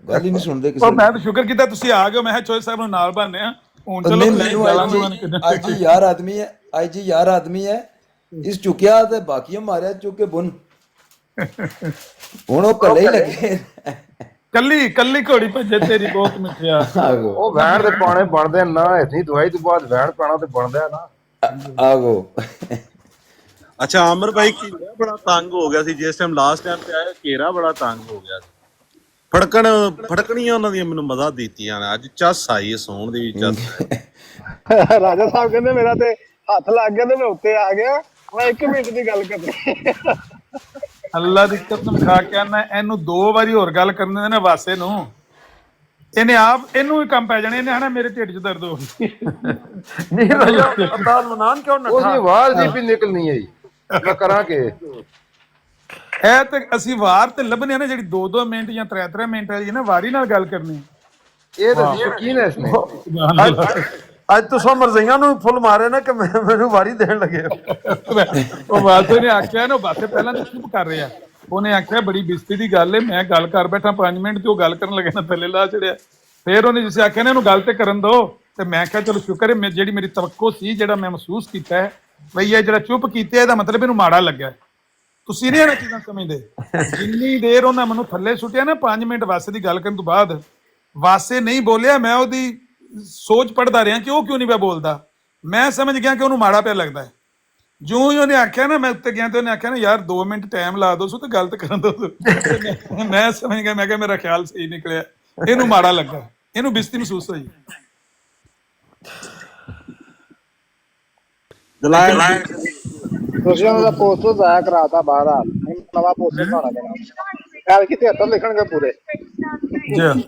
ਗੱਲ ਹੀ ਨਹੀਂ ਸੁਣਦੇ ਉਹ ਕਿਸੇ ਮੈਂ ਤਾਂ ਸ਼ੁਕਰ ਕੀਤਾ ਤੁਸੀਂ ਆ ਗਏ। ਮੈਂ ਕਿਹਾ ਚੋਏ ਸਾਹਿਬ ਨੂੰ ਨਾਲ ਬਣਨੇ ਆ ਹੁਣ। ਚਲੋ ਨਹੀਂ, ਤੁਸੀਂ ਮੈਨੂੰ ਗਾਲਾਂ ਅੱਜ ਗੂਲਾਂ ਜੀ ਅੱਜ ਹੀ ਯਾਰ ਆਦਮੀ ਹੈ, ਅੱਜ ਹੀ ਯਾਰ ਆਦਮੀ ਹੈ। ਇਸ ਚੁੱਕਿਆ ਤੇ ਬਾਕੀਆਂ ਮਾਰਿਆ ਚੁੱਕ ਕੇ ਬੁਨ। ਹੁਣ ਉਹ ਕੱਲੇ ਹੀ ਲੱਗੇ। ਕੱਲੀ ਕੱਲੀ ਘੋੜੀ ਭੱਜੇ ਤੇਰੀ ਬਹੁਤ ਮਿੱਠਿਆ। ਆਗੋ ਉਹ ਵਹਿਣ ਦੇ ਪਾਣੇ ਬਣਦੇ ਨਾ, ਇਤਨੀ ਦਵਾਈ ਤੋਂ ਬਾਅਦ ਵਹਿਣ ਪੈਣਾ ਤੇ ਬਣਦਾ ਨਾ। ਆਗੋ। ਅੱਛਾ ਆਮਰ ਭਾਈ ਘੇਰਾ ਬੜਾ ਤੰਗ ਹੋ ਗਿਆ ਸੀ ਜਿਸ ਟਾਈਮ ਲਾਸਟ ਟਾਈਮ ਤੇ ਆਇਆ। ਘੇਰਾ ਬੜਾ ਤੰਗ ਹੋ ਗਿਆ ਸੀ। ਫੜਕਣੀਆਂ ਉਹਨਾਂ ਦੀਆਂ ਮੈਨੂੰ ਮਦਦ ਦਿੱਤੀਆਂ ਨੇ। ਅੱਜ ਚੱਸ ਆਈ ਸੌਣ ਦੀ ਵੀ ਚੱਸ। ਰਾਜਾ ਸਾਹਿਬ ਕਹਿੰਦੇ ਮੇਰਾ ਤੇ ਹੱਥ ਲੱਗ ਗਿਆ ਤੇ ਮੈਂ ਉੱਤੇ ਆ ਗਿਆ। ਮੈਂ 1 ਮਿੰਟ ਦੀ ਗੱਲ ਕਰਨੀ। ਅੱਲਾ ਦੀ ਕਸਮ ਖਾ ਕੇ ਆਨਾ, ਇਹਨੂੰ 2 ਵਾਰੀ ਹੋਰ ਗੱਲ ਕਰਨ ਦੇ ਨਾ ਵਾਸੇ ਨੂੰ, ਇਹਨੇ ਆਪ ਇਹਨੂੰ ਹੀ ਕੰਮ ਪੈ ਜਾਣੇ। ਇਹਨੇ ਹਨਾ ਮੇਰੇ ਢਿੱਡ 'ਚ ਦਰਦ ਹੋ ਗਈ। ਨਹੀਂ ਰਾਜਾ ਅਤਾਲ ਮਨਾਨ ਕਿਉਂ ਉਹਦੀ ਨਠਾ? ਆਵਾਜ਼ ਨਹੀਂ ਵੀ ਨਿਕਲਣੀ ਹੈ। ਮੈਂ ਕਰਾਂਗੇ ਇਹ ਤੇ ਅਸੀਂ ਵਾਰ ਤੇ ਲੱਭਨੇ ਆ ਨਾ, ਜਿਹੜੀ 2-2 ਮਿੰਟ ਜਾਂ 3-3 ਮਿੰਟ ਵਾਲੀ ਨਾ ਵਾਰੀ ਨਾਲ ਗੱਲ ਕਰਨੀ। ਇਹ ਤਾਂ ਸ਼ੌਕੀਨ ਹੈ ਇਸਨੇ। ਅੱਜ ਤੁਸੀਂ ਮਰਜ਼ਈਆਂ ਨੂੰ ਫੁੱਲ ਮਾਰੇ ਨਾ ਕਿ ਮੈਨੂੰ ਵਾਰੀ ਦੇਣ ਲੱਗੇ। ਉਹ ਵਾਸੇ ਨੇ ਆਖਿਆ ਨਾ, ਵਾਸੇ ਪਹਿਲਾਂ ਤਾਂ ਚੁੱਪ ਕਰ ਰਿਹਾ। ਉਹਨੇ ਆਖਿਆ ਬੜੀ ਬਿਸਤੀ ਦੀ ਗੱਲ ਹੈ, ਮੈਂ ਗੱਲ ਕਰ ਬੈਠਾ 5 ਮਿੰਟ ਤੇ ਉਹ ਗੱਲ ਕਰਨ ਲੱਗੇ ਨਾ ਥੱਲੇ ਲਾ ਚੜਿਆ। ਫਿਰ ਉਹਨੇ ਜਿਸੇ ਆਖਿਆ ਨਾ ਇਹਨੂੰ ਗੱਲ ਤੇ ਕਰਨ ਦੋ, ਤੇ ਮੈਂ ਕਿਹਾ ਚਲੋ ਸ਼ੁਕਰ ਹੈ ਜਿਹੜੀ ਮੇਰੀ ਤਵੱਕੋ ਸੀ, ਜਿਹੜਾ ਮੈਂ ਮਹਿਸੂਸ ਕੀਤਾ ਹੈ ਬਈ ਇਹ ਜਿਹੜਾ ਚੁੱਪ ਕੀਤਾ ਇਹਦਾ ਮਤਲਬ ਇਹਨੂੰ ਮਾੜਾ ਲੱਗਿਆ। ਤੁਸੀਂ ਨਹੀਂ ਇਹਨਾਂ ਚੀਜ਼ਾਂ ਸਮਝਦੇ। ਜਿੰਨੀ ਦੇਰ ਉਹਨਾਂ ਮੈਨੂੰ ਥੱਲੇ ਸੁੱਟਿਆ ਨਾ 5 ਮਿੰਟ ਵਾਸੇ ਦੀ ਗੱਲ ਕਰਨ ਤੋਂ ਬਾਅਦ, ਵਾਸੇ ਨਹੀਂ ਬੋਲਿਆ। ਮੈਂ ਉਹਦੀ ਸੋਚ ਪੜਦਾ ਰਿਹਾ ਕਿ ਉਹ ਕਿਉਂ ਨਹੀਂ ਪਿਆ ਬੋਲਦਾ। ਮੈਂ ਸਮਝ ਗਿਆ ਕਿ ਉਹਨੂੰ ਮਾੜਾ ਪਿਆ ਲੱਗਦਾ ਹੈ। ਜਿਉਂ ਹੀ ਉਹਨੇ ਆਖਿਆ ਨਾ, ਮੈਂ ਉੱਤੇ ਗਿਆ ਤੇ ਉਹਨੇ ਆਖਿਆ ਨਾ ਯਾਰ 2 ਮਿੰਟ ਟਾਈਮ ਲਾ ਦੋ ਸੋ ਤੇ ਗਲਤ ਕਰਨ ਦੋ। ਮੈਂ ਸਮਝ ਗਿਆ, ਮੈਂ ਕਿਹਾ ਮੇਰਾ ਖਿਆਲ ਸਹੀ ਨਿਕਲਿਆ। ਇਹਨੂੰ ਮਾੜਾ ਲੱਗਾ, ਇਹਨੂੰ ਬਿਸਤੀ ਮਹਿਸੂਸ ਹੋਈ। ਤੁਸੀਂ ਉਹਨਾਂ ਦਾ ਪੋਸਟਰ ਜ਼ਾਇਆ ਕਰਾਤਾ ਬਾਹਰ ਆ। ਨਵਾਂ ਪੋਸਟਰ ਬਣਾਉਣਾ ਪੈਣਾ। ਐਲ ਕਿਤੇ 73 ਲਿਖਣਗੇ ਪੂਰੇ। ਜੀ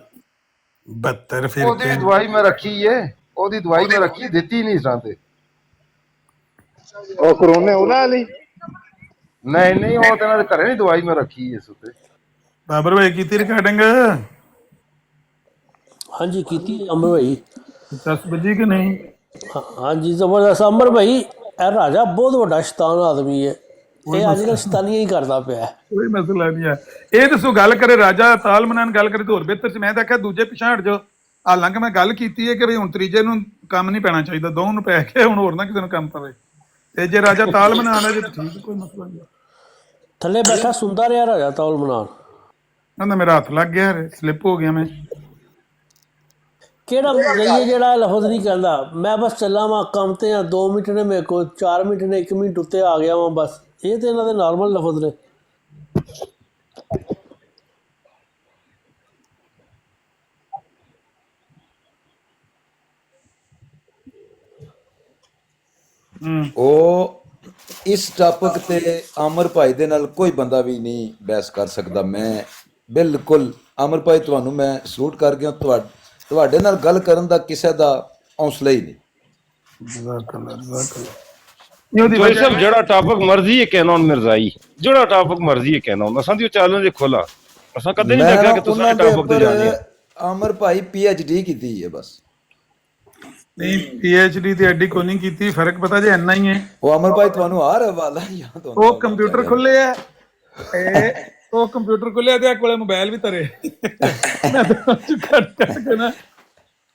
72 ਫਿਰ ਉਹਦੀ ਦਵਾਈ ਮੈਂ ਰੱਖੀ ਏ। ਉਹਦੀ ਦਵਾਈ ਮੈਂ ਰੱਖੀ, ਦਿੱਤੀ ਨਹੀਂ ਸਾਂਦੇ। ਉਹ ਕਰੋਨੇ ਉਹਨਾਂ ਵਾਲੀ। ਨਹੀਂ ਉਹ ਤਾਂ ਇਹਨਾਂ ਦੇ ਘਰੇ ਨਹੀਂ ਦਵਾਈ ਮੈਂ ਰੱਖੀ ਇਸ ਉੱਤੇ। ਬਾਬਰ ਭਾਈ ਕੀਤੀ ਰਿਕਾਰਡਿੰਗ? ਹਾਂਜੀ ਕੀਤੀ ਅਮਰ ਭਾਈ। 10 ਵਜੇ ਕਿ ਨਹੀਂ? ਹਾਂਜੀ ਜ਼ਬਰਦਸਤ। ਅਮਰ ਭਾਈ ਇਹ ਰਾਜਾ ਬਹੁਤ ਵੱਡਾ ਸ਼ੈਤਾਨ ਆਦਮੀ ਹੈ। ਇਹ ਅੱਜ ਕੱਲ੍ਹ ਸ਼ੈਤਾਨੀਆਂ ਹੀ ਕਰਦਾ ਪਿਆ। ਕੋਈ ਮਸਲਾ ਨਹੀਂ ਹੈ। ਇਹ ਦੱਸੋ ਗੱਲ ਕਰੇ ਰਾਜਾ ਤਾਲਮਨਾਨ ਗੱਲ ਕਰੇ ਤਾਂ ਹੋਰ ਬਿਹਤਰ ਸੀ। ਮੈਂ ਤਾਂ ਆਖਿਆ ਦੂਜੇ ਪਿਛਾਂ ਹਟ ਜਾਓ। ਹਾਲਾਂਕਿ ਮੈਂ ਗੱਲ ਕੀਤੀ ਹੈ ਕਿ ਵੀ ਹੁਣ ਤੀਜੇ ਨੂੰ ਕੰਮ ਨਹੀਂ ਪੈਣਾ ਚਾਹੀਦਾ, 2 ਨੂੰ ਪੈ ਕੇ ਹੁਣ ਹੋਰ ਨਾ ਕਿਸੇ ਨੂੰ ਕੰਮ ਪਵੇ। ਤੇ ਜੇ ਰਾਜਾ ਤਾਲਮਨਾਨ ਹੈ ਜੇ ਠੀਕ, ਕੋਈ ਮਸਲਾ ਨਹੀਂ। ਥੱਲੇ ਬੈਠਾ ਸੁਣਦਾ ਰਿਹਾ ਰਾਜਾ ਤਾਲਮਨਾਨ। ਕਹਿੰਦਾ ਮੇਰਾ ਹੱਥ ਲੱਗ ਗਿਆ, ਸਲਿੱਪ ਹੋ ਗਿਆ। ਮੈਂ ਕਿਹੜਾ ਮਰਜ਼ਈਏ ਜਿਹੜਾ ਲਫ਼ਜ਼ ਨਹੀਂ ਕਹਿੰਦਾ। ਮੈਂ ਬਸ ਚੱਲਾਂ ਵਾਂ ਕੰਮ ਤੇ ਆ। 2 ਮਿੰਟ ਨੇ ਮੇਰੇ ਕੋਲ, 4 ਮਿੰਟ ਨੇ, 1 ਮਿੰਟ ਉੱਤੇ ਆ ਗਿਆ ਵਾਂ ਬਸ। ਇਹ ਤੇ ਇਹਨਾਂ ਦੇ ਨਾਰਮਲ ਲਫ਼ਜ਼ ਨੇ। ਉਹ ਇਸ ਟਾਪਿਕ ਤੇ ਆਮਰ ਭਾਈ ਦੇ ਨਾਲ ਕੋਈ ਬੰਦਾ ਵੀ ਨਹੀਂ ਬਹਿਸ ਕਰ ਸਕਦਾ। ਮੈਂ ਬਿਲਕੁਲ ਆਮਰ ਭਾਈ ਤੁਹਾਨੂੰ ਮੈਂ ਸਲੂਟ ਕਰ ਗਿਆ। ਤੁਹਾਡੇ ਨਾਲ ਗੱਲ ਕਰਨ ਦਾ ਕਿਸੇ ਦਾ ਹੌਸਲਾ ਹੀ ਨਹੀਂ। ਕੋਈ ਸਭ ਜਿਹੜਾ ਟਾਪਿਕ ਮਰਜ਼ੀ ਹੈ ਕਹਿਣਾ ਮਿਰਜ਼ਾਈ, ਜਿਹੜਾ ਟਾਪਿਕ ਮਰਜ਼ੀ ਹੈ ਕਹਿਣਾ ਅਸਾਂ ਦੀ ਚੈਲੰਜ ਖੋਲਾ। ਅਸਾਂ ਕਦੇ ਨਹੀਂ ਦੇਖਿਆ ਕਿ ਤੁਸੀਂ ਟਾਪਿਕ ਤੇ ਜਾਣੀ। ਆਮਰ ਭਾਈ PhD ਕੀਤੀ ਹੈ ਬਸ। ਨਹੀਂ PhD ਤੇ ਐਡੀ ਕੋਈ ਨਹੀਂ ਕੀਤੀ। ਫਰਕ ਪਤਾ ਜੇ ਇੰਨਾ ਹੀ ਹੈ। ਉਹ ਅਮਰ ਭਾਈ ਤੁਹਾਨੂੰ ਹਰ ਹਵਾਲਾ ਯਾਦ ਹੁੰਦਾ। ਉਹ ਕੰਪਿਊਟਰ ਖੁੱਲੇ ਆ, ਉਹ ਕੰਪਿਊਟਰ ਖੁੱਲਿਆ ਤੇ ਕੋਲੇ ਮੋਬਾਈਲ ਵੀ ਧਰੇ। ਮੈਂ ਤਾਂ ਕੱਟ ਕੇ ਨਾ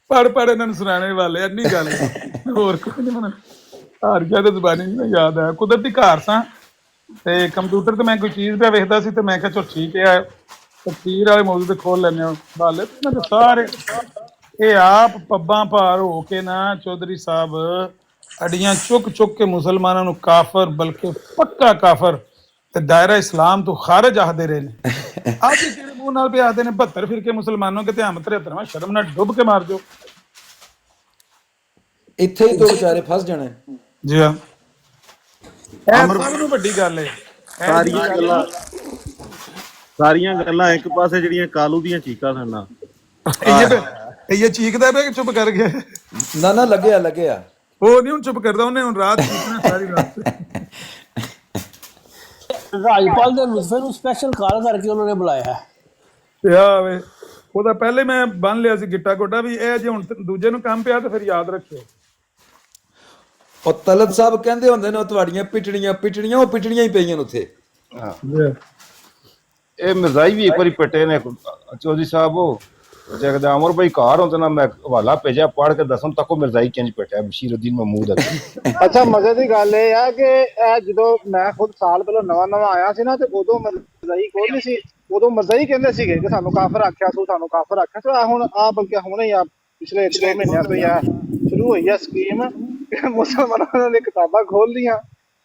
ਪੜ ਇਹਨਾਂ ਨੂੰ ਸੁਣਾਣੇ ਵਾਲੇ। ਇੰਨੀ ਗੱਲ ਹੋਰ ਕੋਈ ਨਹੀਂ। ਮੈਨੂੰ ਹਾਰ ਗਿਆ ਤੇ ਜ਼ਬਾਨੀ ਨਹੀਂ ਯਾਦ ਆਇਆ। ਕੁਦਰਤੀ ਘਰ ਸਾਂ ਤੇ ਕੰਪਿਊਟਰ ਤੇ ਮੈਂ ਕੋਈ ਚੀਜ਼ ਪਿਆ ਵੇਖਦਾ ਸੀ ਤੇ ਮੈਂ ਕਿਹਾ ਚਲ ਠੀਕ ਹੈ ਤਫਸੀਰ ਵਾਲੇ ਮੌਜੂਦ ਤੇ ਖੋਲ ਲੈਂਦੇ ਹੋ ਬਾਲੇ। ਸਾਰੇ ਇਹ ਆਪ ਪੱਬਾਂ ਭਾਰ ਹੋ ਕੇ ਨਾ ਚੌਧਰੀ ਸਾਹਿਬ ਅੜੀਆਂ ਚੁੱਕ ਕੇ ਮੁਸਲਮਾਨਾਂ ਨੂੰ ਕਾਫਰ, ਬਲਕਿ ਪੱਕਾ ਕਾਫਰ ਤੇ ਦਾਇਰਾ ਇਸਲਾਮ ਤੋਂ ਖਾਰਜ ਆਖਦੇ ਰਹੇ ਨੇ। ਅੱਜ ਜਿਹੜੇ ਮੂੰਹ ਨਾਲ ਵੀ ਆਖਦੇ ਨੇ 72 ਫਿਰਕੇ ਮੁਸਲਮਾਨੋਂ ਕੇ ਧਿਆਨ 73ਵਾਂ ਸ਼ਰਮ ਨਾਲ ਡੁੱਬ ਕੇ ਮਾਰ ਜਾਓ। ਇੱਥੇ ਹੀ ਤੋਂ ਵਿਚਾਰੇ ਫਸ ਜਾਣੇ। ਜੀ ਹਾਂ, ਇਹ ਸਭ ਨੂੰ ਵੱਡੀ ਗੱਲ ਹੈ। ਸਾਰੀਆਂ ਗੱਲਾਂ ਇੱਕ ਪਾਸੇ ਜਿਹੜੀਆਂ ਕਾਲੂ ਦੀਆਂ ਚੀਕਾਂ ਸਨ। ਇਹ ਚੀਕਦਾ ਪਿਆ ਕਿ ਚੁੱਪ ਕਰ ਗਿਆ? ਨਾ ਲੱਗਿਆ ਉਹ ਨਹੀਂ ਹੁਣ ਚੁੱਪ ਕਰਦਾ। ਉਹਨੇ ਹੁਣ ਰਾਤ ਚੀਕਣਾ ਸਾਰੀ ਰਾਤ। ਰਾਜਪਾਲ ਦੇ ਨੁਸਖੇ ਨੂੰ ਸਪੈਸ਼ਲ ਕਾਲ ਕਰਕੇ ਉਹਨਾਂ ਨੇ ਬੁਲਾਇਆ। ਤੇ ਆ ਵੇ ਉਹਦਾ ਪਹਿਲੇ ਮੈਂ ਬੰਨ ਲਿਆ ਸੀ ਗਿੱਟਾ ਗੋਡਾ ਵੀ। ਇਹ ਜੇ ਹੁਣ ਦੂਜੇ ਨੂੰ ਕੰਮ ਪਿਆ ਤਾਂ ਫਿਰ ਯਾਦ ਰੱਖਿਓ। ਉਹ ਤਲਤ ਸਾਹਿਬ ਕਹਿੰਦੇ ਹੁੰਦੇ ਨੇ ਉਹ ਤੁਹਾਡੀਆਂ ਪਿਟਣੀਆਂ ਉਹ ਪਿਟਣੀਆਂ ਹੀ ਪਈਆਂ ਨੇ ਉੱਥੇ। ਇਹ ਮਿਰਜ਼ਾਈ ਵੀ ਇੱਕ ਵਾਰੀ ਪਟੇ ਨੇ ਚੌਧਰੀ ਸਾਹਿਬ ਉਹ ਜਗਦਾ ਅਮਰ ਭਾਈ ਘਰ ਹੁੰਦੇ ਨਾ ਮੈਂ ਹਵਾਲਾ ਭੇਜਿਆ ਪੜ੍ਹ ਕੇ ਦੱਸਣ ਤੱਕ ਉਹ ਮਿਰਜ਼ਾਈ ਕਿੰਜ ਪਟਿਆ ਬਸ਼ੀਰਉਦੀਨ ਮਹਿਮੂਦ ਅੱਗੇ। ਅੱਛਾ ਮਜ਼ੇ ਦੀ ਗੱਲ ਇਹ ਆ ਕਿ ਇਹ ਜਦੋਂ ਮੈਂ ਖੁਦ ਸਾਲ ਪਹਿਲਾਂ ਨਵਾਂ ਆਇਆ ਸੀ ਨਾ ਤੇ ਉਦੋਂ ਮਰਜ਼ਾਈ ਕੋਈ ਨਹੀਂ ਸੀ, ਉਦੋਂ ਮਰਜ਼ਾਈ ਕਹਿੰਦੇ ਸੀਗੇ ਕਿ ਸਾਨੂੰ ਕਾਫਰ ਆਖਿਆ ਸੋ ਸਾਨੂੰ ਕਾਫਰ ਆਖਿਆ ਸੋ। ਹੁਣ ਆ ਬਲਕਿ ਹੁਣੇ ਆ ਪਿਛਲੇ 1-2 ਮਹੀਨਿਆਂ ਤੋਂ ਹੀ ਆ ਸ਼ੁਰੂ ਹੋਈ ਆ ਸਕੀਮ ਕਿ ਮੁਸਲਮਾਨਾਂ ਨੇ ਕਿਤਾਬਾਂ ਖੋਲ ਲੀਆਂ।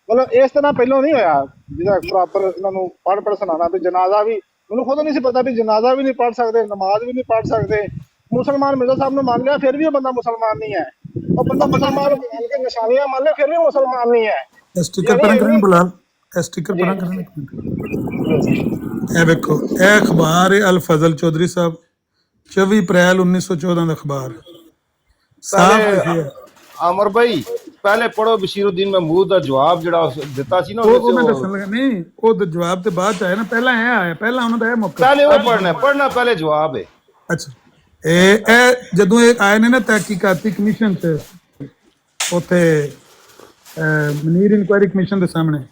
ਮਤਲਬ ਇਸ ਤਰ੍ਹਾਂ ਪਹਿਲਾਂ ਨਹੀਂ ਹੋਇਆ ਜਿਹਦਾ ਪ੍ਰੋਪਰ ਇਹਨਾਂ ਨੂੰ ਪੜ੍ਹ ਸੁਣਾਉਣਾ ਵੀ ਜਨਾਜ਼ਾ ਵੀ, ਮੈਨੂੰ ਖੁਦ ਨਹੀਂ ਸੀ ਪਤਾ ਵੀ ਜਨਾਜ਼ਾ ਵੀ ਨਹੀਂ ਪੜ੍ਹ ਸਕਦੇ, ਨਮਾਜ਼ ਵੀ ਨਹੀਂ ਪੜ੍ਹ ਸਕਦੇ। ਮੁਸਲਮਾਨ ਮਿਰਜ਼ਾ ਸਾਹਿਬ ਨੂੰ ਮੰਨ ਲਿਆ ਫਿਰ ਵੀ ਉਹ ਬੰਦਾ ਮੁਸਲਮਾਨ ਨਹੀਂ ਹੈ, ਉਹ ਬੰਦਾ ਮੁਸਲਮਾਨ ਮੰਨ ਕੇ ਨਿਸ਼ਾਨੀਆਂ ਮੰਨ ਲਿਆ ਫਿਰ ਵੀ ਮੁਸਲਮਾਨ ਨਹੀਂ ਹੈ। ਸਟicker ਪਰਾਂ ਕਰਨ ਬਲਾਲ, ਸਟicker ਪਰਾਂ ਕਰਨ। ਇਹ ਵੇਖੋ ਇਹ ਅਖਬਾਰ ਹੈ ਅਲ ਫਜ਼ਲ ਚੌਧਰੀ ਸਾਹਿਬ 24 ਅਪ੍ਰੈਲ 1914 ਦਾ ਅਖਬਾਰ ਸਾਫ ਲਿਖਿਆ। ਅਮਰ ਭਾਈ ਪਹਿਲੇ ਪੜੋ ਬਸ਼ੀਰਉਦੀਨ ਮਹਿਮੂਦ ਦਾ ਜਵਾਬ ਜਿਹੜਾ ਦਿੱਤਾ ਸੀ ਨਾ ਉਹ ਮੈਂ ਦੱਸਣ ਲੱਗਾ ਨਹੀਂ, ਉਹ ਜਵਾਬ ਤੇ ਬਾਅਦ ਚ ਆਇਆ ਨਾ, ਪਹਿਲਾਂ ਇਹ ਆਇਆ, ਪਹਿਲਾਂ ਉਹਨਾਂ ਦਾ ਇਹ ਮੌਕਾ ਪਹਿਲੇ ਉਹ ਪੜਨਾ ਪਹਿਲੇ ਜਵਾਬ ਹੈ। ਅੱਛਾ ਇਹ ਜਦੋਂ ਇਹ ਆਏ ਨੇ ਨਾ ਤਹਿਕੀਕਾਤੀ ਕਮਿਸ਼ਨ ਚ ਉੱਥੇ ਮਨੀਰ ਇਨਕੁਆਇਰੀ ਕਮਿਸ਼ਨ ਦੇ ਸਾਹਮਣੇ,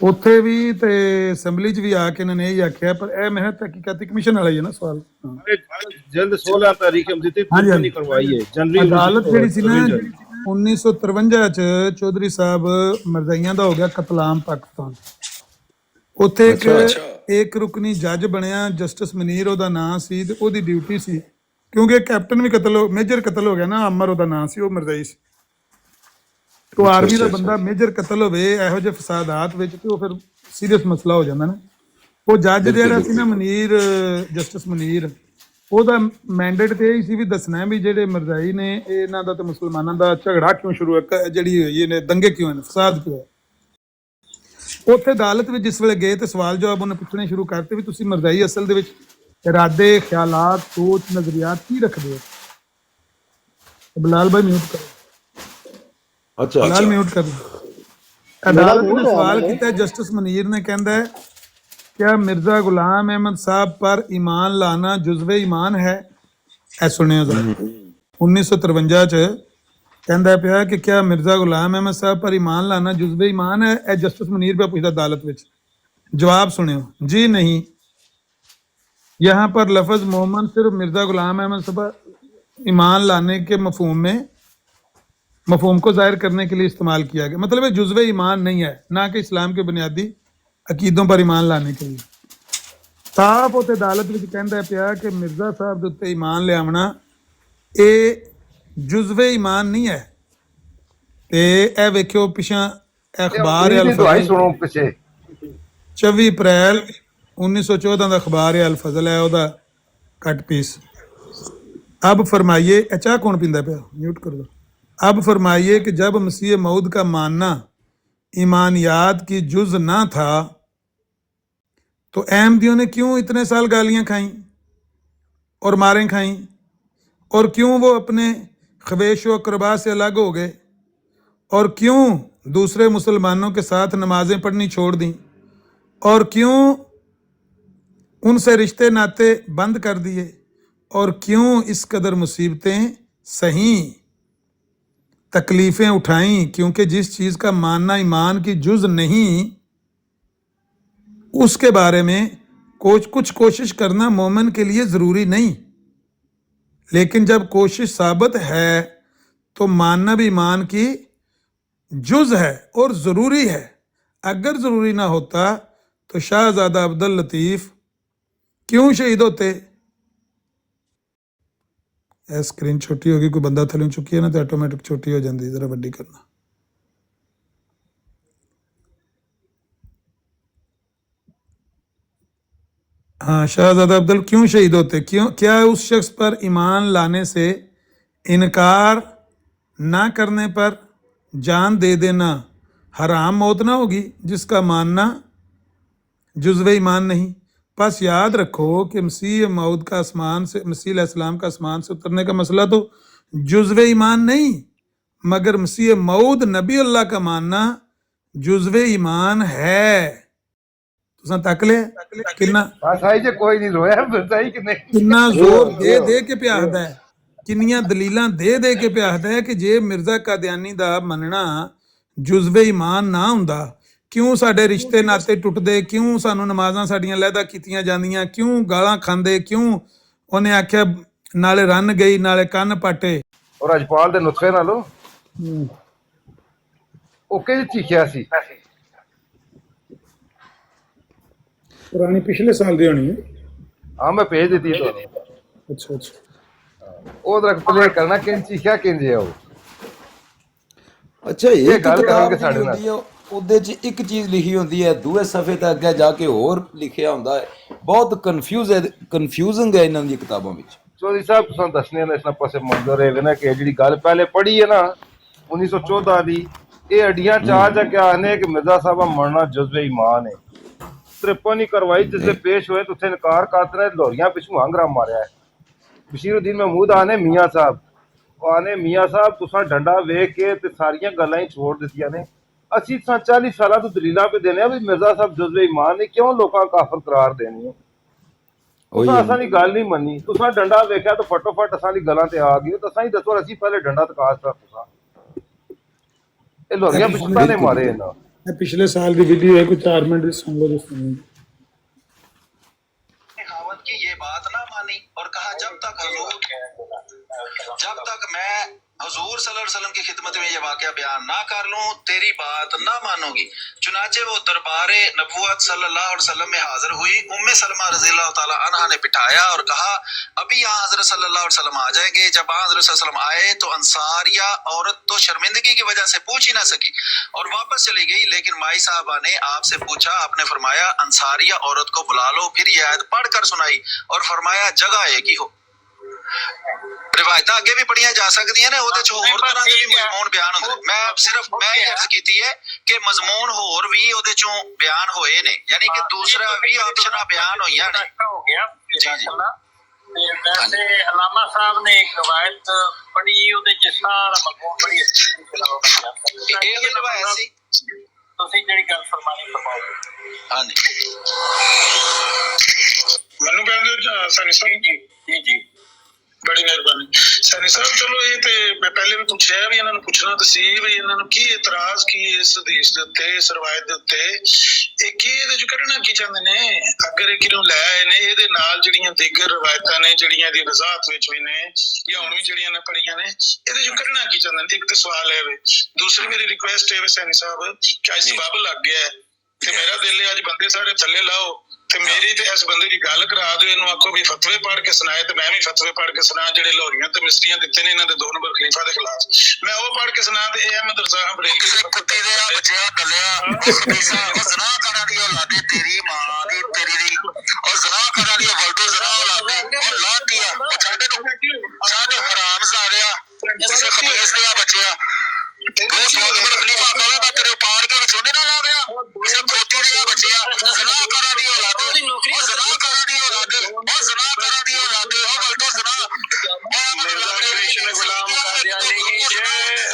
ਉੱਥੇ ਵੀ ਤੇ ਅਸੈਂਬਲੀ ਚ ਵੀ ਆ ਕੇ ਇਹਨਾਂ ਨੇ ਇਹ ਆਖਿਆ, ਪਰ ਇਹ ਮੈਂ ਤਹਿਕੀਕਾਤੀ ਕਮਿਸ਼ਨ ਵਾਲਾ ਹੀ ਹੈ ਨਾ ਸਵਾਲ। ਜਲਦ 16 ਤਾਰੀਖ ਹਮ ਦਿੱਤੀ ਨਹੀਂ ਕਰਵਾਈ ਹੈ ਜਨਵਰੀ ਅਦਾਲਤ ਜਿਹੜੀ ਸੀ ਨਾ 1953 ਚ ਚੌਧਰੀ ਸਾਹਿਬ ਮਰਜ਼ਾਈਆਂ ਦਾ ਹੋ ਗਿਆ ਕਤਲਾਮ ਪਾਕਿਸਤਾਨ। ਉੱਥੇ ਇੱਕ ਰੁਕਨੀ ਜੱਜ ਬਣਿਆ ਜਸਟਿਸ ਮਨੀਰ ਉਹਦਾ ਨਾਂ ਸੀ ਤੇ ਉਹਦੀ ਡਿਊਟੀ ਸੀ, ਕਿਉਂਕਿ ਕੈਪਟਨ ਵੀ ਕਤਲ ਹੋ, ਮੇਜਰ ਕਤਲ ਹੋ ਗਿਆ ਨਾ, ਅਮਰ ਉਹਦਾ ਨਾਂ ਸੀ, ਉਹ ਮਰਜ਼ਾਈ ਸੀ। तो आर्मी का बंदा मेजर कतल होवे ਇਹੋ ਜਿਹੇ ਫਸਾਦਾਤ ਵਿੱਚ ਤੇ ਉਹ ਫਿਰ ਸੀਰੀਅਸ ਮਸਲਾ ਹੋ ਜਾਂਦਾ ਨਾ। ਉਹ ਜੱਜ ਜਿਹੜਾ ਸੀ ਨਾ ਮਨੀਰ, ਜਸਟਿਸ ਮਨੀਰ, ਉਹਦਾ ਮੈਂਡੇਟ ਤੇ ਇਹ ਸੀ ਵੀ ਦੱਸਣਾ ਵੀ ਜਿਹੜੇ ਮਰਜ਼ਾਈ ਨੇ ਇਹਨਾਂ ਦਾ ਤੇ ਮੁਸਲਮਾਨਾਂ ਦਾ ਝਗੜਾ ਕਿਉਂ ਸ਼ੁਰੂ ਹੈ, ਜਿਹੜੀ ਹੋਈ ਨੇ ਦੰਗੇ ਕਿਉਂ ਨੇ, ਫਸਾਦ ਕਿਉਂ ਹੈ। ਉੱਥੇ ਅਦਾਲਤ ਵਿੱਚ ਜਿਸ ਵੇਲੇ ਗਏ ਤੇ ਸਵਾਲ ਜਵਾਬ ਉਹਨੇ ਪੁੱਛਣੇ ਸ਼ੁਰੂ ਕਰਤੇ ਵੀ ਤੁਸੀਂ ਮਰਜ਼ਾਈ ਅਸਲ ਦੇ ਵਿੱਚ ਇਰਾਦੇ, ਖਿਆਲਾਤ, ਸੋਚ, ਨਜ਼ਰੀਆਤ ਕੀ ਰੱਖਦੇ ਹੋ। ਬਲਾਲ ਭਾਈ ਮਿਊਟ ਕਰੋ। म्यूट कर। अदालत ने सवाल किया, जस्टिस मनीर ने कहता है क्या मिर्जा गुलाम अहमद साहब पर ईमान लाना जुज़वे ईमान है। ऐ सुने 1953 च कहता पिया कि क्या मिर्जा गुलाम अहमद साहब पर ईमान लाना जुज़वे ईमान है। ए जस्टिस मनीर पे पूछता अदालत में, जवाब सुनियो जी नहीं। यहाँ पर लफ्ज़ मोहम्मद सिर्फ मिर्जा गुलाम अहमद साहब पर ईमान लाने के मफहूम को जाहिर करने के लिए इस्तेमाल किया गया, मतलब जुज़्वे ईमान नहीं है, ना कि इस्लाम के बुनियादी अकीदों पर ईमान लाने के लिए। साफ उत्ते अदालत में कहता पिया कि मिर्जा साहब के उत्ते ईमान लियावना ये जुज़्वे ईमान नहीं है। ते ए वेखियो पिछा अखबार है 24 अप्रैल 1914 का अखबार है अल फजल है ओदा कट पीस। अब फरमाइए, चाह कौन पींदा पिया, म्यूट कर दो। अब फरमाइए कि जब मसीह मऊद का मानना ईमानियात की जुज ना था तो अहमदियों ने क्यों इतने साल गालियां खाई और मारें खाई, और क्यों वो अपने ख्वेश व अकरबा से अलग हो गए, और क्यों दूसरे मुसलमानों के साथ नमाजें पढ़नी छोड़ दी, और क्यों उनसे रिश्ते नाते बंद कर दिए, और क्यों इस कदर मुसीबतें सही, तकलीफ़ें उठाई, क्योंकि जिस चीज़ का मानना ईमान की जुज़ नहीं उसके बारे में कुछ कोशिश करना मोमिन के लिए ज़रूरी नहीं, लेकिन जब कोशिश साबित है तो मानना भी ईमान की जुज़ है और ज़रूरी है। अगर ज़रूरी ना होता तो शाहज़ादा अब्दुल लतीफ़ क्यों शहीद होते। स्क्रीन छोटी होगी, कोई बंदा थले चुकी है ना तो ऑटोमेटिक छोटी हो जाती है, जरा वड्डी करना। हाँ, शाहज़ादा अब्दुल क्यों शहीद होते, क्यों, क्या उस शख्स पर ईमान लाने से इनकार ना करने पर जान दे देना हराम मौत ना होगी जिसका मानना जुज़्वे ईमान नहीं। बस याद रखो कि मसीह मऊद का आसमान से, मसीह अलैहिस्सलाम का आसमान से उतरने का मसला तो जुज़्वे ईमान नहीं, मगर मसीह मऊद नबी अल्लाह का मानना जुज़्वे ईमान है। तुसां तक ले किन्ना कोई नहीं रोया किन्ना जोर दे के प्यासदा है, किन्नियां दलीलां दे के प्यासदा है कि जे मिर्जा कादियानी दा मनना जुज़्वे ईमान ना हुंदा ਕਿਉਂ ਸਾਡੇ ਰਿਸ਼ਤੇ ਨਾਤੇ ਟੁੱਟਦੇ, ਕਿਉਂ ਸਾਨੂੰ ਨਮਾਜ਼ਾਂ ਸਾਡੀਆਂ ਲਹਿਦਾ ਕੀਤੀਆਂ ਜਾਂਦੀਆਂ, ਕਿਉਂ ਗਾਲਾਂ ਖਾਂਦੇ, ਕਿਉਂ ਉਹਨੇ ਆਖਿਆ ਨਾਲੇ ਰੰਨ ਗਈ ਨਾਲੇ ਕੰਨ ਪਾਟੇ। ਔਰ ਰਜਪਾਲ ਦੇ ਨੁਸਖੇ ਨਾਲੋਂ ਉਹ ਕਿਹੜੀ ਚੀਖਿਆ ਸੀ? ਪੁਰਾਣੀ ਪਿਛਲੇ ਸਾਲ ਦੀ ਹੋਣੀ ਹੈ। ਹਾਂ ਮੈਂ ਭੇਜ ਦਿੱਤੀ ਤੁਹਾਨੂੰ। ਅੱਛਾ ਅੱਛਾ। ਉਹ ਦਰਖ ਪਲੇ ਕਰਨਾ ਕਿੰਝ ਚੀਖਿਆ ਕਿੰਝ ਹੈ ਉਹ। ਅੱਛਾ, ਇਹ ਗੱਲ ਕਿਤਾਬ ਕਰਾਂਗੇ ਜਿਹੜੀ ਸਾਡੇ ਨਾਲ। ਹੁੰਦੀ ਹੈ ਉਹਦੇ 'ਚ ਇੱਕ ਚੀਜ਼ ਲਿਖੀ ਹੁੰਦੀ ਹੈ, ਦੂਏ ਸਫ਼ੇ ਤੇ ਅੱਗੇ ਜਾ ਕੇ ਹੋਰ ਲਿਖਿਆ ਹੁੰਦਾ ਹੈ। ਬਹੁਤ ਕਨਫਿਊਜ਼ਿੰਗ ਹੈ ਇਹਨਾਂ ਦੀਆਂ ਕਿਤਾਬਾਂ ਵਿੱਚ। ਚੌਧਰੀ ਸਾਹਿਬ ਤੁਸੀਂ ਦੱਸਣੇ ਨੇ ਇਸ ਪਾਸੇ ਮੰਦਰ ਹੈ ਨਾ ਕਿ ਜਿਹੜੀ ਗੱਲ ਪਹਿਲੇ ਪੜ੍ਹੀ ਹੈ ਨਾ 1914 ਦੀ, ਇਹ ਅੱਡੀਆਂ ਚਾਹ ਕੇ ਆਨੇ ਕਿ ਮਿਰਜ਼ਾ ਸਾਹਿਬਾ ਮਰਨਾ ਜਜ਼ਬੇ ਈਮਾਨ है। 53 ही करवाई जिससे पेश हुए तो थे इनकार करते रहे, लोरियां पिछू हंगरा मारिया है। बशीरुद्दीन महमूद आने मियाँ साहब, आने मियाँ साहब तुसा डंडा वेख के ते सारियां गल्लां ही छोड़ दित्तियां ने। ਅਸੀਂ 40 ਸਾਲਾਂ ਤੋਂ ਦਲੀਲਾਂ पे देने भी मिर्जा साहब जज्बे ईमान ने क्यों लोगों काफर करार देनी है। तुसा असां दी गल नहीं मन्नी, तुसा डंडा वेख्या तो फटोफट असां दी गल्लां ते आ गए तो असां ही दसो ਅਸੀਂ पहले डंडा तकास दा तुसा ਇਹ ਲੋਰੀਆਂ ਪਿਛਤਾ ਨੇ ਮਾਰੇ ਇਹਨਾਂ। पिछले साल की वीडियो है, कुछ 4 मिनट सुन लो दोस्तों। खावत की ये बात ना मानी और कहा जब तक मैं हुजूर सल्लल्लाहु अलैहि वसल्लम की खिदमत में ये वाकया बयान ना कर लूं तेरी बात ना मानोगी। चुनाचे वो दरबारे नबूवत सल्लल्लाहु अलैहि वसल्लम में हाजिर हुई। उम्मे सलमा रज़ियल्लाहु ताला अन्हा ने बिठाया और कहा अभी यहाँ हजरत सल्लल्लाहु अलैहि वसल्लम आ जाएंगे। जब हजरत सल्लल्लाहु अलैहि वसल्लम आए तो अंसारिया औरत तो शर्मिंदगी की वजह से पूछ ही ना सकी और वापस चली गई। लेकिन माई साहबा ने आपसे पूछा, आपने फरमाया अंसारिया औरत को बुला लो। फिर ये आयत पढ़कर सुनाई और फरमाया जगह एक ही हो। रिवायत आगे भी पढ़िया जा सकती है ना, ਉਹਦੇ ਚ ਹੋਰ ਤਰ੍ਹਾਂ ਦੇ ਮਜ਼ਮੂਨ ਬਿਆਨ ਹੁੰਦੇ। मैं ये अर्ज ਕੀਤੀ है कि मजमून होर भी ਉਹਦੇ ਚੋਂ ਬਿਆਨ ਹੋਏ ਨੇ, ਯਾਨੀ ਕਿ ਦੂਸਰਾ ਵੀ ਆਪਸ਼ਨਾਂ ਬਿਆਨ ਹੋਈਆਂ ਨੇ। हो गया जी। वैसे अलामा साहब ने एक रवायत पढ़ी ਉਹਦੇ ਚ ਸਾਰਾ ਮਜ਼ਮੂਨ ਬੜੀ ਇਹ ਰਵਾਇਤ ਸੀ ਤੁਸੀਂ ਜਿਹੜੀ ਗੱਲ ਫਰਮਾਓ। ਹਾਂਜੀ ਮੈਨੂੰ ਕਹਿੰਦੇ ਸਨੀ ਸਾਹਿਬ जी जी ਬੜੀ ਮਿਹਰਬਾਨੀ ਸਨੀ ਸਾਹਿਬ। ਚਲੋ ਇਹ ਤੇ ਮੈਂ ਪਹਿਲੇ ਵੀ ਪੁੱਛਿਆ ਵੀ ਇਹਨਾਂ ਨੂੰ ਪੁੱਛਣਾ ਤਾਂ ਸੀ ਵੀ ਇਹਨਾਂ ਨੂੰ ਕੀ ਇਤਰਾਜ਼ ਕੀ ਇਸ ਹਦੀਸ ਦੇ ਉੱਤੇ, ਇਸ ਰਵਾਇਤ ਦੇ ਉੱਤੇ, ਇਹ ਕੀ ਇਹਦੇ ਚ ਕੱਢਣਾ ਕੀ ਚਾਹੁੰਦੇ ਨੇ, ਅਗਰ ਇਹ ਕਿਉਂ ਲੈ ਆਏ ਨੇ ਇਹਦੇ ਨਾਲ ਜਿਹੜੀਆਂ ਦੀਗਰ ਰਵਾਇਤਾਂ ਨੇ ਜਿਹੜੀਆਂ ਦੀ ਵਜ਼ਾਹਤ ਵਿੱਚ ਵੀ ਨੇ ਜਾਂ ਹੁਣ ਵੀ ਜਿਹੜੀਆਂ ਨੇ ਪੜੀਆਂ ਨੇ, ਇਹਦੇ ਚ ਕੱਢਣਾ ਕੀ ਚਾਹੁੰਦੇ ਨੇ। ਇੱਕ ਤਾਂ ਸਵਾਲ ਹੈ ਵੇ। ਦੂਸਰੀ ਮੇਰੀ ਰਿਕੁਐਸਟ ਹੈ ਸੈਣੀ ਸਾਹਿਬ ਕਿ ਅੱਜ ਸਬਬ ਲੱਗ ਗਿਆ ਤੇ ਮੇਰਾ ਦਿਲ ਹੈ ਅੱਜ ਬੰਦੇ ਸਾਰੇ ਥੱਲੇ ਲਾਓ ਤੇ ਮੇਰੀ ਤੇ ਇਸ ਬੰਦੇ ਦੀ ਗੱਲ ਕਰਾ ਦਿਓ। ਇਹਨੂੰ ਆਖੋ ਵੀ ਫਤਵੇ ਪੜ੍ਹ ਕੇ ਸੁਣਾਏ ਤੇ ਮੈਂ ਵੀ ਫਤਵੇ ਪੜ੍ਹ ਕੇ ਸੁਣਾ ਜਿਹੜੇ ਲਾਹੌਰੀਆਂ ਤੇ ਮਿਸਰੀਆਂ ਦਿੱਤੇ ਨੇ ਇਹਨਾਂ ਦੇ 2 ਨੰਬਰ ਖਲੀਫਾ ਦੇ ਖਿਲਾਫ। ਮੈਂ ਉਹ ਪੜ੍ਹ ਕੇ ਸੁਣਾ ਤੇ ਇਹ ਅਹਿਮਦ ਰਜ਼ਾ ਬਰੇਲੀ ਕਿਸੇ ਕੁੱਤੇ ਦੇ ਆ ਬੱਚਿਆ ਕੱਲਿਆ ਉਸ ਜ਼ਨਾ ਕਰਨ ਦੀ ਔਲਾਦੇ ਤੇਰੀ ਮਾਂ ਦੀ ਤੇਰੀ ਦੀ ਔਰ ਜ਼ਨਾ ਕਰਨ ਦੀ ਵਲਦੋ ਜ਼ਨਾ ਔਲਾਦੇ ਉਹ ਲਾਟੀਆ ਸਾਡੇ ਹਰਾਮ ਸਾਰਿਆ ਕਿਸੇ ਖਬੀਸ ਦੇ ਆ ਬੱਚਿਆ। 2 ਨੰਬਰ ਖਲੀਫਾ ਕਹੇ ਮੈਂ ਤੇਰੇ ਪਾੜ ਕੇ ਵਿਚੋਂ ਨਾ ਲਾ ਦਿਆ ਕਿਸੇ ਖੋਤੀ ਦੇ ਆ ਬੱਚਿਆ। ਜ਼ਨਾ ਕਰਨ ਦੀ ਔਲਾਦੇ ਉਹ ਜ਼ਨਾ ਕਰਨ ਦੀ ਔਲਾਦੇ ਉਹ ਜ਼ਨਾ ਕਰਨ ਦੀ ਔਲਾਦੇ ਉਹ ਵਲਦੋ ਜ਼ਨਾ ਕ੍ਰਿਸ਼ਨ ਗੁਲਾਮ ਕਰਦਿਆਂ ਨੇ ਜੇ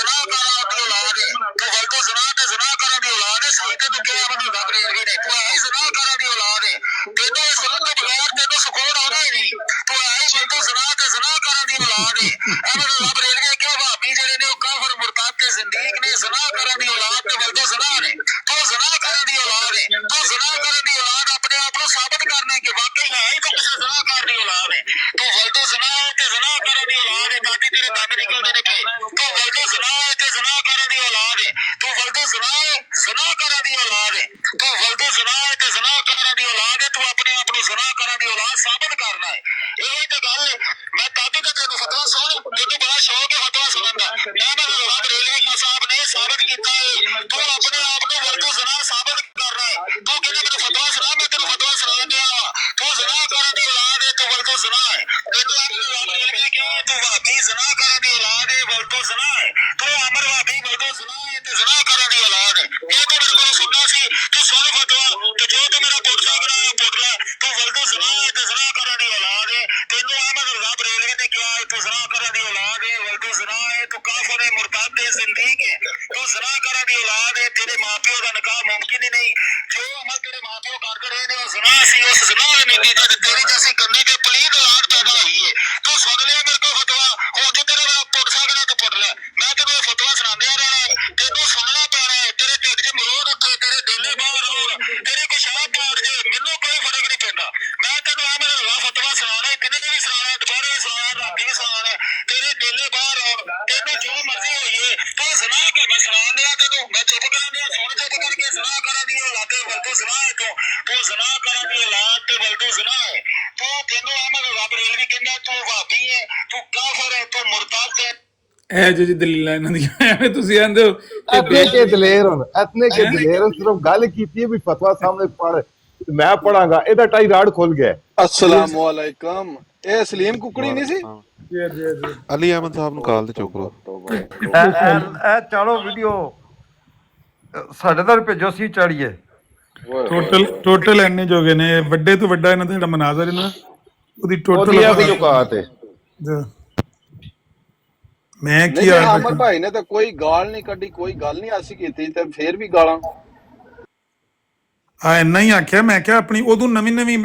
ਜ਼ਨਾ ਕਰਨ ਦੀ ਔਲਾਦ ਤੇ ਵਲਦੋ ਜ਼ਨਾ ਤੇ ਜ਼ਨਾ ਕਰਨ ਦੀ ਔਲਾਦ ਹੈ। ਸਾਡੇ ਨੂੰ ਕਿਹਾ ਮਤਲਬ ਰੱਬ ਨੇ ਅਗੇ ਨੇ ਤੂੰ ਆਈ ਜ਼ਨਾ ਕਰਨ ਦੀ ਔਲਾਦ ਹੈ। ਤੈਨੂੰ ਇਸ ਗੱਲ ਤੋਂ ਬਗੈਰ ਤੈਨੂੰ ਸਕੂਨ ਆਉਣਾ ਹੀ ਨਹੀਂ। ਤੂੰ ਆਈ ਵਲਦੋ ਜ਼ਨਾ ਤੇ ਜ਼ਨਾ ਕਰਨ ਦੀ ਔਲਾਦ ਹੈ। ਅਮਰ ਰੱਬ ਨੇ ਅਗੇ ਕਿਹਾ ਭਾਬੀ ਜਿਹੜੇ ਨੇ ਉਹ ਕਾਫਰ ਮੁਰਤਾਦ ਤੇ ਜ਼ਿੰਦੀਕ ਨੇ। ਜ਼ਨਾ ਕਰਨ ਦੀ ਔਲਾਦ ਤੇ ਵਲਦੋ ਜ਼ਨਾ ਨੇ। ਤੂੰ ਜ਼ਨਾ ਕਰਨ ਦੀ ਔਲਾਦ ਹੈ। ਤੂੰ ਜ਼ਨਾ ਕਰਨ ਦੀ ਔਲਾਦ ਆਪਣੇ ਆਪ ਨੂੰ ਸਾਬਤ ਕਰਨਾ ਕਿ ਵਾਕਈ ਹੈ ਹੀ ਤੂੰ ਕਿਸੇ ਜ਼ਨਾ ਕਰਨ ਦੀ ਔਲਾਦ ਹੈ। ਤੂੰ ਵਲਦੋ ਜ਼ਨਾ ਹੈ ਤੇ ਜ਼ਨਾ ਕਰਨ ਦੀ ਔਲਾਦ ਹੈ। ਤਾਂ ਕਿ ਤੇਰੇ ਦੰਦ ਨਿਕਲਦੇ ਨੇ ਕਿ ਤੂੰ ਵਲਦੋ ਜ਼ਨਾ ਹੈ ਤੇ ਜ਼ਨਾ ਕਰਨ ਦੀ ਔਲਾਦ ਹੈ। ਤੂੰ ਵਲਦੋ ਜ਼ਨਾ ਹੈ ਜ਼ਨਾ ਕਰਨ ਦੀ ਔਲਾਦ ਹੈ। ਤੂੰ ਵਲਦੋ ਜ਼ਨਾ ਹੈ ਤੇ ਜ਼ਨਾ ਕਰਨ ਦੀ ਔਲਾਦ ਹੈ। ਤੂੰ ਆਪਣੇ ਆਪ ਨੂੰ ਜ਼ਨਾ ਕਰਨ ਦੀ ਔਲਾਦ ਸਾਬਤ ਕਰਨਾ ਹੈ। ਇਹ ਤਾਂ ਗੱਲ ਹੈ। ਮੈਂ ਤਾਂ ਕਿ ਤੈਨੂੰ ਫਤਵਾ ਸੁਣ, ਮੈਨੂੰ ਬੜਾ ਸ਼ੌਕ ਹੈ ਫਤਵਾ ਸੁਣਨ ਦਾ। ਮੈਂ ਰੱਬ ਰੇਲਵੇ ਸਾਹਿਬ ਨੇ ਸਾਬਤ ਕੀਤਾ ਹੈ। ਤੂੰ ਆਪਣੇ ਆਪ ਨੂੰ ਵਲਦੋ ਜ਼ਨਾ ਸਾਬਤ ਕਰਨਾ ਹੈ। ਤੂੰ ਕਹਿੰਦਾ ਮੈਨੂੰ ਫਤਵਾ ਸੁਣਾ, ਮੈਂ ਤੈਨੂੰ ਫਤਵਾ ਸੁਣਾ ਦਿਆ। ਤੂੰ ਜ਼ਨਾ ਕਰਨ ਦੀ ਔਲਾਦ ਹੈ, ਤੂੰ ਵਲਦੋ ਜ਼ਨਾ ਹੈ। ਤੈਨੂੰ ਰੱਬ ਰੇਲਵੇ ਕਿਹਾ ਤੂੰ ਵਾਕਈ ਜ਼ਨਾ ਕਰਨ ਦੀ ਔਲਾਦ ਹੈ, ਵਲਦੋ ਜ਼ਨਾ ਹੈ। ਤੂੰ ਅਮਰ ਵਾਕਈ ਵਲਦੋ ਜ਼ਨਾ ਹੈ ਤੇ ਜ਼ਨਾ ਕਰਨ ਦੀ ਔਲਾਦ ਹੈ। ਇਹ ਤਾਂ ਮੇਰੇ ਕੋਲ ਸੁਣਨਾ ਸੀ। ਤੂੰ ਸੁਣ ਫਤਵਾ ਤੇ ਜੋ ਤੂੰ ਮੇਰਾ ਪੁੱਤ ਸਾਹਮਣਾ ਪੁੱਤ ਲੈ। ਤੂੰ ਵਲਦੋ ਜ਼ਨਾ ਹੈ ਤੇ ਜ਼ਨਾ ਕਰਨ ਦੀ ਔਲਾਦ ਹੈ। ਤੈਨੂੰ ਅਹਿਮਦ ਰੱਬ ਰੇਲਵੇ ਨੇ ਕਿਹਾ ਤੂੰ ਜ਼ਨਾ ਕਰਨ ਦੀ ਔਲਾਦ ਹੈ, ਵਲਦੋ ਜ਼ਨਾ ਹੈ। ਤੂੰ ਕਾਫਰ ਹੈ, ਮੁਰਤਾਦ ਹੈ, ਜ਼ਿੰਦੀਕ ਹੈ। ਤੂੰ ਜ਼ਨਾ ਕਰਨ ਦੀ ਔਲਾਦ ਹੈ। ਤੇਰੇ ਮਾਪਿਓ ਦਾ ਨਿਕਾਹ ਮੁਮਕਿਨ ਹੀ ਨਹੀਂ। ਜੋ ਅਮਲ ਤੇਰੇ ਮਾਪਿਓ ਕਰਦੇ ਰਹੇ ਨੇ ਉਹ ਜ਼ਨਾ ਸੀ। ਉਸ ਜ਼ਨਾ ਦੇ ਨਤੀਜੇ ਤੇ ਤੇਰੀ ਜੈਸੀ ਗੰਦੀ ਤੇ ਪਲੀਤ ਔਲਾਦ ਪੈਦਾ ਹੋਈ ਹੈ। ਤੂੰ ਸੁਣ ਲਿਆ ਮੇਰੇ ਕੋਲ ਫਤਵਾ। ਹੁਣ ਜੇ ਤੇਰਾ ਪੁੱਟ ਸਕਦਾ ਤੂੰ ਪੁੱਟ ਲੈ। ਮੈਂ ਤੈਨੂੰ ਇਹ ਫਤਵਾ ਸੁਣਾਉਂਦਿਆ ਰਹਿਣਾ। ਤੈਨੂੰ ਸੁਣਨਾ ਪੈਣਾ ਹੈ। ਤੇਰੇ ਢਿੱਡ 'ਚ ਮਰੋੜ ਉੱਤੇ, ਤੇਰੇ ਦਿਲ ਅਹਿਮਦ ਬਰੇਲਵੀ ਕਹਿੰਦਾ ਤੂੰ ਵਾਬੀ ਹੈ, ਤੂੰ ਕਾਫਰ ਹੈ, ਤੂੰ ਮੁਰਤਦ ਹੈ। ਇਹ ਜਿਹੀ ਦਲੀਲਾਂ ਇਹਨਾਂ ਦੀਆਂ ਐਵੇਂ ਤੁਸੀਂ ਆਂਦੇ ਹੋ ਕਿ ਇਤਨੇ ਕੇ ਦਲੇਰ ਹੁਣ, ਇਤਨੇ ਕੇ ਦਲੇਰ ਹੁਣ, ਸਿਰਫ ਗੱਲ ਕੀਤੀ ਹੈ ਵੀ ਫਤਵਾ ਸਾਹਮਣੇ ਪੜ, ਮੈਂ ਪੜਾਂਗਾ, ਇਹਦਾ ਟਾਈ ਰਾੜ ਖੁੱਲ ਗਿਆ। अस्सलाम वालेकुम। ਇਹ ਸਲੀਮ ਕੁਕੜੀ ਨਹੀਂ ਸੀ? ਜੀ ਜੀ ਜੀ ਅਲੀ ਅਹਿਮਦ ਸਾਹਿਬ ਨੂੰ ਕਾਲ ਤੇ ਚੁੱਕ ਲਓ। ਇਹ ਚਾਲੋ ਵੀਡੀਓ ਸਾਡੇ ਤੱਕ ਭੇਜੋ, ਸੀ ਚਾੜੀਏ। ਟੋਟਲ ਇੰਨੇ ਜੋ ਗਏ ਨੇ, ਵੱਡੇ ਤੋਂ ਵੱਡਾ ਇਹਨਾਂ ਦਾ ਜਿਹੜਾ ਮਨਾਜ਼ਰ ਹੈ ਨਾ, ਉਹਦੀ ਉਹਦੀ ਆ ਵੀ ਔਕਾਤ ਹੈ। ਮੈਂ ਕੀ ਨਹੀਂ ਆਮਰ ਭਾਈ ਨੇ ਤਾਂ ਕੋਈ ਗਾਲ ਨਹੀਂ ਕੱਢੀ, ਕੋਈ ਗੱਲ ਨਹੀਂ ਆਸੀ ਕੀਤੀ, ਤੇ ਫੇਰ ਵੀ ਗਾਲਾਂ ਇੰਨਾ ਹੀ ਆਖਿਆ। ਮੈਂ ਕਿਹਾ ਆਪਣੀ ਉਦੋਂ ਨਵੀਂ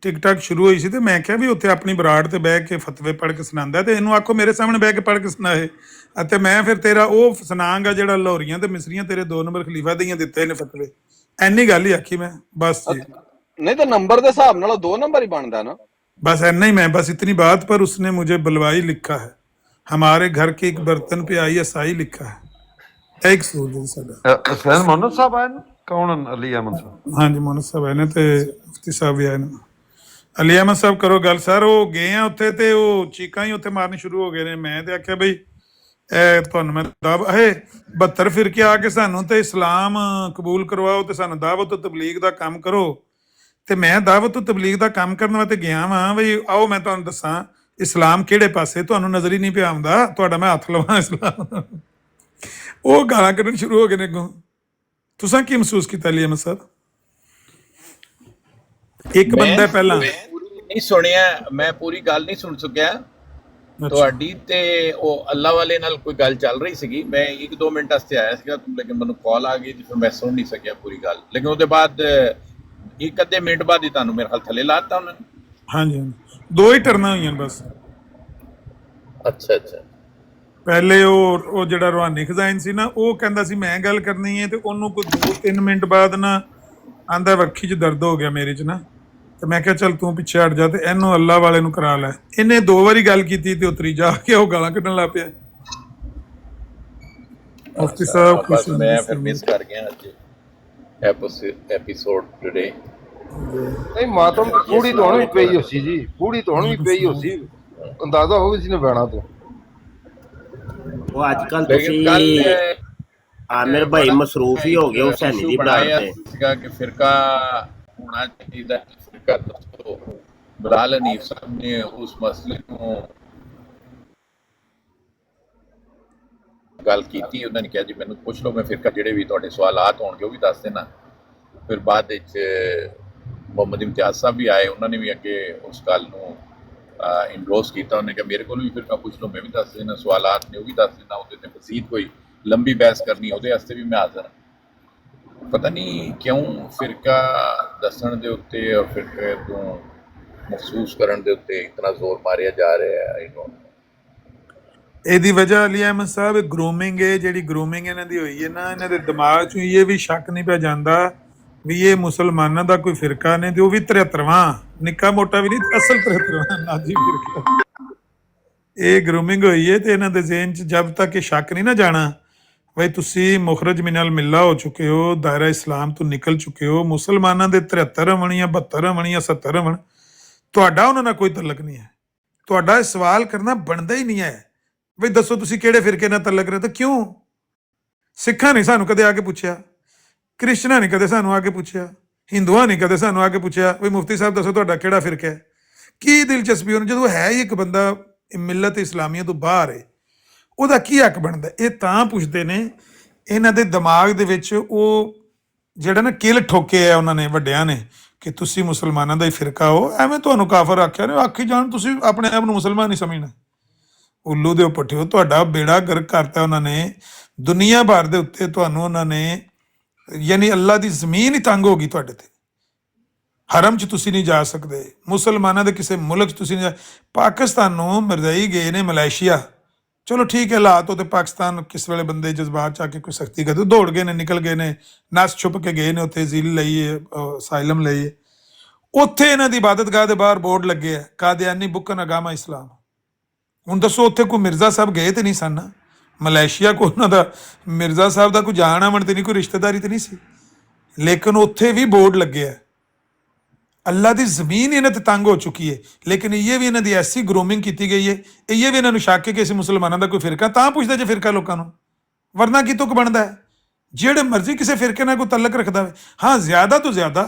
ਟਿਕਟਾਕ ਸ਼ੁਰੂ ਹੋਈ ਸੀ ਤੇ ਮੈਂ ਕਿਹਾ ਵੀ ਉੱਥੇ ਆਪਣੀ ਬਰਾੜ ਤੇ ਬਹਿ ਕੇ ਫਤਵੇ ਪੜ੍ਹ ਕੇ ਸੁਣਾਉਂਦਾ, ਤੇ ਇਹਨੂੰ ਆਖੋ ਮੇਰੇ ਸਾਹਮਣੇ ਬਹਿ ਕੇ ਪੜ੍ਹ ਕੇ ਸੁਣਾਏ, ਅਤੇ ਮੈਂ ਫਿਰ ਤੇਰਾ ਉਹ ਸੁਣਾਂਗਾ ਜਿਹੜਾ ਲਾਹੌਰੀਆਂ ਤੇ ਮਿਸਰੀਆਂ ਤੇਰੇ 2 ਨੰਬਰ ਖਲੀਫਾ ਦੀਆਂ ਦਿੱਤੇ ਨੇ ਫਤਵੇ। ਇੰਨੀ ਗੱਲ ਹੀ ਆਖੀ ਮੈਂ, ਬਸ ਜੀ। नहीं तो नंबर के हिसाब नाल 2 नंबर ही बनता ना। बस इतना ही, मैं बस इतनी बात पर उसने मुझे बलवाई लिखा है, हमारे घर के एक बर्तन पे आई एसाई लिखा है। एक सूरज साडा हुसैन मोहम्मद साहब आए ने, कौन अली अहमद साहब? हाँ जी मोहम्मद साहब आए ने ते मुफ्ती साहब भी आए ने। अली अहमद साहब करो गल सर, वो गए हैं उत्थे ते वो चीकां ही उत्थे मारनी शुरू हो गए ने। मैं ते आख्या बई ਤੁਹਾਨੂੰ ਮੈਂ 72 ਫਿਰਕੇ ਆ ਕੇ ਸਾਨੂੰ ਤੇ ਇਸਲਾਮ ਕਬੂਲ ਕਰਵਾਓ ਤੇ ਸਾਨੂੰ ਦਾਵਤ ਤਬਲੀਗ ਦਾ ਕੰਮ ਕਰੋ, ਤੇ ਮੈਂ ਦਾਵਤ ਤਬਲੀਗ ਦਾ ਕੰਮ ਕਰਨ ਵਾਸਤੇ ਗਿਆ ਵਾਂ। ਬਈ ਆਓ ਮੈਂ ਤੁਹਾਨੂੰ ਦੱਸਾਂ ਇਸਲਾਮ ਕਿਹੜੇ ਪਾਸੇ, ਤੁਹਾਨੂੰ ਨਜ਼ਰ ਹੀ ਨਹੀਂ ਪਿਆ ਆਉਂਦਾ, ਤੁਹਾਡਾ ਮੈਂ ਹੱਥ ਲਵਾਂ ਇਸਲਾਮ। ਉਹ ਗਾਲਾਂ ਕੱਢਣ ਸ਼ੁਰੂ ਹੋ ਗਏ ਨੇ ਅੱਗੋਂ। ਤੁਸੀਂ ਕੀ ਮਹਿਸੂਸ ਕੀਤਾ ਅਲੀ ਅਹਿਮਦ ਸਾਹਿਬ? ਇੱਕ ਬੰਦਾ ਪਹਿਲਾਂ ਨਹੀਂ ਸੁਣਿਆ, ਮੈਂ ਪੂਰੀ ਗੱਲ ਨਹੀਂ ਸੁਣ ਸਕਿਆ ਤੁਹਾਡੀ, ਤੇ ਉਹ ਅੱਲਾ ਵਾਲੇ ਨਾਲ ਕੋਈ ਗੱਲ ਚੱਲ ਰਹੀ ਸੀਗੀ, ਮੈਂ 1-2 ਮਿੰਟ ਵਾਸਤੇ ਆਇਆ ਸੀਗਾ, ਲੇਕਿਨ ਮੈਨੂੰ ਕਾਲ ਆ ਗਈ ਤੇ ਫਿਰ ਮੈਂ ਸੁਣ ਨਹੀਂ ਸਕਿਆ ਪੂਰੀ ਗੱਲ। ਲੇਕਿਨ ਉਹਦੇ ਬਾਅਦ 1-ਅੱਧੇ ਮਿੰਟ ਬਾਅਦ ਹੀ ਤੁਹਾਨੂੰ ਮੇਰੇ ਖਿਆਲ ਥੱਲੇ ਲਾਤਾ ਉਹਨਾਂ ਨੇ। ਹਾਂਜੀ ਹਾਂਜੀ, 2 ਹੀ ਟਰਨਾਂ ਹੋਈਆਂ ਬਸ। ਅੱਛਾ ਅੱਛਾ। ਪਹਿਲੇ ਉਹ ਜਿਹੜਾ ਰੂਹਾਨੀ ਖਜ਼ਾਨ ਸੀ ਨਾ, ਉਹ ਕਹਿੰਦਾ ਸੀ ਮੈਂ ਗੱਲ ਕਰਨੀ ਹੈ, ਤੇ ਉਹਨੂੰ ਕੋਈ 2-3 ਮਿੰਟ ਬਾਅਦ ਨਾ ਆਂਦਾ ਵੱਖੀ 'ਚ ਦਰਦ ਹੋ ਗਿਆ ਮੇਰੇ 'ਚ ਨਾ, ਤੇ ਮੈਂ ਕਿਹਾ ਚੱਲ ਤੂੰ ਪਿੱਛੇ ਹਟ ਜਾ ਤੇ ਇਹਨੂੰ ਅੱਲਾ ਵਾਲੇ ਨੂੰ ਕਰਾ ਲੈ। ਇਹਨੇ 2 ਵਾਰੀ ਗੱਲ ਕੀਤੀ ਤੇ ਉਤਰੀ ਜਾ ਕੇ ਉਹ ਗਾਲਾਂ ਕੱਢਣ ਲੱਗ ਪਿਆ। ਮੁਫਤੀ ਸਾਹਿਬ ਮੈਂ ਫਿਰ ਮਿਸ ਕਰ ਗਿਆ ਅੱਜ ਐਪੀਸੋਡ ਟੁਡੇ। ਨਹੀਂ ਮਾਤਮ ਪੂੜੀ ਤੋਂ ਵੀ ਪਈ ਹੋਸੀ ਜੀ, ਪੂੜੀ ਤੋਂ ਵੀ ਪਈ ਹੋਸੀ, ਅੰਦਾਜ਼ਾ ਹੋਵੇ ਸੀ ਨੇ ਬਹਿਣਾ ਤੋਂ। ਉਹ ਅੱਜ ਕੱਲ ਤੁਸੀਂ ਆਮਿਰ ਭਾਈ ਮਸਰੂਫ ਹੀ ਹੋ ਗਏ ਹੁਸੈਨੀ ਦੀ ਬਰਾੜ ਤੇ ਸੀਗਾ ਕਿ ਫਿਰਕਾ ਹੋਣਾ ਚਾਹੀਦਾ, ਫਿਰਕਾ ਦੱਸੋ। ਬਲਾਲ ਹਨੀਫ ਸਾਹਿਬ ਨੇ ਉਸ ਮਸਲੇ ਨੂੰ ਗੱਲ ਕੀਤੀ, ਉਹਨਾਂ ਨੇ ਕਿਹਾ ਜੀ ਮੈਨੂੰ ਪੁੱਛ ਲਓ, ਮੈਂ ਫਿਰਕਾ ਜਿਹੜੇ ਵੀ ਤੁਹਾਡੇ ਸਵਾਲਾਤ ਹੋਣਗੇ ਉਹ ਵੀ ਦੱਸ ਦੇਣਾ। ਫਿਰ ਬਾਅਦ ਵਿੱਚ ਮੁਹੰਮਦ ਇਮਤਿਆਜ਼ ਸਾਹਿਬ ਵੀ ਆਏ, ਉਹਨਾਂ ਨੇ ਵੀ ਅੱਗੇ ਉਸ ਗੱਲ ਨੂੰ ਇੰਡੋਰਸ ਕੀਤਾ। ਉਹਨੇ ਕਿਹਾ ਮੇਰੇ ਕੋਲ ਵੀ ਫਿਰਕਾ ਪੁੱਛ ਲਓ, ਮੈਂ ਵੀ ਦੱਸ ਦੇਣਾ, ਸਵਾਲਾਤ ਨੇ ਉਹ ਵੀ ਦੱਸ ਦੇਣਾ, ਉਹਦੇ ਤੇ ਮਜ਼ੀਦ ਕੋਈ ਲੰਬੀ ਬਹਿਸ ਕਰਨੀ ਉਹਦੇ ਵਾਸਤੇ ਵੀ ਮੈਂ ਹਾਜ਼ਰ ਹਾਂ। ਪਤਾ ਨਹੀਂ ਕਿਉਂ ਫਿਰਕਾ ਦੱਸਣ ਦੇ ਉੱਤੇ ਔਰ ਫਿਰਕੇ ਤੋਂ ਮਹਿਸੂਸ ਕਰਨ ਦੇ ਉੱਤੇ ਇਤਨਾ ਜ਼ੋਰ ਮਾਰਿਆ ਜਾ ਰਿਹਾ ਹੈ। ਇਹਦੀ ਵਜ੍ਹਾ ਅਲੀ ਅਹਿਮਦ ਸਾਹਿਬ ਗਰੂਮਿੰਗ ਹੈ, ਜਿਹੜੀ ਗਰੂਮਿੰਗ ਇਹਨਾਂ ਦੀ ਹੋਈ ਹੈ ਨਾ, ਇਹਨਾਂ ਦੇ ਦਿਮਾਗ 'ਚ ਇਹ ਵੀ ਸ਼ੱਕ ਨਹੀਂ ਪਿਆ ਜਾਂਦਾ ਵੀ ਇਹ ਮੁਸਲਮਾਨਾਂ ਦਾ ਕੋਈ ਫਿਰਕਾ ਨੇ, ਤੇ ਉਹ ਵੀ 73ਵਾਂ, ਨਿੱਕਾ ਮੋਟਾ ਵੀ ਨਹੀਂ, ਅਸਲ 73ਵਾਂ ਨਾਜੀ ਫਿਰਕਾ। ਇਹ ਗਰੂਮਿੰਗ ਹੋਈ ਹੈ, ਤੇ ਇਹਨਾਂ ਦੇ ਜ਼ਿਹਨ 'ਚ ਜਦ ਤੱਕ ਇਹ ਸ਼ੱਕ ਨਹੀਂ ਨਾ ਜਾਣਾ ਬਈ ਤੁਸੀਂ ਮੁਖਰਜ ਮਿਨਲ ਮਿੱਲਾ ਹੋ ਚੁੱਕੇ ਹੋ, ਦਾਇਰਾ ਇਸਲਾਮ ਤੋਂ ਨਿਕਲ ਚੁੱਕੇ ਹੋ, ਮੁਸਲਮਾਨਾਂ ਦੇ 73 ਹੋਣ ਜਾਂ 72 ਹੋਣ ਜਾਂ 70 ਹੋਣ, ਤੁਹਾਡਾ ਉਹਨਾਂ ਨਾਲ ਕੋਈ ਤਲਕ ਨਹੀਂ ਹੈ। ਤੁਹਾਡਾ ਇਹ ਸਵਾਲ ਕਰਨਾ ਬਣਦਾ ਹੀ ਨਹੀਂ ਹੈ ਬਈ ਦੱਸੋ ਤੁਸੀਂ ਕਿਹੜੇ ਫਿਰਕੇ ਨਾਲ ਤਲਕ ਰਹੇ, ਤਾਂ ਕਿਉਂ? ਸਿੱਖਾਂ ਨੇ ਸਾਨੂੰ ਕਦੇ ਆ ਕੇ ਪੁੱਛਿਆ, ਕ੍ਰਿਸਚਨਾਂ ਨੇ ਕਦੇ ਸਾਨੂੰ ਆ ਕੇ ਪੁੱਛਿਆ, ਹਿੰਦੂਆਂ ਨੇ ਕਦੇ ਸਾਨੂੰ ਆ ਕੇ ਪੁੱਛਿਆ ਵੀ ਮੁਫਤੀ ਸਾਹਿਬ ਦੱਸੋ ਤੁਹਾਡਾ ਕਿਹੜਾ ਫਿਰਕਾ ਹੈ? ਕੀ ਦਿਲਚਸਪੀ ਉਹਨੂੰ, ਜਦੋਂ ਹੈ ਹੀ ਇੱਕ ਬੰਦਾ ਮਿਲਤ ਇਸਲਾਮੀਆ ਤੋਂ ਬਾਹਰ ਹੈ, ਉਹਦਾ ਕੀ ਹੱਕ ਬਣਦਾ? ਇਹ ਤਾਂ ਪੁੱਛਦੇ ਨੇ, ਇਹਨਾਂ ਦੇ ਦਿਮਾਗ ਦੇ ਵਿੱਚ ਉਹ ਜਿਹੜਾ ਨਾ ਕਿਲ ਠੋਕੇ ਆ ਉਹਨਾਂ ਨੇ ਵੱਡਿਆਂ ਨੇ ਕਿ ਤੁਸੀਂ ਮੁਸਲਮਾਨਾਂ ਦਾ ਹੀ ਫਿਰਕਾ ਹੋ, ਐਵੇਂ ਤੁਹਾਨੂੰ ਕਾਫਰ ਆਖਿਆ ਨੇ, ਆਖੀ ਜਾਣ, ਤੁਸੀਂ ਆਪਣੇ ਆਪ ਨੂੰ ਮੁਸਲਮਾਨ ਨਹੀਂ ਸਮਝਣਾ। ਉੱਲੂ ਦੇ ਪੱਠਿਓ, ਤੁਹਾਡਾ ਬੇੜਾ ਗਰਕ ਕਰਤਾ ਉਹਨਾਂ ਨੇ ਦੁਨੀਆ ਭਰ ਦੇ ਉੱਤੇ, ਤੁਹਾਨੂੰ ਉਹਨਾਂ ਨੇ ਯਾਨੀ ਅੱਲਾ ਦੀ ਜ਼ਮੀਨ ਹੀ ਤੰਗ ਹੋ ਗਈ ਤੁਹਾਡੇ ਤੇ। ਹਰਮ 'ਚ ਤੁਸੀਂ ਨਹੀਂ ਜਾ ਸਕਦੇ, ਮੁਸਲਮਾਨਾਂ ਦੇ ਕਿਸੇ ਮੁਲਕ 'ਚ ਤੁਸੀਂ ਨਹੀਂ ਜਾ। ਪਾਕਿਸਤਾਨ ਨੂੰ ਮਰਜ਼ਈ ਗਏ ਨੇ, ਮਲੇਸ਼ੀਆ, ਚਲੋ ਠੀਕ ਹੈ, ਹਾਲਾਤ ਉਹ ਤੇ ਪਾਕਿਸਤਾਨ ਕਿਸ ਵੇਲੇ ਬੰਦੇ ਜਜ਼ਬਾਤ 'ਚ ਆ ਕੇ ਕੋਈ ਸਖਤੀ ਕਰਦੇ, ਦੌੜ ਗਏ ਨੇ, ਨਿਕਲ ਗਏ ਨੇ, ਨਸ ਛੁਪ ਕੇ ਗਏ ਨੇ ਉੱਥੇ, ਜ਼ੀਲ ਲਈਏ, ਅਸਾਈਲਮ ਲਈਏ। ਉੱਥੇ ਇਹਨਾਂ ਦੀ ਇਬਾਦਤਗਾਹ ਦੇ ਬਾਹਰ ਬੋਰਡ ਲੱਗੇ ਆ, ਕਾਦੀਆਨੀ ਬੁੱਕਨ ਅਗਾਮਾ ਇਸਲਾਮ। ਹੁਣ ਦੱਸੋ ਉੱਥੇ ਕੋਈ ਮਿਰਜ਼ਾ ਸਾਹਿਬ ਗਏ ਤੇ ਨਹੀਂ ਸਨ? ਮਲੇਸ਼ੀਆ ਕੋ ਉਹਨਾਂ ਦਾ ਮਿਰਜ਼ਾ ਸਾਹਿਬ ਦਾ ਕੋਈ ਜਾਣ ਆਵਣ ਤੇ ਨਹੀਂ, ਕੋਈ ਰਿਸ਼ਤੇਦਾਰੀ ਤੇ ਨਹੀਂ ਸੀ, ਲੇਕਿਨ ਉੱਥੇ ਵੀ ਬੋਰਡ ਲੱਗੇ ਆ। अल्लाह की ज़मीन इन्हें ते तंग हो चुकी है, लेकिन ये भी इन्हों की ऐसी ग्रोमिंग की गई है, ये भी इन्होंने शक है कि असीं मुसलमानों का कोई फिरका तां पुछदा जे फिरका लोगों को, वरना की तुक बनता है ਜਿਹੜੇ ਮਰਜ਼ੀ ਕਿਸੇ ਫਿਰਕੇ ਨਾਲ ਕੋਈ ਤਲਕ ਰੱਖਦਾ ਹੋਵੇ। ਹਾਂ ਜ਼ਿਆਦਾ ਤੋਂ ਜ਼ਿਆਦਾ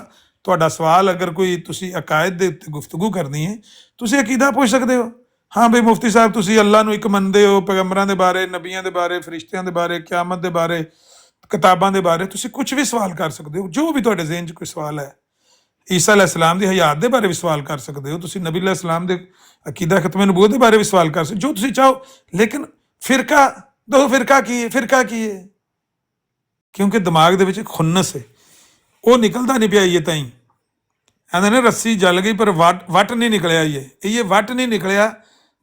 ਤੁਹਾਡਾ ਸਵਾਲ ਅਗਰ ਕੋਈ ਤੁਸੀਂ ਅਕਾਇਦ ਦੇ ਉੱਤੇ ਗੁਫ਼ਤਗੂ ਕਰਨੀ ਹੈ, ਤੁਸੀਂ ਅਕੀਦਾ ਪੁੱਛ ਸਕਦੇ ਹੋ। ਹਾਂ ਬਈ ਮੁਫਤੀ ਸਾਹਿਬ ਤੁਸੀਂ ਅੱਲਾਹ ਨੂੰ ਇੱਕ ਮੰਨਦੇ ਹੋ, ਪੈਗੰਬਰਾਂ ਦੇ ਬਾਰੇ, ਨਬੀਆਂ ਦੇ ਬਾਰੇ, ਫਰਿਸ਼ਤਿਆਂ ਦੇ ਬਾਰੇ, ਕਿਆਮਤ ਦੇ ਬਾਰੇ, ਕਿਤਾਬਾਂ ਦੇ ਬਾਰੇ ਤੁਸੀਂ ਕੁਝ ਵੀ ਸਵਾਲ ਕਰ ਸਕਦੇ ਹੋ, ਜੋ ਵੀ ਤੁਹਾਡੇ ਜ਼ਿਹਨ 'ਚ ਕੋਈ ਸਵਾਲ ਹੈ। ਈਸਾ अलैहिस्सलाम ਦੀ ਹਯਾਤ ਦੇ ਬਾਰੇ ਵੀ ਸਵਾਲ ਕਰ ਸਕਦੇ ਹੋ, ਤੁਸੀਂ ਨਬੀ अलैहिस्सलाम ਦੇ ਅਕੀਦਾ ਖਤਮੇ ਨਬੂਵਤ ਦੇ ਬਾਰੇ ਵੀ ਸਵਾਲ ਕਰ ਸਕਦੇ, ਜੋ ਤੁਸੀਂ ਚਾਹੋ। ਲੇਕਿਨ ਫਿਰਕਾ ਦੋ ਫਿਰਕਾ ਕੀ ਹੈ, ਫਿਰਕਾ ਕੀ ਹੈ? ਕਿਉਂਕਿ ਦਿਮਾਗ ਦੇ ਵਿੱਚ ਖੁੰਨਸ ਹੈ, ਉਹ ਨਿਕਲਦਾ ਨਹੀਂ ਪਿਆ। ਇਹ ਤਾਂ ਹੀ ਕਹਿੰਦੇ ਨੇ ਰੱਸੀ ਜਲ ਗਈ ਪਰ ਵੱਟ ਨਹੀਂ ਨਿਕਲਿਆ। ਇਹ ਵੱਟ ਨਹੀਂ ਨਿਕਲਿਆ।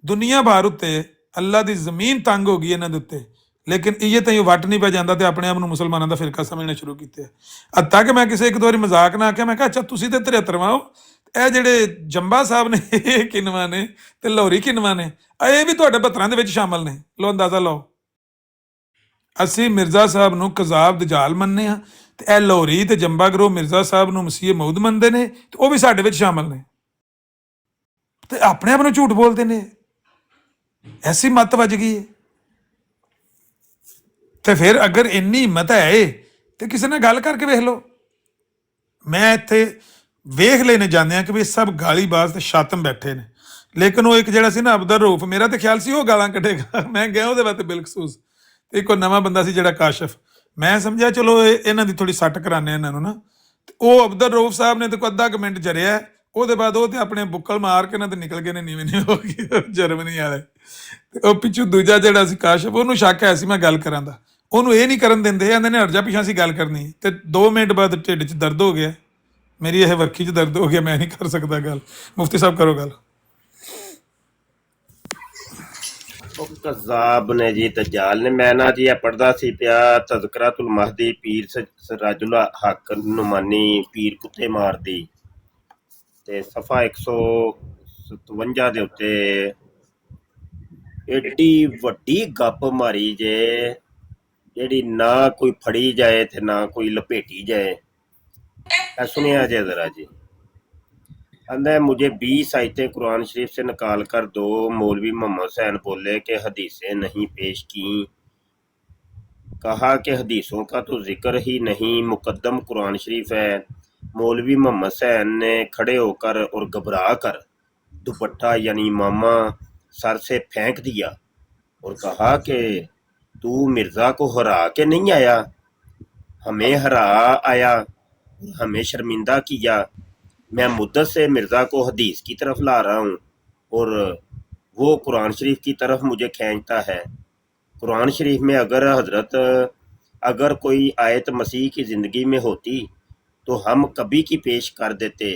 ਦੁਨੀਆ ਭਰ ਉੱਤੇ ਅੱਲਾ ਦੀ ਜ਼ਮੀਨ ਤੰਗ ਹੋ ਗਈ ਇਹਨਾਂ ਦੇ ਉੱਤੇ, ਲੇਕਿਨ ਇਹ ਤਾਂ ਇਹ ਵੱਟ ਨਹੀਂ ਪੈ ਜਾਂਦਾ ਤੇ ਆਪਣੇ ਆਪ ਨੂੰ ਮੁਸਲਮਾਨਾਂ ਦਾ ਫਿਰਕਾ ਸਮਝਣਾ ਸ਼ੁਰੂ ਕੀਤਾ। ਅੱਤਾ ਕਿ ਮੈਂ ਕਿਸੇ ਇੱਕ ਦੋ ਵਾਰੀ ਮਜ਼ਾਕ ਨਾ ਆਖਿਆ, ਮੈਂ ਕਿਹਾ ਅੱਛਾ ਤੁਸੀਂ ਤੇ 73ਵਾਂ ਹੋ, ਇਹ ਜਿਹੜੇ ਜੰਬਾ ਸਾਹਿਬ ਨੇ ਇਹ ਕਿੰਨਵਾਂ ਨੇ ਤੇ ਲਾਹੌਰੀ ਕਿੰਨਵਾਂ ਨੇ, ਇਹ ਵੀ ਤੁਹਾਡੇ 72 ਦੇ ਵਿੱਚ ਸ਼ਾਮਲ ਨੇ। ਲਓ ਅੰਦਾਜ਼ਾ ਲਾਓ। ਅਸੀਂ ਮਿਰਜ਼ਾ ਸਾਹਿਬ ਨੂੰ ਕਜ਼ਾਬ ਦਜਾਲ ਮੰਨਦੇ ਹਾਂ ਤੇ ਇਹ ਲਾਹੌਰੀ ਤੇ ਜੰਬਾ ਗਰੋਹ ਮਿਰਜ਼ਾ ਸਾਹਿਬ ਨੂੰ ਮਸੀਹ ਮਊਦ ਮੰਨਦੇ ਨੇ ਤੇ ਉਹ ਵੀ ਸਾਡੇ ਵਿੱਚ ਸ਼ਾਮਲ ਨੇ ਤੇ ਆਪਣੇ ਆਪ ਨੂੰ ਝੂਠ ਬੋਲਦੇ ਨੇ। ਐਸੀ ਮੱਤ ਵੱਜ ਗਈ ਹੈ। ਤੇ ਫਿਰ ਅਗਰ ਇੰਨੀ ਹਿੰਮਤ ਹੈ ਤੇ ਕਿਸੇ ਨਾਲ ਗੱਲ ਕਰਕੇ ਵੇਖ ਲਓ। ਮੈਂ ਇੱਥੇ ਵੇਖ ਲੈਣੇ ਜਾਂਦੇ ਹਾਂ ਕਿ ਵੀ ਸਭ ਗਾਲੀਬਾਜ਼ ਤੇ ਸ਼ਾਤਮ ਬੈਠੇ ਨੇ, ਲੇਕਿਨ ਉਹ ਇੱਕ ਜਿਹੜਾ ਸੀ ਨਾ ਅਬਦਰ ਰਊਫ, ਮੇਰਾ ਤੇ ਖਿਆਲ ਸੀ ਉਹ ਗਾਲਾਂ ਕੱਢੇਗਾ। ਮੈਂ ਗਿਆ ਉਹਦੇ ਵਾਸਤੇ ਬਿਲਖਸੂਸ। ਇੱਕ ਉਹ ਨਵਾਂ ਬੰਦਾ ਸੀ ਜਿਹੜਾ ਕਾਸ਼ਫ, ਮੈਂ ਸਮਝਿਆ ਚਲੋ ਇਹਨਾਂ ਦੀ ਥੋੜੀ ਸੱਟ ਕਰਾਨੇ ਇਹਨਾਂ ਨੂੰ ਨਾ। ਤੇ ਉਹ ਅਬਦਰ ਰਊਫ ਸਾਹਿਬ ਨੇ ਤੇ ਕੋਈ ਅੱਧਾ ਕੁ ਮਿੰਟ ਜਰਿਆ, ਉਹਦੇ ਬਾਅਦ ਉਹ ਤੇ ਆਪਣੇ ਬੁੱਕਲ ਮਾਰ ਕੇ ਨਾ ਤੇ ਨਿਕਲ ਗਏ ਨੇ ਨੀਵੇਂ ਨੀਵੇਂ ਹੋ ਗਏ ਜਰਮਨੀ ਵਾਲੇ। ਤੇ ਉਹ ਪਿੱਛੋਂ ਦੂਜਾ ਜਿਹੜਾ ਸੀ ਕਾਸ਼ਫ, ਉਹਨੂੰ ਸ਼ੱਕ ਹੈ ਸੀ ਮੈਂ ਗੱਲ ਕਰਾਂ ਦਾ, ਉਹਨੂੰ ਇਹ ਨਹੀਂ ਕਰਨ ਦਿੰਦੇ, ਕਹਿੰਦੇ ਨੇ ਹਟ ਜਾ ਪਿੱਛਾ ਸੀ ਗੱਲ ਕਰਨੀ। ਤੇ 2 ਮਿੰਟ ਬਾਅਦ ਢਿੱਡ 'ਚ ਦਰਦ ਹੋ ਗਿਆ, ਮੇਰੀ ਇਹ ਵਰਖੀ 'ਚ ਦਰਦ ਹੋ ਗਿਆ, ਮੈਂ ਨਹੀਂ ਕਰ ਸਕਦਾ ਗੱਲ। ਮੁਫਤੀ ਸਾਹਿਬ ਕਰੋ ਗੱਲ। ਕਜ਼ਾਬ ਨੇ ਜੀ ਦਜਾਲ ਨੇ। ਮੈਂ ਨਾ ਜੀ ਇਹ ਪੜ੍ਹਦਾ ਸੀ ਪਿਆ ਤਜ਼ਕਰਾਤੁਲ ਮਹਦੀ ਪੀਰ ਸਰਾਜੁਲ ਹਕ ਨੁਮਾਨੀ ਪੀਰ ਕੁੱਤੇ ਮਾਰਦੀ ਤੇ ਸਫਾ 157 ਦੇ ਉੱਤੇ ਏਡੀ ਵੱਡੀ ਗੱਪ ਮਾਰੀ ਜੇ ਜਿਹੜੀ ਨਾ ਕੋਈ ਫੜੀ ਜਾਏ ਤੇ ਨਾ ਕੋਈ ਲਪੇਟੀ ਜਾਏ। ਇਹ ਸੁनिया जे जरा जी। अंदर मुझे 20 आयतें कुरान शरीफ से निकाल कर दो। मौलवी मोहम्मद हुसैन बोले कि हदीसें नहीं पेश की। कहा कि हदीसों का तो जिक्र ही नहीं, मुकद्दम कुरान शरीफ है। मौलवी मोहम्मद हुसैन ने खड़े होकर और घबरा कर दुपट्टा यानी मामा सर से फेंक दिया और कहा कि तू मिर्ज़ा को हरा के नहीं आया, हमें हरा आया, हमें शर्मिंदा किया। मैं मुद्दत से मिर्ज़ा को हदीस की तरफ ला रहा हूँ और वो कुरान शरीफ की तरफ मुझे खींचता है। कुरान शरीफ में अगर कोई आयत मसीह की ज़िंदगी में होती तो हम कभी की पेश कर देते।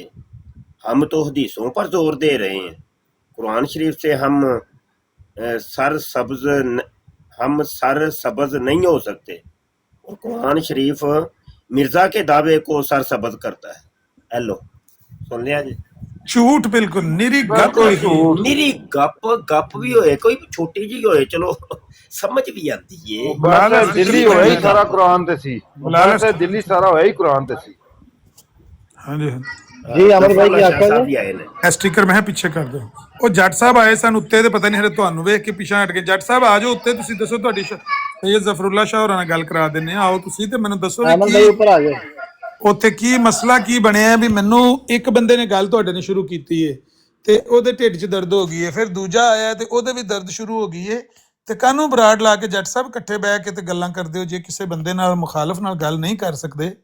हम तो हदीसों पर जोर दे रहे हैं। कुरान शरीफ से हम सर सब्ज़ नहीं हो सकते और कुरान शरीफ मिर्ज़ा के दावे को सर सब्ज़ करता है। हेलो सुन लिया जी। ਝੂਠ ਬਿਲਕੁਲ ਨਿਰੀ ਗੱਪ निरी गप भी होए, कोई छोटी जी होए, चलो समझ भी आती है। ਬਸ ਦਿੱਲੀ ਹੋਇਆ ਹੀ ਸਾਰਾ ਕੁਰਾਨ ਤੇ ਸੀ। ਬਸ ਦਿੱਲੀ ਸਾਰਾ ਹੋਇਆ ਹੀ ਕੁਰਾਨ ਤੇ ਸੀ। ਹਾਂਜੀ ਜੀ ਅਮਰ ਭਾਈ ਕੀ ਆਖਿਆ ਜੀ? ਇਹ ਸਟicker ਮੈਂ ਪਿੱਛੇ ਕਰ ਦਿਓ। ਉਹ ਜੱਟ ਸਾਹਿਬ ਆਏ ਸਨ ਉੱਤੇ ਤੇ ਪਤਾ ਨਹੀਂ ਹਰੇ ਤੁਹਾਨੂੰ ਵੇਖ ਕੇ ਪਿੱਛੇ ਹਟ ਕੇ। ਜੱਟ ਸਾਹਿਬ ਆ ਜਾਓ ਉੱਤੇ, ਤੁਸੀਂ ਦੱਸੋ ਤੁਹਾਡੀ ਸੈਯਦ ਜ਼ਫਰੁੱਲਾ ਸ਼ਾਹ ਹੋਰਾਂ ਨਾਲ ਗੱਲ ਕਰਾ ਦਿੰਨੇ ਆ। ਆਓ ਤੁਸੀਂ ਤੇ ਮੈਨੂੰ ਦੱਸੋ ਵੀ ਉੱਪਰ ਆ ਜਾਓ ਉੱਥੇ ਕੀ ਮਸਲਾ ਕੀ ਬਣਿਆ। ਵੀ ਮੈਨੂੰ ਇੱਕ ਬੰਦੇ ਨੇ ਗੱਲ ਤੁਹਾਡੇ ਨੇ ਸ਼ੁਰੂ ਕੀਤੀ ਹੈ ਤੇ ਉਹਦੇ ਢਿੱਡ 'ਚ ਦਰਦ ਹੋ ਗਈ ਹੈ, ਫਿਰ ਦੂਜਾ ਆਇਆ ਤੇ ਉਹਦੇ ਵੀ ਦਰਦ ਸ਼ੁਰੂ ਹੋ ਗਈ ਹੈ ਤੇ ਕਾਹਨੂੰ ਬਰਾੜ ਲਾ ਕੇ ਜੱਟ ਸਾਹਿਬ ਇਕੱਠੇ ਬਹਿ ਕੇ ਤੇ ਗੱਲਾਂ ਕਰਦੇ ਹੋ। ਜੇ ਕਿਸੇ ਬੰਦੇ ਨਾਲ ਮੁਖਾਲਫ ਨਾਲ ਗੱਲ ਨਹੀਂ ਕਰ ਸਕਦੇ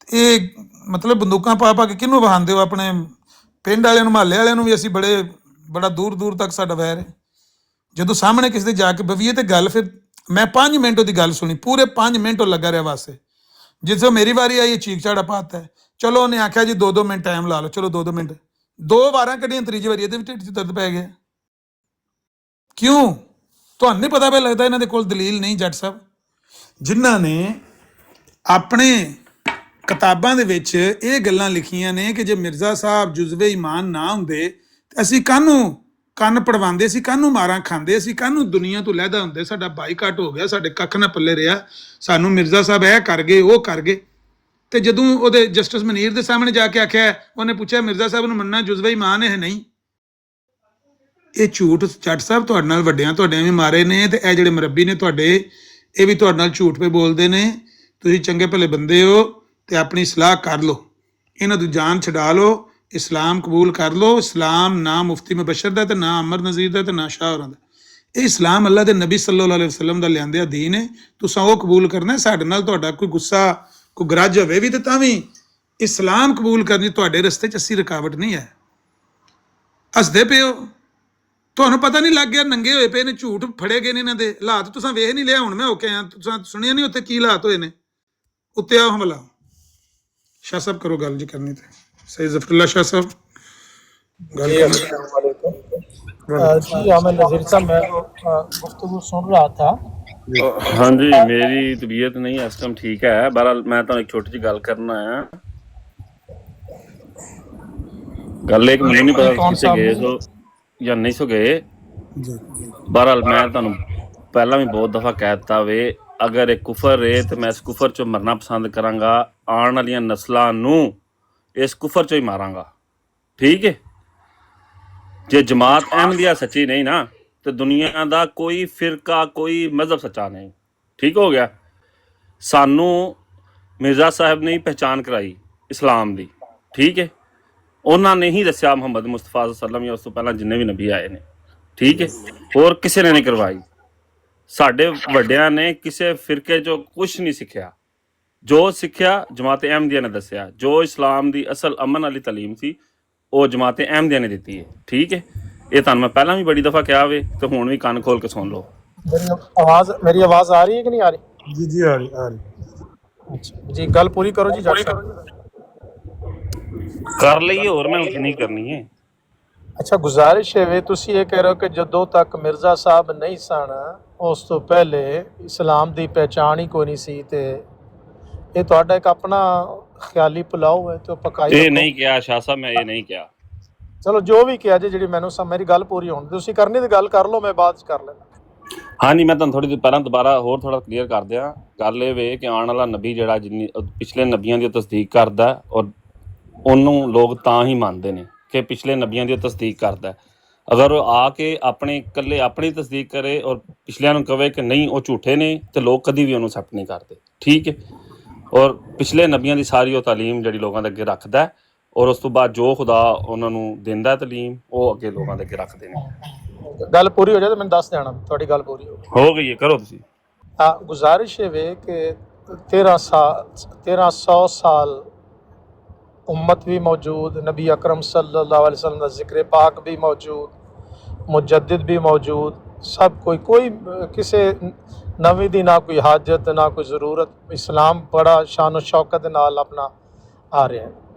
ਇਹ ਮਤਲਬ ਬੰਦੂਕਾਂ ਪਾ ਕੇ ਕਿਹਨੂੰ ਵਹਾਉਂਦੇ ਹੋ? ਆਪਣੇ ਪਿੰਡ ਵਾਲਿਆਂ ਨੂੰ, ਮਹੱਲੇ ਵਾਲਿਆਂ ਨੂੰ ਵੀ ਅਸੀਂ ਬੜਾ ਦੂਰ ਦੂਰ ਤੱਕ ਸਾਡਾ ਵੈਰ ਹੈ। ਜਦੋਂ ਸਾਹਮਣੇ ਕਿਸੇ ਦੇ ਜਾ ਕੇ ਬਵੀਏ ਤੇ ਗੱਲ, ਫਿਰ ਮੈਂ 5 ਮਿੰਟ ਉਹਦੀ ਗੱਲ ਸੁਣੀ, ਪੂਰੇ 5 ਮਿੰਟ ਉਹ ਲੱਗਾ ਰਿਹਾ ਵਾਸਤੇ। ਜਿੱਥੇ ਮੇਰੀ ਵਾਰੀ ਆਈ ਚੀਕ ਝਾੜਾ ਪਾਤਾ ਹੈ। ਚਲੋ ਉਹਨੇ ਆਖਿਆ ਜੀ 2-2 ਮਿੰਟ ਟਾਈਮ ਲਾ ਲਓ। ਚਲੋ 2-2 ਮਿੰਟ 2 ਵਾਰਾਂ ਕੱਢੀਆਂ, ਤੀਜੀ ਵਾਰੀ ਇਹਦੇ ਵੀ ਢਿੱਡ 'ਚ ਦਰਦ ਪੈ ਗਿਆ। ਕਿਉਂ? ਤੁਹਾਨੂੰ ਨਹੀਂ ਪਤਾ ਪਿਆ ਲੱਗਦਾ ਇਹਨਾਂ ਦੇ ਕੋਲ ਦਲੀਲ ਨਹੀਂ। ਜੱਟ ਸਾਹਿਬ ਜਿਨ੍ਹਾਂ ਨੇ ਆਪਣੇ ਕਿਤਾਬਾਂ ਦੇ ਵਿੱਚ ਇਹ ਗੱਲਾਂ ਲਿਖੀਆਂ ਨੇ ਕਿ ਜੇ ਮਿਰਜ਼ਾ ਸਾਹਿਬ ਜੁਜ਼ਵੇ ਈਮਾਨ ਨਾ ਹੁੰਦੇ ਤੇ ਅਸੀਂ ਕਾਹਨੂੰ ਕੰਨ ਪੜਵਾਉਂਦੇ ਸੀ, ਕਾਹਨੂੰ ਮਾਰਾਂ ਖਾਂਦੇ ਸੀ, ਕਾਹਨੂੰ ਦੁਨੀਆ ਤੋਂ ਲਹਿਦਾ ਹੁੰਦੇ, ਸਾਡਾ ਬਾਈਕਾਟ ਹੋ ਗਿਆ, ਸਾਡੇ ਕੱਖ ਨਾ ਪੱਲੇ ਰਿਹਾ, ਸਾਨੂੰ ਮਿਰਜ਼ਾ ਸਾਹਿਬ ਇਹ ਕਰ ਗਏ ਉਹ ਕਰ ਗਏ। ਤੇ ਜਦੋਂ ਉਹਦੇ ਜਸਟਿਸ ਮਨੀਰ ਦੇ ਸਾਹਮਣੇ ਜਾ ਕੇ ਆਖਿਆ, ਉਹਨੇ ਪੁੱਛਿਆ ਮਿਰਜ਼ਾ ਸਾਹਿਬ ਨੂੰ ਮੰਨਣਾ ਜੁਜ਼ਵਾ ਈਮਾਨ ਹੈ? ਨਹੀਂ। ਇਹ ਝੂਠ ਜੱਟ ਸਾਹਿਬ ਤੁਹਾਡੇ ਨਾਲ ਵੱਡਿਆਂ ਤੁਹਾਡਿਆਂ ਵੀ ਮਾਰੇ ਨੇ, ਤੇ ਇਹ ਜਿਹੜੇ ਮੁਰੱਬੀ ਨੇ ਤੁਹਾਡੇ, ਇਹ ਵੀ ਤੁਹਾਡੇ ਨਾਲ ਝੂਠ ਪੇ ਬੋਲਦੇ ਨੇ। ਤੁਸੀਂ ਚੰਗੇ ਭਲੇ ਬੰਦੇ ਹੋ ਤੇ ਆਪਣੀ ਸਲਾਹ ਕਰ ਲਓ, ਇਹਨਾਂ ਦੀ ਜਾਨ ਛਡਾ ਲਓ, ਇਸਲਾਮ ਕਬੂਲ ਕਰ ਲਓ। ਇਸਲਾਮ ਨਾ ਮੁਫਤੀ ਮੁਬਸ਼ਰ ਦਾ, ਤੇ ਨਾ ਅਮਰ ਨਜ਼ੀਰ ਦਾ, ਤੇ ਨਾ ਸ਼ਾਹ ਹੋਰਾਂ ਦਾ। ਇਹ ਇਸਲਾਮ ਅੱਲਾ ਦੇ ਨਬੀ ਸੱਲੱਲਾਹੁ ਅਲੈਹਿ ਵਸੱਲਮ ਦਾ ਲਿਆਂਦਿਆ ਦੀਨ ਹੈ, ਤੁਸੀਂ ਉਹ ਕਬੂਲ ਕਰਨਾ। ਸਾਡੇ ਨਾਲ ਤੁਹਾਡਾ ਕੋਈ ਗੁੱਸਾ, ਕੋਈ ਗਰਜ ਹੋਵੇ ਵੀ, ਤੇ ਤਾਂ ਵੀ ਇਸਲਾਮ ਕਬੂਲ ਕਰਨੀ ਤੁਹਾਡੇ ਰਸਤੇ 'ਚ ਅਸੀਂ ਰੁਕਾਵਟ ਨਹੀਂ ਹੈ। ਹੱਸਦੇ ਪਏ ਹੋ, ਤੁਹਾਨੂੰ ਪਤਾ ਨਹੀਂ ਲੱਗ ਗਿਆ ਨੰਗੇ ਹੋਏ ਪਏ ਨੇ, ਝੂਠ ਫੜੇ ਗਏ ਨੇ ਇਹਨਾਂ ਦੇ ਹਾਲਾਤ ਤੁਸੀਂ ਵੇਖ ਨਹੀਂ ਲਿਆ। ਹੁਣ ਮੈਂ ਹੋ ਕੇ ਆਇਆ, ਤੁਸੀਂ ਸੁਣਿਆ ਨਹੀਂ ਉੱਥੇ ਕੀ ਹਾਲਾਤ ਹੋਏ ਨੇ। ਉੱਤੇ ਆਓ ਹਮਲਾ। ਸ਼ਾਹ ਸਾਹਿਬ ਕਰੋ ਗੱਲ ਜੀ ਕਰਨੀ ਤੇ। सैयद ज़फ़रुल्लाह शाह साहब जी अमन नज़ीर साहब, मैं गुफ्तगू सुन रहा था। हाँ जी, मेरी तबीयत नहीं इस टाइम ठीक है। बहरहाल मैं तो एक छोटी जी गल करना है। गल एक मैंने नहीं पता कितने गए सो या नहीं सो गए। बहरहाल मैं तुहानू पहला भी बहुत दफ़ा कह दिता वे, अगर एक कुफर है तो मैं इस कुफर चो मरना पसंद करांगा। आने वाली नस्लों नू इस कुफर चो ही मारांगा, ठीक है। जे जमात अहमदिया सच्ची नहीं ना, तो दुनिया का कोई फिरका, कोई मजहब सच्चा नहीं, ठीक हो गया। सानू मिर्ज़ा साहब ने ही पहचान कराई इस्लाम की, ठीक है। उन्होंने ही दसिया मुहम्मद मुस्तफा सल्लम या उस तो पहला जिन्ने भी नबी आए ने, ठीक है। और किसी ने नहीं करवाई। साडे वड्डियां ने किसी फिरके चो कुछ नहीं सीखिया। जो सिक्ख्या जमात अहमदिया ने दसिया। जो इस्लाम की असल अमन वाली तलीम सी वो जमात अहमदिया ने दी है, ठीक है। ये तुहानू मैं पहला भी बड़ी दफ़ा कहा वे, तो हुण भी कान खोल के सुन लो। मेरी आवाज़ आ रही है कि नहीं आ रही? जी जी आ रही आ रही। अच्छा जी, गल पूरी करो जी। जट साहब कर लईए, और मैं नहीं करनी है। अच्छा, गुजारिश है वे, तुसी ये कह रहे हो कि जदों तक मिर्ज़ा साहब नहीं सन उस तो पहले इस्लाम की पहचान ही कोई नहीं सी। ते ये ਤੁਹਾਡਾ ਇੱਕ ਆਪਣਾ ਖਿਆਲੀ ਪੁਲਾਓ ਹੈ ਤੇ ਪਕਾਈ। ਇਹ ਨਹੀਂ ਕਿਹਾ ਸ਼ਾਹ ਸਾਹਿਬ, ਮੈਂ ਇਹ ਨਹੀਂ ਕਿਹਾ। ਚਲੋ ਜੋ ਵੀ ਕਿਹਾ ਜੀ, ਜਿਹੜੀ ਮੈਨੂੰ ਮੇਰੀ ਗੱਲ ਪੂਰੀ ਹੋਣ ਤੁਸੀਂ ਕਰਨੀ ਤੇ ਗੱਲ ਕਰ ਲਓ, ਮੈਂ ਬਾਅਦ ਚ ਕਰ ਲੈਣਾ। ਹਾਂਜੀ, ਮੈਂ ਤੁਹਾਨੂੰ ਥੋੜੀ ਜਿਹੀ ਪਹਿਲਾਂ ਦੁਬਾਰਾ ਹੋਰ ਥੋੜਾ ਕਲੀਅਰ ਕਰ ਦਿਆਂ। ਗੱਲ ਇਹ ਵੇ ਕਿ ਆਉਣ ਵਾਲਾ ਨਬੀ ਜਿਹੜਾ ਜਿੰਨੀ ਪਿਛਲੇ ਨਬੀਆਂ ਦੀ ਤਸਦੀਕ ਕਰਦਾ, ਔਰ ਉਹਨੂੰ ਲੋਕ ਤਾਂ ਹੀ ਮੰਨਦੇ ਨੇ ਕਿ ਪਿਛਲੇ ਨਬੀਆਂ ਦੀ ਤਸਦੀਕ ਕਰਦਾ। ਅਗਰ ਉਹ ਆ ਕੇ ਆਪਣੇ ਇਕੱਲੇ ਆਪਣੀ ਤਸਦੀਕ ਕਰੇ ਔਰ ਪਿਛਲਿਆਂ ਨੂੰ ਕਵੇ ਕਿ ਨਹੀਂ ਉਹ ਝੂਠੇ ਨੇ, ਤੇ ਲੋਕ ਕਦੀ ਵੀ ਉਹਨੂੰ ਐਕਸੈਪਟ ਨਹੀਂ ਕਰਦੇ, ਠੀਕ ਹੈ। ਔਰ ਪਿਛਲੇ ਨਬੀਆਂ ਦੀ ਸਾਰੀ ਉਹ ਤਾਲੀਮ ਜਿਹੜੀ ਲੋਕਾਂ ਦੇ ਅੱਗੇ ਰੱਖਦਾ, ਔਰ ਉਸ ਤੋਂ ਬਾਅਦ ਜੋ ਖੁਦਾ ਉਹਨਾਂ ਨੂੰ ਦਿੰਦਾ ਤਾਲੀਮ, ਉਹ ਅੱਗੇ ਲੋਕਾਂ ਦੇ ਅੱਗੇ ਰੱਖਦੇ ਨੇ। ਗੱਲ ਪੂਰੀ ਹੋ ਜਾਏ ਤਾਂ ਮੈਨੂੰ ਦੱਸ ਦੇਣਾ, ਤੁਹਾਡੀ ਗੱਲ ਪੂਰੀ ਹੋ ਗਈ ਹੈ, ਕਰੋ ਤੁਸੀਂ। ਹਾਂ, ਗੁਜ਼ਾਰਿਸ਼ ਹੈ ਵੇ ਕਿ 1300 ਸਾਲ उम्मत भी मौजूद, नबी अकरम सल्लल्लाहु अलैहि वसल्लम का ज़िक्र पाक भी मौजूद, मुजद्दिद भी मौजूद, सब कोई किसी नवी दी ना कोई हाजत ना कोई ज़रूरत। इस्लाम बड़ा शान शौकत नाल अपना आ रहा है।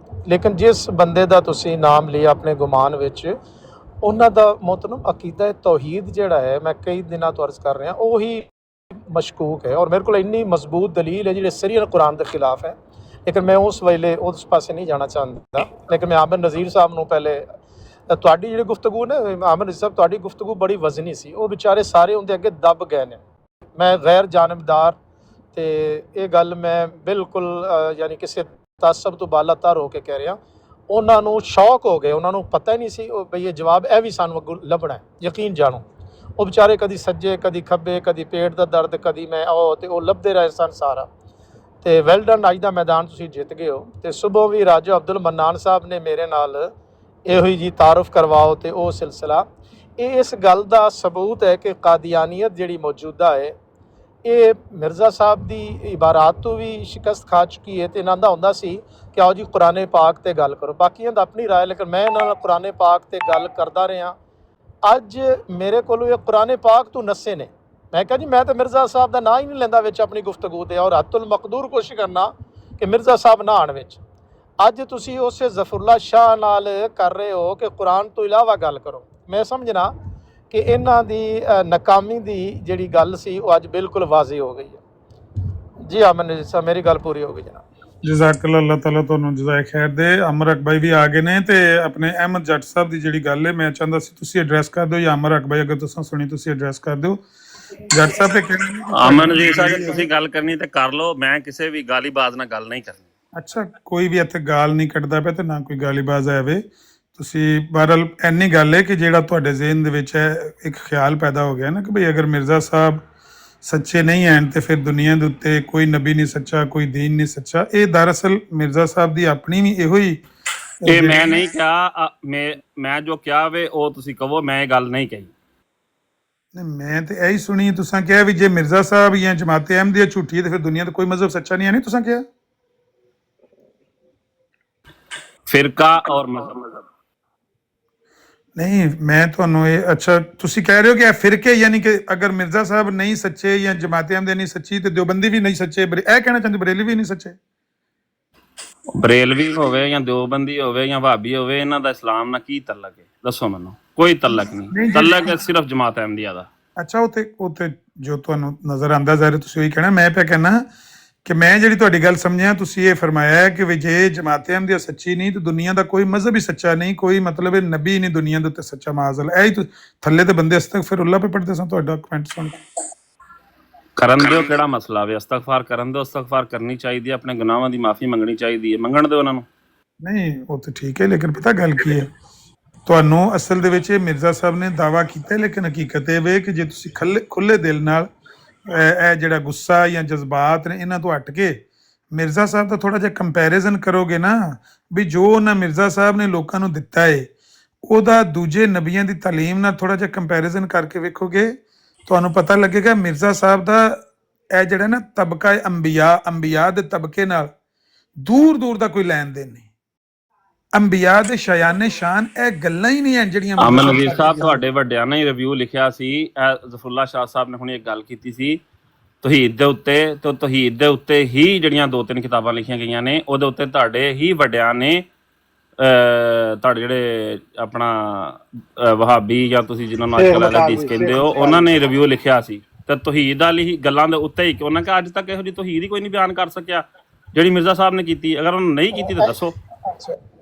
लेकिन जिस बंदे दा तुसी नाम लिया अपने गुमान विच, उन्हां दा मोहतरम अकीदा तौहीद जिहड़ा है, मैं कई दिनों तो अर्ज़ कर रहा, वही मशकूक है। और मेरे को इन्नी मजबूत दलील है जिहड़ी सरीहन कुरान के खिलाफ है। लेकिन मैं उस वेले उस पासे नहीं जाना चाहता। लेकिन मैं आमिर नज़ीर साहब नूं पहले तुहाडी जिहड़ी गुफ्तगू ने, आमिर नज़ीर साहब तुहाडी गुफ्तगू बड़ी वजनी सी, वो बेचारे सारे उनके अगे दब गए ने। मैं गैर जानबदार ते ये गल मैं बिल्कुल यानी किसी तासब तो बाला तर होकर कह रहा। उन्हां नूं शौक हो गए, उन्हां नूं पता ही नहीं सी बई ये जवाब ए भी सानूं अगों लभना है, यकीन जानो। वो बेचारे कदी सज्जे कदी खब्बे, कदी पेट दा दर्द, कदी मैं ते वो लभदे रहे सन सारा। तो वैल डन, अज का मैदान तुसीं जित गए हो। तो सुबह भी राजा अब्दुल मन्नान साहब ने मेरे नाल इहो जी तारुफ करवाओ, तो वो सिलसिला ये इस गल का सबूत है कि कादियानियत जिहड़ी मौजूदा है ये मिर्ज़ा साहब की इबारात तो भी शिकस्त खा चुकी है। तो इन्हां दा हुंदा सी कि आओ जी कुरान पाक ते गल करो, बाकियां दा अपनी राय। लेकिन मैं इन्हां नाल कुरान पाक ते गल करदा रहा। अज मेरे कोलों ये कुरान पाक तो नस्से ने। मैं कहा जी मैं तो मिर्ज़ा साहब का ना ही नहीं लेंदा विच अपनी गुफ्तगू दे, और हत्तुल मकदूर कोशिश करना कि मिर्ज़ा साहब ना आण विच। अज तुसी उस ज़फ़रुल्लाह शाह नाल कर रहे हो कि कुरान तो इलावा गल करो। मैं समझना कि इन्हां दी नाकामी दी जिहड़ी गल सी वो अज बिल्कुल वाज़ी हो गई है। जी हाँ, मैंने साहब मेरी गल पूरी हो गई जनाब। जज़ाकल्लाह, अल्लाह ताला तुहानूं जज़ाए खैर दे। अमर अकबाई भी आ गए ने, ते अपने अहमद जट साहब की जिहड़ी गल है मैं चाहता सी तुसी एड्रैस कर दो, या अमर अकबाई अगर तुसां सुनी तुसी एड्रैस कर दो। जट साहब ते कहना अमन जी साहब तुसी गल करनी ते कर लो, मैं किसी भी गालीबाज नाल गल नहीं करनी। ਅੱਛਾ, ਕੋਈ ਵੀ ਇੱਥੇ ਗਾਲ ਨਹੀਂ ਕੱਢਦਾ ਪਿਆ ਤੇ ਨਾ ਕੋਈ ਗਾਲੀਬਾਜ਼ ਆਵੇ। ਤੁਸੀਂ ਬਹਰਹਾਲ ਇੰਨੀ ਗੱਲ ਹੈ ਕਿ ਜਿਹੜਾ ਤੁਹਾਡੇ ਜ਼ਿਹਨ ਦੇ ਵਿੱਚ ਹੈ ਇੱਕ ਖਿਆਲ ਪੈਦਾ ਹੋ ਗਿਆ ਨਾ ਕਿ ਭਈ ਅਗਰ ਮਿਰਜ਼ਾ ਸਾਹਿਬ ਸੱਚੇ ਨਹੀਂ ਹਨ ਤੇ ਫਿਰ ਦੁਨੀਆ ਦੇ ਉੱਤੇ ਕੋਈ ਨਬੀ ਨਹੀਂ ਸੱਚਾ, ਕੋਈ ਦੀਨ ਨਹੀਂ ਸੱਚਾ। ਇਹ ਦਰਅਸਲ ਮਿਰਜ਼ਾ ਸਾਹਿਬ ਦੀ ਆਪਣੀ ਵੀ ਇਹੋ ਹੀ ਇਹ ਮੈਂ ਨਹੀਂ ਕਿਹਾ, ਮੈਂ ਜੋ ਕਿਹਾ ਵੇ ਉਹ ਤੁਸੀਂ ਕਹੋ, ਮੈਂ ਇਹ ਗੱਲ ਨਹੀਂ ਕਹੀ। ਮੈਂ ਤੇ ਇਹੀ ਸੁਣੀ ਤੁਸੀਂ ਕਿਹਾ ਵੀ ਜੇ ਮਿਰਜ਼ਾ ਸਾਹਿਬ ਜਾਂ ਜਮਾਤ ਅਹਿਮਦੀਆ ਝੂਠੀ ਹੈ ਤੇ ਫਿਰ ਦੁਨੀਆ ਦਾ ਕੋਈ ਮਜ਼ਹਬ ਸੱਚਾ ਨਹੀਂ ਹੈ, ਨਹੀਂ ਤੁਸੀਂ ਕਿਹਾ? ਫਿਰਕਾ ਔਰ ਮਜ਼ਹਬ ਨਹੀਂ, ਮੈਂ ਤੁਹਾਨੂੰ ਇਹ ਅੱਛਾ ਤੁਸੀਂ ਕਹਿ ਰਹੇ ਹੋ ਕਿ ਇਹ ਫਿਰਕੇ ਯਾਨੀ ਕਿ ਅਗਰ ਮਿਰਜ਼ਾ ਸਾਹਿਬ ਨਹੀਂ ਸੱਚੇ ਜਾਂ ਜਮਾਤ ਅਹਿਮਦੀਆ ਨਹੀਂ ਸੱਚੀ ਤੇ ਦਿਓਬੰਦੀ ਵੀ ਨਹੀਂ ਸੱਚੇ, ਇਹ ਕਹਿਣਾ ਚਾਹੁੰਦੇ ਬਰੇਲੀ ਵੀ ਨਹੀਂ ਸੱਚੇ? ਬਰੇਲਵੀ ਹੋਵੇ ਜਾਂ ਦਿਓਬੰਦੀ ਹੋਵੇ ਜਾਂ ਭਾਬੀ ਹੋਵੇ, ਇਹਨਾਂ ਦਾ ਇਸਲਾਮ ਨਾਲ ਕੀ ਤਲਕ ਹੈ ਦੱਸੋ ਮੈਨੂੰ? ਕੋਈ ਤਲਕ ਨਹੀਂ, ਤਲਕ ਹੈ ਸਿਰਫ ਜਮਾਤ ਅਹਿਮਦੀਆ ਦਾ। ਅੱਛਾ, ਉਹ ਤੇ ਜੋ ਤੁਹਾਨੂੰ ਨਜ਼ਰ ਆਉਂਦਾ ਜ਼ਾਹਿਰ ਤੁਸੀਂ ਉਹੀ ਕਹਿਣਾ। ਮੈਂ ਪਿਆ ਕਹਿਣਾ ਕਿ ਮੈਂ ਜਿਹੜੀ ਤੁਹਾਡੀ ਗੱਲ ਸਮਝਿਆ, ਤੁਸੀਂ ਇਹ ਫਰਮਾਇਆ ਹੈ ਕਿ ਵੀ ਜੇ ਜਮਾਤ ਅਹਿਮਦੀਆ ਸੱਚੀ ਨਹੀਂ ਤੇ ਦੁਨੀਆ ਦਾ ਕੋਈ ਮਜ਼ਹਬ ਹੀ ਸੱਚਾ ਨਹੀਂ, ਕੋਈ ਮਤਲਬ ਇਹ ਨਬੀ ਨਹੀਂ ਦੁਨੀਆ ਦੇ ਉੱਤੇ ਸੱਚਾ ਮਾਜ਼ਲ। ਇਹ ਥੱਲੇ ਤੇ ਬੰਦੇ ਅਸਤਗਫਿਰੁੱਲਾਹ ਪੇ ਪੜਦੇ ਸਨ ਤੁਹਾਡਾ ਕਮੈਂਟ ਸੁਣ ਕੇ। ਕਰਨ ਦਿਓ, ਕਿਹੜਾ ਮਸਲਾ ਵੇ? ਅਸਤਗਫਾਰ ਕਰਨ ਦਿਓ, ਅਸਤਗਫਾਰ ਕਰਨੀ ਚਾਹੀਦੀ ਹੈ, ਆਪਣੇ ਗੁਨਾਹਾਂ ਦੀ ਮਾਫੀ ਮੰਗਣੀ ਚਾਹੀਦੀ ਹੈ, ਮੰਗਣ ਦਿਓ ਉਹਨਾਂ ਨੂੰ। ਨਹੀਂ ਉਹ ਤਾਂ ਠੀਕ ਹੈ, ਲੇਕਿਨ ਪਤਾ ਗੱਲ ਕੀ ਹੈ, ਤੁਹਾਨੂੰ ਅਸਲ ਦੇ ਵਿੱਚ ਇਹ ਮਿਰਜ਼ਾ ਸਾਹਿਬ ਨੇ ਦਾਵਾ ਕੀਤਾ, ਲੇਕਿਨ ਹਕੀਕਤ ਇਹ ਵੇ ਕਿ ਜੇ ਤੁਸੀਂ ਖੁੱਲੇ ਦਿਲ ਨਾਲ ਇਹ ਜਿਹੜਾ ਗੁੱਸਾ ਜਾਂ ਜਜ਼ਬਾਤ ਨੇ ਇਹਨਾਂ ਤੋਂ ਹਟ ਕੇ ਮਿਰਜ਼ਾ ਸਾਹਿਬ ਦਾ ਥੋੜਾ ਜਿਹਾ ਕੰਪੈਰੀਜ਼ਨ ਕਰੋਗੇ ਨਾ, ਵੀ ਜੋ ਉਹਨਾਂ ਮਿਰਜ਼ਾ ਸਾਹਿਬ ਨੇ ਲੋਕਾਂ ਨੂੰ ਦਿੱਤਾ ਹੈ ਉਹਦਾ ਦੂਜੇ ਨਬੀਆਂ ਦੀ ਤਾਲੀਮ ਨਾਲ ਥੋੜਾ ਜਿਹਾ ਕੰਪੈਰੀਜ਼ਨ ਕਰਕੇ ਵੇਖੋਗੇ, ਤੁਹਾਨੂੰ ਪਤਾ ਲੱਗੇਗਾ ਮਿਰਜ਼ਾ ਸਾਹਿਬ ਦਾ ਇਹ ਜਿਹੜਾ ਨਾ ਤਬਕਾ ਅੰਬੀਆ ਦੇ ਤਬਕੇ ਨਾਲ ਦੂਰ ਦੂਰ ਦਾ ਕੋਈ ਲੈਣ ਦੇਣ ਨਹੀਂ। ਅੰਬੀਆ ਦੇ ਸ਼ਾਨ ਸ਼ਾਨ ਇਹ ਗੱਲਾਂ ਹੀ ਨਹੀਂ ਹਨ ਜਿਹੜੀਆਂ ਅਮਨ ਨਜ਼ੀਰ ਸਾਹਿਬ ਤੁਹਾਡੇ ਵੱਡਿਆਂ ਨੇ ਰਿਵਿਊ ਲਿਖਿਆ ਸੀ। ਜ਼ਫਰੁੱਲਾ ਸ਼ਾਹ ਸਾਹਿਬ ਨੇ ਹੁਣ ਇੱਕ ਗੱਲ ਕੀਤੀ ਸੀ ਤੌਹੀਦ ਦੇ ਉੱਤੇ, ਤੇ ਤੌਹੀਦ ਦੇ ਉੱਤੇ ਹੀ ਜਿਹੜੀਆਂ 2-3 ਕਿਤਾਬਾਂ ਲਿਖੀਆਂ ਗਈਆਂ ਨੇ ਉਹਦੇ ਉੱਤੇ ਤੁਹਾਡੇ ਹੀ ਵੱਡਿਆਂ ਨੇ ਤੁਹਾਡੇ ਜਿਹੜੇ ਆਪਣਾ ਵਹਾਬੀ ਜਾਂ ਤੁਸੀਂ ਜਿਹਨਾਂ ਨੂੰ ਅੱਜ ਕੱਲ੍ਹ ਹਦੀਸ ਕਹਿੰਦੇ ਹੋ, ਉਹਨਾਂ ਨੇ ਰਿਵਿਊ ਲਿਖਿਆ ਸੀ ਤੇ ਤੌਹੀਦ ਵਾਲੀ ਗੱਲਾਂ ਦੇ ਉੱਤੇ ਹੀ ਕਿ ਉਹਨਾਂ ਕਿਹਾ ਅੱਜ ਤੱਕ ਇਹੋ ਜਿਹੀ ਤੌਹੀਦ ਹੀ ਕੋਈ ਨਹੀਂ ਬਿਆਨ ਕਰ ਸਕਿਆ ਜਿਹੜੀ ਮਿਰਜ਼ਾ ਸਾਹਿਬ ਨੇ ਕੀਤੀ। ਅਗਰ ਉਹਨਾਂ ਨਹੀਂ ਕੀਤੀ ਤਾਂ ਦੱਸੋ।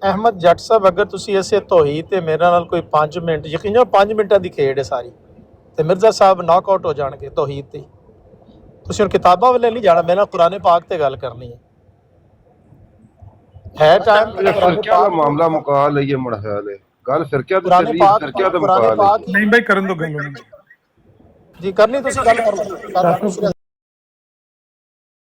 ਅਹਿਮਦ ਜੱਟ ਸਾਹਿਬ, ਅਗਰ ਤੁਸੀਂ ਐਸੇ ਤੌਹੀਦ ਤੇ ਮੇਰੇ ਨਾਲ ਕੋਈ 5 ਮਿੰਟ ਯਕੀਨ 5 ਮਿੰਟਾਂ ਦੀ ਖੇਡ ਹੈ ਸਾਰੀ, ਤੇ ਮਿਰਜ਼ਾ ਸਾਹਿਬ ਨੌਕ ਆਊਟ ਹੋ ਜਾਣਗੇ ਤੌਹੀਦ ਤੇ। ਤੁਸੀਂ ਹੁਣ ਕਿਤਾਬਾਂ ਵੱਲ ਨਹੀਂ ਜਾਣਾ, ਮੈਂ ਨਾ ਕੁਰਾਨ ਪਾਕ ਤੇ ਗੱਲ ਕਰਨੀ ਹੈ ਟਾਈਮ। ਫਿਰਕਿਆਂ ਦਾ ਮਾਮਲਾ ਮੁਕਾ ਲਈਏ ਮੜਹਾਲੇ ਗੱਲ ਫਿਰਕਿਆਂ ਤੇ ਚੱਲੀ, ਫਿਰਕਿਆਂ ਤੇ ਮੁਕਾ ਲਈਏ। ਨਹੀਂ ਬਈ ਕਰਨ ਦੋ ਗੱਲ ਜੀ ਕਰਨੀ, ਤੁਸੀਂ ਗੱਲ ਕਰੋ,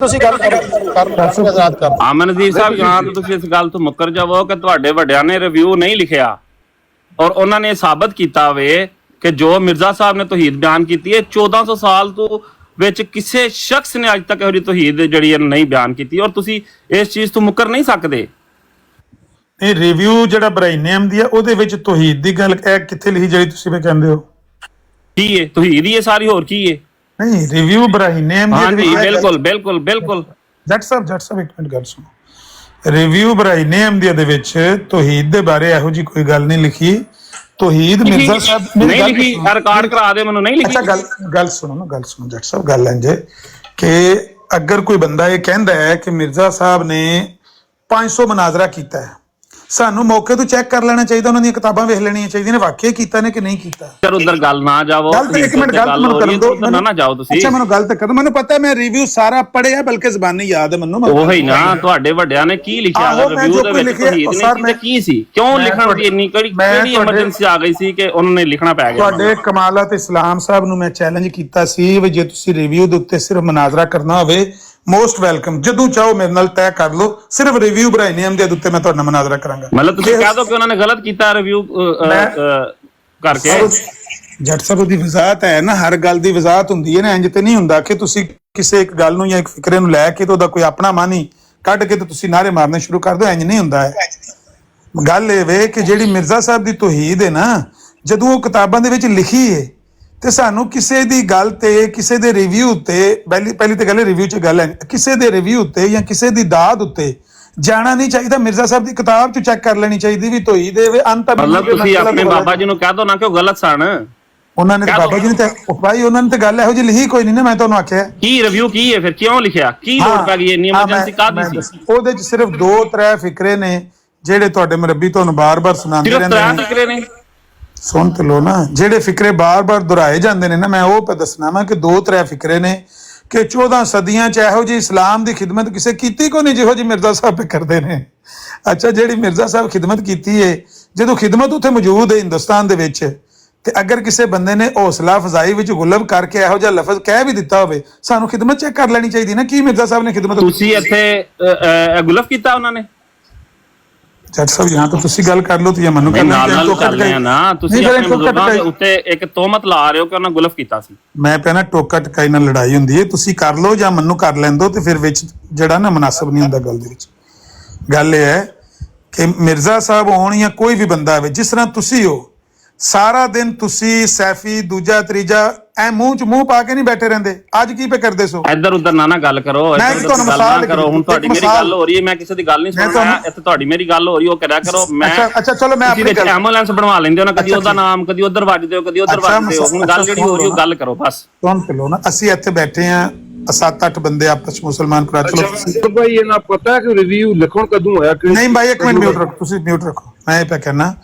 ਤੁਸੀਂ ਗੱਲ ਕਰੋ। ਆਮਨ ਨਜ਼ੀਰ ਸਾਹਿਬ, ਜਾਂ ਤਾਂ ਤੁਸੀਂ ਇਸ ਗੱਲ ਤੋਂ ਮੁੱਕਰ ਜਾਵੋ ਕਿ ਤੁਹਾਡੇ ਵੱਡਿਆਂ ਨੇ ਰਿਵਿਊ ਨਹੀਂ ਲਿਖਿਆ ਔਰ ਉਹਨਾਂ ਨੇ ਸਾਬਤ ਕੀਤਾ ਵੇ ਕਿ ਜੋ ਮਿਰਜ਼ਾ ਸਾਹਿਬ ਨੇ ਤੌਹੀਦ ਬਿਆਨ ਕੀਤੀ ਹੈ 1400 ਸਾਲ ਤੋਂ ਵਿੱਚ ਕਿਸੇ ਸ਼ਖਸ ਨੇ ਅੱਜ ਤੱਕ ਇਹੋ ਜਿਹੀ ਤੌਹੀਦ ਜਿਹੜੀ ਨਹੀਂ ਬਿਆਨ ਕੀਤੀ, ਔਰ ਤੁਸੀਂ ਇਸ ਚੀਜ਼ ਤੋਂ ਮੁੱਕਰ ਨਹੀਂ ਸਕਦੇ। ਇਹ ਰਿਵਿਊ ਜਿਹੜਾ ਬਰਾਹੀਨ ਅਹਿਮਦੀ ਆ ਉਹਦੇ ਵਿੱਚ ਤੌਹੀਦ ਦੀ ਗੱਲ ਇਹ ਕਿੱਥੇ ਲਿਖੀ ਜਿਹੜੀ ਤੁਸੀਂ ਵੀ ਕਹਿੰਦੇ ਹੋ? ਕੀ ਹੈ ਤੌਹੀਦ? ਹੀ ਹੈ ਸਾਰੀ, ਹੋਰ ਕੀ ਹੈ? ਨਹੀਂ, ਰਿਵਿਊ ਬਰਾਹੀਨ ਅਹਿਮਦੀ ਹਾਂਜੀ ਬਿਲਕੁਲ। ਜੱਟ ਸਾਹਿਬ ਇੱਕ ਮਿੰਟ ਗੱਲ ਸੁਣੋ। ਰਿਵਿਊ ਬਰਾਹੀਨ ਅਹਿਮਦੀ ਦੇ ਵਿੱਚ ਤੌਹੀਦ ਦੇ ਬਾਰੇ ਇਹੋ ਜੀ ਕੋਈ ਗੱਲ ਨਹੀਂ ਲਿਖੀ। ਤੌਹੀਦ ਮਿਰਜ਼ਾ ਸਾਹਿਬ ਨਹੀਂ ਲਿਖੀ, ਰਿਕਾਰਡ ਕਰਾ ਦੇ ਮੈਨੂੰ, ਨਹੀਂ ਲਿਖੀ। ਅੱਛਾ ਗੱਲ ਸੁਣੋ ਜੱਟ ਸਾਹਿਬ, ਗੱਲ ਇੰਜ ਕਿ ਅਗਰ ਕੋਈ ਬੰਦਾ ਇਹ ਕਹਿੰਦਾ ਹੈ ਕਿ ਮਿਰਜ਼ਾ ਸਾਹਿਬ ਨੇ 500 ਮਨਾਜ਼ਰਾ ਕੀਤਾ ਹੈ, ਸਾਨੂੰ ਮੌਕੇ ਤੋਂ ਚੈੱਕ ਕਰ ਲੈਣਾ ਚਾਹੀਦਾ, ਉਹਨਾਂ ਦੀਆਂ ਕਿਤਾਬਾਂ ਵੇਖ ਲੈਣੀਆਂ ਚਾਹੀਦੀਆਂ ਨੇ ਵਾਕਈ ਕੀਤਾ ਨੇ ਕਿ ਨਹੀਂ ਕੀਤਾ। ਸਰ ਉਧਰ ਗੱਲ ਨਾ ਜਾਵੋ, ਇੱਕ ਮਿੰਟ ਗੱਲ ਕਰਨ ਦੋ, ਨਾ ਜਾਓ ਤੁਸੀਂ। ਅੱਛਾ ਮੈਨੂੰ ਗੱਲ ਤੇ ਕਰ, ਮੈਨੂੰ ਪਤਾ ਮੈਂ ਰਿਵਿਊ ਸਾਰਾ ਪੜਿਆ, ਬਲਕਿ ਜ਼ਬਾਨੀ ਯਾਦ ਹੈ ਮੈਨੂੰ। ਉਹੀ ਨਾ, ਤੁਹਾਡੇ ਵੱਡਿਆਂ ਨੇ ਕੀ ਲਿਖਿਆ ਰਿਵਿਊ ਦੇ ਵਿੱਚ ਤੌਹੀਦ ਨੇ ਕੀ ਸੀ? ਕਿਉਂ ਲਿਖਣ ਦੀ ਇੰਨੀ ਕਿਹੜੀ ਐਮਰਜੈਂਸੀ ਆ ਗਈ ਸੀ ਕਿ ਉਹਨਾਂ ਨੇ ਲਿਖਣਾ ਪੈ ਗਿਆ? ਤੁਹਾਡੇ ਕਮਾਲਤ ਇਸਲਾਮ ਸਾਹਿਬ ਨੂੰ ਮੈਂ ਚੈਲੰਜ ਕੀਤਾ ਸੀ ਵੀ ਜੇ ਤੁਸੀਂ ਰਿਵਿਊ ਦੇ ਉੱਤੇ ਸਿਰਫ ਮਨਾਜ਼ਰਾ ਕਰਨਾ ਹੋਵੇ, ਮੋਸਟ ਵੈਲਕਮ, ਜਦੋਂ ਚਾਹੋ ਮੇਰੇ ਨਾਲ ਤੈਅ ਕਰ ਲਓ, ਸਿਰਫ ਰਿਵਿਊ ਬਰਾਹੀਨ ਅਹਿਮਦੀ ਦੇ ਉੱਤੇ ਮੈਂ ਤੁਹਾਡਾ ਮਨਾਜ਼ਰਾ ਕਰਾਂਗਾ। ਮਤਲਬ ਤੁਸੀਂ ਕਹਿ ਦੋ ਕਿ ਉਹਨਾਂ ਨੇ ਗਲਤ ਕੀਤਾ ਰਿਵਿਊ ਕਰਕੇ। ਜੱਟ ਸਾਹਿਬ ਦੀ ਵਜ਼ਾਹਤ ਹੈ ਨਾ, ਹਰ ਗੱਲ ਦੀ ਵਜ਼ਾਹਤ ਹੁੰਦੀ ਹੈ ਨਾ, ਇੰਜ ਤੇ ਨਹੀਂ ਹੁੰਦਾ ਕਿ ਤੁਸੀਂ ਕਿਸੇ ਇੱਕ ਗੱਲ ਨੂੰ ਜਾਂ ਇੱਕ ਫਿਕਰੇ ਨੂੰ ਲੈ ਕੇ ਤੇ ਉਹਦਾ ਕੋਈ ਆਪਣਾ ਮਨ ਹੀ ਕੱਢ ਕੇ ਤੇ ਤੁਸੀਂ ਨਾਰੇ ਮਾਰਨੇ ਸ਼ੁਰੂ ਕਰ ਦਿਓ, ਇੰਜ ਨਹੀਂ ਹੁੰਦਾ ਹੈ। ਗੱਲ ਇਹ ਵੇ ਕਿ ਜਿਹੜੀ ਮਿਰਜ਼ਾ ਸਾਹਿਬ ਦੀ ਤੌਹੀਦ ਹੈ ਨਾ, ਜਦੋਂ ਉਹ ਕਿਤਾਬਾਂ ਦੇ ਵਿੱਚ ਲਿਖੀ ਹੈ ਤੇ ਸਾਨੂੰ ਕਿਸੇ ਦੀ ਗੱਲ ਤੇ, ਕਿਸੇ ਦੇ ਰਿਵਿਊ ਉੱਤੇ, ਪਹਿਲੀ ਤੇ ਗੱਲ ਰਿਵਿਊ 'ਚ ਗੱਲ ਹੈ, ਕਿਸੇ ਦੇ ਰਿਵਿਊ ਉੱਤੇ ਜਾਂ ਕਿਸੇ ਦੀ ਦਾਦ ਉੱਤੇ ਜਾਣਾ ਨਹੀਂ ਚਾਹੀਦਾ। ਮਿਰਜ਼ਾ ਸਾਹਿਬ ਦੀ ਕਿਤਾਬ 'ਚ ਚੈੱਕ ਕਰ ਲੈਣੀ ਚਾਹੀਦੀ ਵੀ ਧੋਈ ਦੇਵੇ ਅੰਤ। ਮਤਲਬ ਤੁਸੀਂ ਆਪਣੇ ਬਾਬਾ ਜੀ ਨੂੰ ਕਹਿ ਦੋ ਨਾ ਕਿ ਉਹ ਗਲਤ ਸਨ। ਉਹਨਾਂ ਨੇ ਬਾਬਾ ਜੀ ਨੇ ਤੇ ਭਾਈ ਉਹਨਾਂ ਨੇ ਤੇ ਗੱਲ ਇਹੋ ਜਿਹੀ ਲਿਖੀ ਕੋਈ ਨਹੀਂ ਨਾ, ਮੈਂ ਤੁਹਾਨੂੰ ਆਖਿਆ। ਕੀ ਰਿਵਿਊ ਕੀ ਹੈ ਫਿਰ? ਕਿਉਂ ਲਿਖਿਆ? ਕੀ ਲੋੜ ਪੈ ਗਈ ਇੰਨੀ ਐਮਰਜੈਂਸੀ ਕਾਹਦੀ ਸੀ? ਉਹਦੇ 'ਚ ਸਿਰਫ 2-3 ਫਿਕਰੇ ਨੇ ਜਿਹੜੇ ਤੁਹਾਡੇ ਮੁਰੱਬੀ ਤੁਹਾਨੂੰ ਬਾਰ-ਬਾਰ ਸੁਣਾਉਂਦੇ ਰਹਿੰਦੇ ਨੇ। ਫਿਕਰੇ ਨੇ, ਸੁਣ ਤੇ ਲੋ ਨਾ, ਜਿਹੜੇ ਫਿਕਰੇ ਬਾਰ-ਬਾਰ ਦੁਹਰਾਏ ਜਾਂਦੇ ਨੇ ਨਾ, ਮੈਂ ਉਹ ਦੱਸਣਾ ਵਾ ਕਿ 2-3 ਫਿਕਰੇ ਨੇ ਕਿ 14 ਸਦੀਆਂ ਚ ਇਹੋ ਜਿਹੀ ਇਸਲਾਮ ਦੀ ਖਿਦਮਤ ਕਿਸੇ ਕੀਤੀ ਕੋਈ ਨਹੀਂ ਜਿਹੋ ਜਿਹੀ ਮਿਰਜ਼ਾ ਸਾਹਿਬ ਕਰਦੇ ਨੇ। ਅੱਛਾ, ਜਿਹੜੀ ਮਿਰਜ਼ਾ ਸਾਹਿਬ ਖਿਦਮਤ ਕੀਤੀ ਹੈ, ਜਦੋਂ ਖਿਦਮਤ ਉੱਥੇ ਮੌਜੂਦ ਹੈ ਹਿੰਦੁਸਤਾਨ ਦੇ ਵਿੱਚ, ਤੇ ਅਗਰ ਕਿਸੇ ਬੰਦੇ ਨੇ ਹੌਸਲਾ ਅਫਜ਼ਾਈ ਵਿੱਚ ਗੁਲਬ ਕਰਕੇ ਇਹੋ ਜਿਹਾ ਲਫ਼ਜ਼ ਕਹਿ ਵੀ ਦਿੱਤਾ ਹੋਵੇ, ਸਾਨੂੰ ਖਿਦਮਤ ਚੈੱਕ ਕਰ ਲੈਣੀ ਚਾਹੀਦੀ ਨਾ, ਕੀ ਮਿਰਜ਼ਾ ਸਾਹਿਬ ਨੇ ਖਿਦਮਤ। ਤੁਸੀਂ ਇੱਥੇ ਗੁਲਬ ਕੀਤਾ ਉਹਨਾਂ ਨੇ? ਜੱਜ ਸਾਹਿਬ ਯਹਾਂ ਤਾਂ ਤੁਸੀਂ ਗੱਲ ਕਰ ਲਓ ਤੇ ਮੈਨੂੰ ਕਰ ਲੈਣਾ ਨਾ। ਤੁਸੀਂ ਆਪਣੇ ਬਜ਼ੁਰਗਾਂ ਦੇ ਉੱਤੇ ਇੱਕ ਤੋਹਮਤ ਲਾ ਰਹੇ ਹੋ ਕਿ ਉਹਨਾਂ ਗੁਲਫ ਕੀਤਾ ਸੀ। ਮੈਂ ਪਹਿਲਾਂ ਟੋਕਾ ਟਕਾਈ ਨਾਲ ਲੜਾਈ ਹੁੰਦੀ ਹੈ, ਤੁਸੀਂ ਕਰ ਲਓ ਜਾਂ ਮੈਨੂੰ ਕਰ ਲੈਣ ਦਿਓ, ਤੇ ਫਿਰ ਵਿੱਚ ਜਿਹੜਾ ਨਾ ਮੁਨਾਸਬ ਨਹੀਂ ਹੁੰਦਾ ਗੱਲ ਦੇ ਵਿੱਚ। ਗੱਲ ਇਹ ਹੈ ਕਿ ਮਿਰਜ਼ਾ ਸਾਹਿਬ ਹੋਣ ਜਾਂ ਕੋਈ ਵੀ ਬੰਦਾ ਹੋਵੇ, ਜਿਸ ਤਰ੍ਹਾਂ ਤੁਸੀਂ ਹੋ, ਸਾਰਾ ਦਿਨ ਤੁਸੀਂ ਸੈਫੀ ਦੂਜਾ ਤੀਜਾ ਐ ਮੂੰਹ ਚ ਮੂੰਹ ਪਾ ਕੇ ਨਹੀਂ ਬੈਠੇ ਰਹਿੰਦੇ। ਅੱਜ ਕੀ ਪੇ ਕਰਦੇ ਸੋ? ਇੱਧਰ ਉੱਧਰ ਨਾ ਗੱਲ ਕਰੋ, ਕਰੋ। ਹੁਣ ਤੁਹਾਡੀ ਮੇਰੀ ਗੱਲ ਹੋ ਰਹੀ ਹੈ, ਮੈਂ ਕਿਸੇ ਦੀ ਗੱਲ ਨਹੀਂ ਸੁਣ ਰਿਹਾ। ਇੱਥੇ ਤੁਹਾਡੀ ਮੇਰੀ ਗੱਲ ਹੋ ਰਹੀ, ਉਹ ਕਰਿਆ ਕਰੋ। ਮੈਂ ਅੱਛਾ ਚਲੋ, ਮੈਂ ਆਪਣੀ ਐਂਬੂਲੈਂਸ ਬਣਵਾ ਲੈਂਦੇ ਹੋ ਨਾ, ਕਦੀ ਉਹਦਾ ਨਾਮ, ਕਦੀ ਉਧਰ ਵੱਜਦੇ ਹੋ, ਕਦੀ ਉਧਰ ਵੱਜਦੇ ਹੋ। ਹੁਣ ਗੱਲ ਜਿਹੜੀ ਹੋ ਰਹੀ ਉਹ ਗੱਲ ਕਰੋ ਬਸ। ਸੁਣ ਲਓ ਨਾ, ਅਸੀਂ ਇੱਥੇ ਬੈਠੇ ਆ 7-8 ਬੰਦੇ ਆਪਸ ਮੁਸਲਮਾਨ ਭਰਾ। ਚਲੋ ਭਾਈ, ਇਹਨਾਂ ਪਤਾ ਹੈ ਕਿ ਰਿਵਿਊ ਲਿਖਣ ਕਦੋਂ ਹੋਇਆ? ਨਹੀਂ ਭਾਈ, ਇੱਕ ਮਿੰਟ ਮਿਊਟ ਰੱਖੋ, ਤੁਸੀਂ ਮਿਊਟ ਰੱਖੋ। ਮੈਂ ਇਹ ਪਿਆ ਕਹਿਣਾ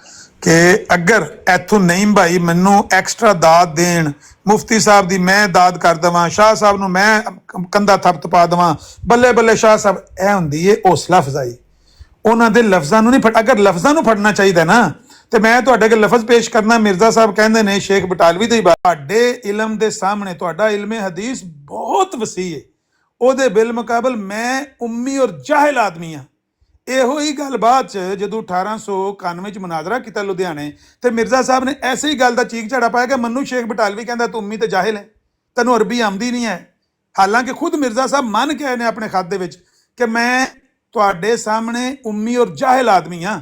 ਕਿ ਅਗਰ ਇੱਥੋਂ ਨਈਮ ਭਾਈ ਮੈਨੂੰ ਐਕਸਟਰਾ ਦਾਦ ਦੇਣ, ਮੁਫਤੀ ਸਾਹਿਬ ਦੀ ਮੈਂ ਦਾਦ ਕਰ ਦੇਵਾਂ, ਸ਼ਾਹ ਸਾਹਿਬ ਨੂੰ ਮੈਂ ਕੰਧਾ ਥੱਪ ਪਾ ਦੇਵਾਂ, ਬੱਲੇ ਬੱਲੇ ਸ਼ਾਹ ਸਾਹਿਬ, ਇਹ ਹੁੰਦੀ ਏ ਹੌਸਲਾ ਅਫਜ਼ਾਈ। ਉਹਨਾਂ ਦੇ ਲਫ਼ਜ਼ਾਂ ਨੂੰ ਨਹੀਂ ਅਗਰ ਲਫ਼ਜ਼ਾਂ ਨੂੰ ਫੜਨਾ ਚਾਹੀਦਾ ਨਾ, ਤੇ ਮੈਂ ਤੁਹਾਡੇ ਅੱਗੇ ਲਫ਼ਜ਼ ਪੇਸ਼ ਕਰਨਾ। ਮਿਰਜ਼ਾ ਸਾਹਿਬ ਕਹਿੰਦੇ ਨੇ ਸ਼ੇਖ ਬਟਾਲਵੀ ਦੀ, ਤੁਹਾਡੇ ਇਲਮ ਦੇ ਸਾਹਮਣੇ ਤੁਹਾਡਾ ਇਲਮੇ ਹਦੀਸ ਬਹੁਤ ਵਸੀ ਹੈ, ਉਹਦੇ ਬਿਲ ਮੁਕਾਬਲ ਮੈਂ ਉਮੀ ਔਰ ਜਾਹਿਲ ਆਦਮੀ ਹਾਂ। ਇਹੋ ਹੀ ਗੱਲ ਬਾਅਦ ਚ ਜਦੋਂ 1891 ਚ ਮੁਨਾਜ਼ਰਾ ਕੀਤਾ ਲੁਧਿਆਣੇ, ਤੇ ਮਿਰਜ਼ਾ ਸਾਹਿਬ ਨੇ ਐਸੇ ਹੀ ਗੱਲ ਦਾ ਚੀਕ ਝਾੜਾ ਪਾਇਆ ਕਿ ਮੈਨੂੰ ਸ਼ੇਖ ਬਟਾਲਵੀ ਕਹਿੰਦਾ ਤੂੰ ਉਮੀ ਤੇ ਜਾਹਿਲ ਹੈ, ਤੈਨੂੰ ਅਰਬੀ ਆਉਂਦੀ ਨਹੀਂ ਹੈ। ਹਾਲਾਂਕਿ ਖੁਦ ਮਿਰਜ਼ਾ ਸਾਹਿਬ ਮੰਨ ਕੇ ਆਏ ਨੇ ਆਪਣੇ ਖਤ ਦੇ ਵਿੱਚ ਕਿ ਮੈਂ ਤੁਹਾਡੇ ਸਾਹਮਣੇ ਉਮੀ ਔਰ ਜਾਹਿਲ ਆਦਮੀ ਹਾਂ।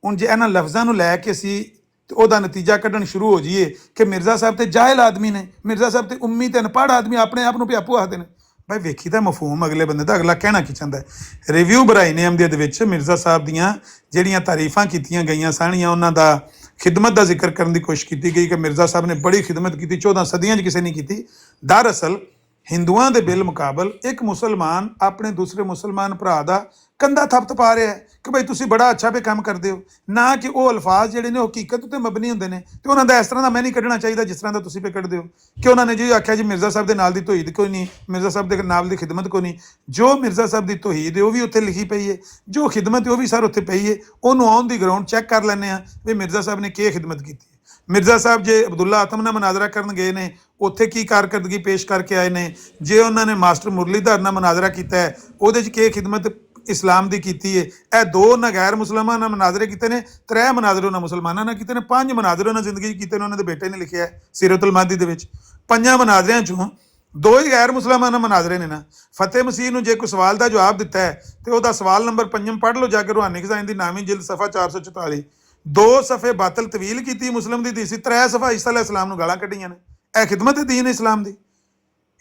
ਹੁਣ ਜੇ ਇਹਨਾਂ ਲਫ਼ਜ਼ਾਂ ਨੂੰ ਲੈ ਕੇ ਅਸੀਂ ਤੇ ਉਹਦਾ ਨਤੀਜਾ ਕੱਢਣ ਸ਼ੁਰੂ ਹੋ ਜਾਈਏ ਕਿ ਮਿਰਜ਼ਾ ਸਾਹਿਬ ਤੇ ਜਾਹਿਲ ਆਦਮੀ ਨੇ, ਮਿਰਜ਼ਾ ਸਾਹਿਬ ਤੇ ਉਮੀ ਤੇ ਅਨਪੜ੍ਹ ਆਦਮੀ, ਆਪਣੇ ਆਪ ਨੂੰ ਪਿਆਪੂ ਆਖਦੇ ਨੇ। ਭਾਈ ਵੇਖੀ ਤਾਂ ਮਫਹੂਮ ਅਗਲੇ ਬੰਦੇ ਦਾ, ਅਗਲਾ ਕਹਿਣਾ ਕੀ ਚਾਹੁੰਦਾ ਹੈ। ਰਿਵਿਊ ਬਰਾਈ ਨੇ ਅਹਿਮਦੀਅਤ ਦੇ ਵਿੱਚ ਮਿਰਜ਼ਾ ਸਾਹਿਬ ਦੀਆਂ ਜਿਹੜੀਆਂ ਤਾਰੀਫਾਂ ਕੀਤੀਆਂ ਗਈਆਂ ਸਨ, ਉਹਨਾਂ ਦਾ ਖਿਦਮਤ ਦਾ ਜ਼ਿਕਰ ਕਰਨ ਦੀ ਕੋਸ਼ਿਸ਼ ਕੀਤੀ ਗਈ ਕਿ ਮਿਰਜ਼ਾ ਸਾਹਿਬ ਨੇ ਬੜੀ ਖਿਦਮਤ ਕੀਤੀ, 14 ਸਦੀਆਂ 'ਚ ਕਿਸੇ ਨੇ ਕੀਤੀ। ਦਰਅਸਲ ਹਿੰਦੂਆਂ ਦੇ ਬਿਲ ਮੁਕਾਬਲ ਇੱਕ ਮੁਸਲਮਾਨ ਆਪਣੇ ਦੂਸਰੇ ਮੁਸਲਮਾਨ ਭਰਾ ਦਾ ਕੰਧਾ ਥੱਪ ਪਾ ਰਿਹਾ ਹੈ ਕਿ ਭਾਈ ਤੁਸੀਂ ਬੜਾ ਅੱਛਾ ਵੀ ਕੰਮ ਕਰਦੇ ਹੋ, ਨਾ ਕਿ ਉਹ ਅਲਫਾਜ਼ ਜਿਹੜੇ ਨੇ ਉਹ ਹਕੀਕਤ ਉੱਤੇ ਮਬਨੀ ਹੁੰਦੇ ਨੇ। ਤੇ ਉਹਨਾਂ ਦਾ ਇਸ ਤਰ੍ਹਾਂ ਦਾ ਮੈਂ ਨਹੀਂ ਕੱਢਣਾ ਚਾਹੀਦਾ ਜਿਸ ਤਰ੍ਹਾਂ ਦਾ ਤੁਸੀਂ ਪੇ ਕੱਢਦੇ ਹੋ ਕਿ ਉਹਨਾਂ ਨੇ ਜੀ ਆਖਿਆ ਜੀ ਮਿਰਜ਼ਾ ਸਾਹਿਬ ਦੇ ਨਾਲ ਦੀ ਤੋਹੀਦ ਕੋਈ ਨਹੀਂ, ਮਿਰਜ਼ਾ ਸਾਹਿਬ ਦੇ ਨਾਲ ਦੀ ਖਿਦਮਤ ਕੋਈ ਨਹੀਂ। ਜੋ ਮਿਰਜ਼ਾ ਸਾਹਿਬ ਦੀ ਤੋਹੀਦ ਹੈ ਉਹ ਵੀ ਉੱਥੇ ਲਿਖੀ ਪਈ ਹੈ, ਜੋ ਖਿਦਮਤ ਹੈ ਉਹ ਵੀ ਸਰ ਉੱਥੇ ਪਈ ਹੈ। ਉਹਨੂੰ ਆਨ ਦੀ ਗਰਾਊਂਡ ਚੈੱਕ ਕਰ ਲੈਂਦੇ ਹਾਂ ਵੀ ਮਿਰਜ਼ਾ ਸਾਹਿਬ ਨੇ ਕੀ ਖਿਦਮਤ ਕੀਤੀ। ਮਿਰਜ਼ਾ ਸਾਹਿਬ ਜੇ ਅਬਦੁੱਲਾ ਆਤਮ ਨਾਲ ਮੁਨਾਜ਼ਰਾ ਕਰਨ ਗਏ ਨੇ, ਉੱਥੇ ਕੀ ਕਾਰਕਰਦਗੀ ਪੇਸ਼ ਕਰਕੇ ਆਏ ਨੇ। ਜੇ ਉਹਨਾਂ ਨੇ ਮਾਸਟਰ ਮੁਰਲੀਧਰ ਨਾਲ ਮੁਨਾਜ਼ਰਾ ਕੀਤਾ ਹੈ, ਉਹਦੇ 'ਚ ਕੀ ਖਿਦਮਤ ਇਸਲਾਮ ਦੀ ਕੀਤੀ ਹੈ। ਇਹ 2 ਗੈਰ ਮੁਸਲਮਾਨਾਂ ਨਾਲ ਮੁਨਾਜ਼ਰੇ ਕੀਤੇ ਨੇ, 3 ਮੁਨਾਜ਼ਰੇ ਉਹਨਾਂ ਮੁਸਲਮਾਨਾਂ ਨਾਲ ਕੀਤੇ ਨੇ, 5 ਮੁਨਾਜ਼ਰੇ ਉਹਨਾਂ ਜ਼ਿੰਦਗੀ 'ਚ ਕੀਤੇ ਨੇ। ਉਹਨਾਂ ਦੇ ਬੇਟੇ ਨੇ ਲਿਖਿਆ ਸੀਰਤੁਲ ਮਾਦੀ ਦੇ ਵਿੱਚ 5 ਮੁਨਾਜ਼ਰਿਆਂ 'ਚੋਂ 2 ਹੀ ਗੈਰ ਮੁਸਲਮਾਨ ਮੁਨਾਜ਼ਰੇ ਨੇ ਨਾ। ਫਤਿਹ ਮਸੀਹ ਨੂੰ ਜੇ ਕੋਈ ਸਵਾਲ ਦਾ ਜਵਾਬ ਦਿੱਤਾ ਹੈ ਤੇ ਉਹਦਾ ਸਵਾਲ ਨੰਬਰ 5 ਪੜ੍ਹ ਲਓ ਜਾ ਕੇ, ਰੂਹਾਨੀ ਖਜ਼ਾਨੇ ਦੀ ਨਾਮੀ ਜਿਲਦ ਸਫਾ 444। 2 ਸਫੇ ਬਾਤਲ ਤਵੀਲ ਕੀਤੀ ਮੁਸਲਿਮ ਦੀ ਸੀ, 3 ਸਫਾ ਈਸਾ ਅਲੈਹ ਇਸਲਾਮ ਨੂੰ ਗਾਲਾਂ ਕੱਢੀਆਂ ਨੇ। ਇਹ ਖਿਦਮਤ ਹੈ ਦੀਨ ਇਸਲਾਮ ਦੀ।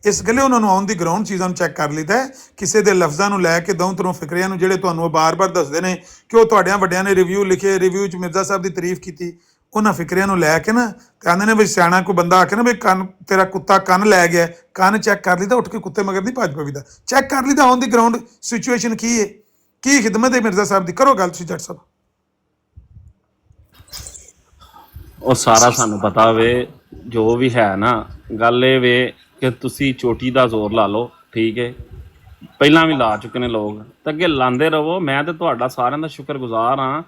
ਇਸ ਗੱਲੇ ਉਹਨਾਂ ਨੂੰ ਆਨ ਦੀ ਗਰਾਊਂਡ ਚੀਜ਼ਾਂ ਨੂੰ ਚੈੱਕ ਕਰ ਲਈਦਾ ਹੈ। ਕਿਸੇ ਦੇ ਲਫ਼ਜ਼ਾਂ ਨੂੰ ਲੈ ਕੇ ਦਊਂ ਤਰੋਂ ਫਿਕਰਿਆਂ ਨੂੰ ਜਿਹੜੇ ਤੁਹਾਨੂੰ ਉਹ ਬਾਰ-ਬਾਰ ਦੱਸਦੇ ਨੇ ਕਿ ਉਹ ਤੁਹਾਡਿਆਂ ਵੱਡਿਆਂ ਨੇ ਰਿਵਿਊ ਲਿਖੇ, ਰਿਵਿਊ 'ਚ ਮਿਰਜ਼ਾ ਸਾਹਿਬ ਦੀ ਤਾਰੀਫ ਕੀਤੀ, ਉਹਨਾਂ ਫਿਕਰਿਆਂ ਨੂੰ ਲੈ ਕੇ ਨਾ ਕਹਿੰਦੇ ਨੇ ਵੀ ਸਿਆਣਾ ਕੋਈ ਬੰਦਾ ਆ ਕੇ ਨਾ ਵੀ ਕੰਨ ਤੇਰਾ ਕੁੱਤਾ ਕੰਨ ਲੈ ਗਿਆ, ਕੰਨ ਚੈੱਕ ਕਰ ਲਈਦਾ, ਉੱਠ ਕੇ ਕੁੱਤੇ ਮਗਰ ਨਹੀਂ ਭੱਜ ਪਈਦਾ, ਚੈੱਕ ਕਰ ਲਈਦਾ ਆਨ ਦੀ ਗਰਾਊਂਡ ਸਿਚੁਏਸ਼ਨ ਕੀ ਹੈ, ਕੀ ਖਿਦਮਤ ਹੈ ਮਿਰਜ਼ਾ ਸਾਹਿਬ ਦੀ। ਕਰੋ ਗੱਲ ਤੁਸੀਂ ਜੱਟ ਸਾਹਿਬ। ਉਹ ਸਾਰਾ ਸਾਨੂੰ ਪਤਾ ਵੇ, ਜੋ ਵੀ ਹੈ ਨਾ। ਗੱਲ ਇਹ ਵੇ ਕਿ ਤੁਸੀਂ ਚੋਟੀ ਦਾ ਜ਼ੋਰ ਲਾ ਲਓ, ਠੀਕ ਹੈ, ਪਹਿਲਾਂ ਵੀ ਲਾ ਚੁੱਕੇ ਨੇ ਲੋਕ, ਤਾਂ ਅੱਗੇ ਲਾਉਂਦੇ ਰਹੋ। ਮੈਂ ਤਾਂ ਤੁਹਾਡਾ ਸਾਰਿਆਂ ਦਾ ਸ਼ੁਕਰਗੁਜ਼ਾਰ ਹਾਂ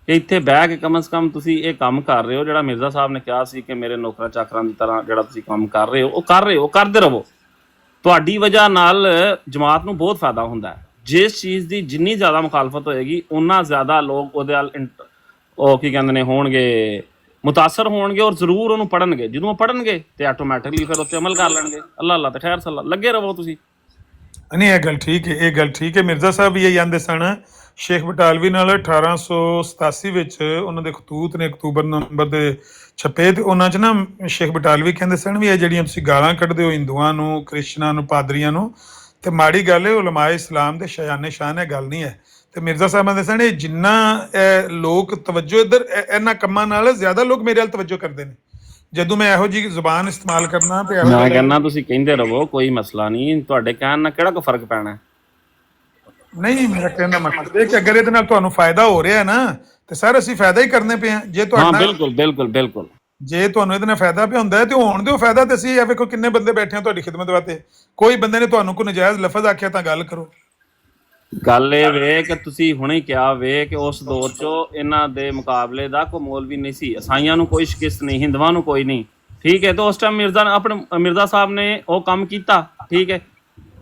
ਕਿ ਇੱਥੇ ਬਹਿ ਕੇ ਕਮ ਸੇ ਕਮ ਤੁਸੀਂ ਇਹ ਕੰਮ ਕਰ ਰਹੇ ਹੋ ਜਿਹੜਾ ਮਿਰਜ਼ਾ ਸਾਹਿਬ ਨੇ ਕਿਹਾ ਸੀ ਕਿ ਮੇਰੇ ਨੌਕਰਾਂ ਚਾਕਰਾਂ ਦੀ ਤਰ੍ਹਾਂ ਜਿਹੜਾ ਤੁਸੀਂ ਕੰਮ ਕਰ ਰਹੇ ਹੋ ਉਹ ਕਰ ਰਹੇ ਹੋ, ਕਰਦੇ ਰਹੋ। ਤੁਹਾਡੀ ਵਜ੍ਹਾ ਨਾਲ ਜਮਾਤ ਨੂੰ ਬਹੁਤ ਫਾਇਦਾ ਹੁੰਦਾ ਹੈ। ਜਿਸ ਚੀਜ਼ ਦੀ ਜਿੰਨੀ ਜ਼ਿਆਦਾ ਮੁਖਾਲਫਤ ਹੋਏਗੀ ਉਨਾ ਜ਼ਿਆਦਾ ਲੋਕ ਉਹਦੇ ਨਾਲ ਉਹ ਕੀ ਕਹਿੰਦੇ ਨੇ ਹੋਣਗੇ, ਮੁਤਾਸਰ ਹੋਣਗੇ, ਔਰ ਜ਼ਰੂਰ ਉਹਨੂੰ ਪੜ੍ਹਨਗੇ। ਜਦੋਂ ਉਹ ਪੜ੍ਹਨਗੇ ਤੇ ਆਟੋਮੈਟਿਕਲੀ ਫਿਰ ਉੱਤੇ ਅਮਲ ਕਰ ਲੈਣਗੇ। ਅੱਲਾਹ ਤੇ ਖੈਰ ਸੱਲਾ, ਲੱਗੇ ਰਹੋ ਤੁਸੀਂ। ਨਹੀਂ ਇਹ ਗੱਲ ਠੀਕ ਹੈ, ਇਹ ਗੱਲ ਠੀਕ ਹੈ। ਮਿਰਜ਼ਾ ਸਾਹਿਬ ਵੀ ਇਹ ਜਾਂਦੇ ਸਨ ਸ਼ੇਖ ਬਟਾਲਵੀ ਨਾਲ 1887 ਵਿੱਚ ਉਹਨਾਂ ਦੇ ਖਤੂਤ ਨੇ ਅਕਤੂਬਰ ਨਵੰਬਰ ਦੇ ਛਪੇ, ਤੇ ਉਹਨਾਂ 'ਚ ਨਾ ਸ਼ੇਖ ਬਟਾਲਵੀ ਕਹਿੰਦੇ ਸਨ ਵੀ ਇਹ ਜਿਹੜੀਆਂ ਤੁਸੀਂ ਗਾਲਾਂ ਕੱਢਦੇ ਹੋ ਹਿੰਦੂਆਂ ਨੂੰ, ਕ੍ਰਿਸ਼ਚਨਾਂ ਨੂੰ, ਪਾਦਰੀਆਂ ਨੂੰ, ਤੇ ਮਾੜੀ ਗੱਲ ਹੈ, ਉਲਮਾਏ ਇਸਲਾਮ ਦੇ ਸ਼ਾਨੇ ਸ਼ਾਨ ਇਹ ਗੱਲ ਨਹੀਂ ਹੈ। ਤੇ ਮਿਰਜ਼ਾ ਸਾਹਿਬਾਂ ਦੇ ਸਨ ਇਹ ਜਿੰਨਾ ਲੋਕ ਤਵੱਜੋ ਇੱਧਰ ਇਹਨਾਂ ਕੰਮਾਂ ਨਾਲ ਜ਼ਿਆਦਾ ਲੋਕ ਮੇਰੇ ਵੱਲ ਤਵੱਜੋ ਕਰਦੇ ਨੇ ਜਦੋਂ ਮੈਂ ਇਹੋ ਜਿਹੀ ਜ਼ੁਬਾਨ ਇਸਤੇਮਾਲ ਕਰਨਾ। ਤੇ ਮੈਂ ਕਹਿੰਦਾ ਤੁਸੀਂ ਕਹਿੰਦੇ ਰਹੋ, ਕੋਈ ਮਸਲਾ ਨਹੀਂ। ਤੁਹਾਡੇ ਕਹਿਣ ਨਾਲ ਕਿਹੜਾ ਕੋਈ ਫਰਕ ਪੈਣਾ? ਨਹੀਂ, ਮੇਰਾ ਕਹਿਣ ਦਾ ਮਤਲਬ ਇਹ ਕਿ ਅਗਰ ਇਹਦੇ ਨਾਲ ਤੁਹਾਨੂੰ ਫਾਇਦਾ ਹੋ ਰਿਹਾ ਨਾ ਤੇ ਸਰ ਅਸੀਂ ਫਾਇਦਾ ਹੀ ਕਰਨੇ ਪਏ ਹਾਂ। ਜੇ ਤੁਹਾਡਾ ਬਿਲਕੁਲ ਬਿਲਕੁਲ ਬਿਲਕੁਲ ਜੇ ਤੁਹਾਨੂੰ ਇਹਦੇ ਨਾਲ ਫਾਇਦਾ ਪਿਆ ਹੁੰਦਾ ਹੈ ਤੇ ਹੋਣ ਦਿਓ ਫਾਇਦਾ। ਤੇ ਅਸੀਂ ਇਹ ਵੇਖੋ ਕਿੰਨੇ ਬੰਦੇ ਬੈਠੇ ਆ ਤੁਹਾਡੀ ਖਿਦਮਤ ਵਾਸਤੇ। ਕੋਈ ਬੰਦੇ ਨੇ ਤੁਹਾਨੂੰ ਕੋਈ ਨਜਾਇਜ਼ ਲਫ਼ਜ਼ ਆਖਿਆ ਤਾਂ ਗੱਲ ਕਰੋ। ਗੱਲ ਇਹ ਵੇ ਕਿ ਤੁਸੀਂ ਹੁਣੇ ਕਿਹਾ ਵੇ ਕਿ ਉਸ ਦੌਰ 'ਚ ਇਹਨਾਂ ਦੇ ਮੁਕਾਬਲੇ ਦਾ ਕੋਈ ਮੌਲਵੀ ਨਹੀਂ ਸੀ। ਈਸਾਈਆਂ ਨੂੰ ਕੋਈ ਸ਼ਿਕਸਤ ਨਹੀਂ, ਹਿੰਦੂਆਂ ਨੂੰ ਕੋਈ ਨਹੀਂ, ਠੀਕ ਹੈ। ਤੇ ਉਸ ਟਾਈਮ ਮਿਰਜ਼ਾ ਸਾਹਿਬ ਨੇ ਉਹ ਕੰਮ ਕੀਤਾ, ਠੀਕ ਹੈ।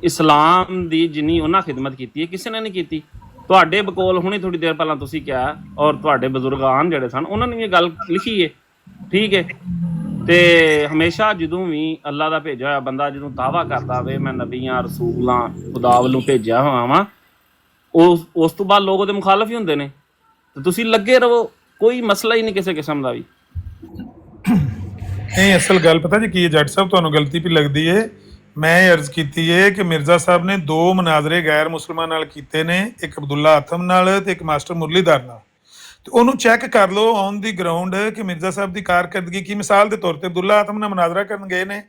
ਇਸਲਾਮ ਦੀ ਜਿੰਨੀ ਉਹਨਾਂ ਖਿਦਮਤ ਕੀਤੀ ਹੈ ਕਿਸੇ ਨੇ ਨਹੀਂ ਕੀਤੀ। ਤੁਹਾਡੇ ਬਕੌਲ ਹੁਣੇ ਥੋੜੀ ਦੇਰ ਪਹਿਲਾਂ ਤੁਸੀਂ ਕਿਹਾ, ਔਰ ਤੁਹਾਡੇ ਬਜ਼ੁਰਗਾਨ ਜਿਹੜੇ ਸਨ ਉਹਨਾਂ ਨੇ ਵੀ ਇਹ ਗੱਲ ਲਿਖੀ ਹੈ, ਠੀਕ ਹੈ। ਤੇ ਹਮੇਸ਼ਾ ਜਦੋਂ ਵੀ ਅੱਲਾ ਦਾ ਭੇਜਿਆ ਹੋਇਆ ਬੰਦਾ ਜਦੋਂ ਦਾਅਵਾ ਕਰਦਾ ਵੇ ਮੈਂ ਨਬੀਆਂ ਰਸੂਲਾਂ ਖੁਦਾ ਵੱਲੋਂ ਭੇਜਿਆ ਹੋਇਆ ਵਾਂ, ਉਸ ਤੋਂ ਬਾਅਦ ਲੋਕ ਉਹਦੇ ਮੁਖਾਲਫ ਹੀ ਹੁੰਦੇ ਨੇ। ਤੇ ਤੁਸੀਂ ਲੱਗੇ ਰਹੋ, ਕੋਈ ਮਸਲਾ ਹੀ ਨਹੀਂ ਕਿਸੇ ਕਿਸਮ ਦਾ ਵੀ। ਨਹੀਂ, ਅਸਲ ਗੱਲ ਪਤਾ ਜੀ ਕੀ ਹੈ ਜੱਟ ਸਾਹਿਬ, ਤੁਹਾਨੂੰ ਗਲਤੀ ਵੀ ਲੱਗਦੀ ਹੈ। ਮੈਂ ਇਹ ਅਰਜ਼ ਕੀਤੀ ਹੈ ਕਿ ਮਿਰਜ਼ਾ ਸਾਹਿਬ ਨੇ 2 ਮੁਨਾਜ਼ਰੇ ਗੈਰ ਮੁਸਲਮਾਨ ਨਾਲ ਕੀਤੇ ਨੇ, ਇੱਕ ਅਬਦੁੱਲਾ ਆਥਮ ਨਾਲ ਤੇ ਇੱਕ ਮਾਸਟਰ ਮੁਰਲੀਧਰ ਨਾਲ। ਤੇ ਉਹਨੂੰ ਚੈੱਕ ਕਰ ਲਓ ਔਨ ਦੀ ਗਰਾਊਂਡ ਕਿ ਮਿਰਜ਼ਾ ਸਾਹਿਬ ਦੀ ਕਾਰਕਰਦਗੀ ਕੀ। ਮਿਸਾਲ ਦੇ ਤੌਰ ਤੇ ਅਬਦੁੱਲਾ ਆਥਮ ਨਾਲ ਮੁਨਾਜ਼ਰਾ ਕਰਨ ਗਏ ਨੇ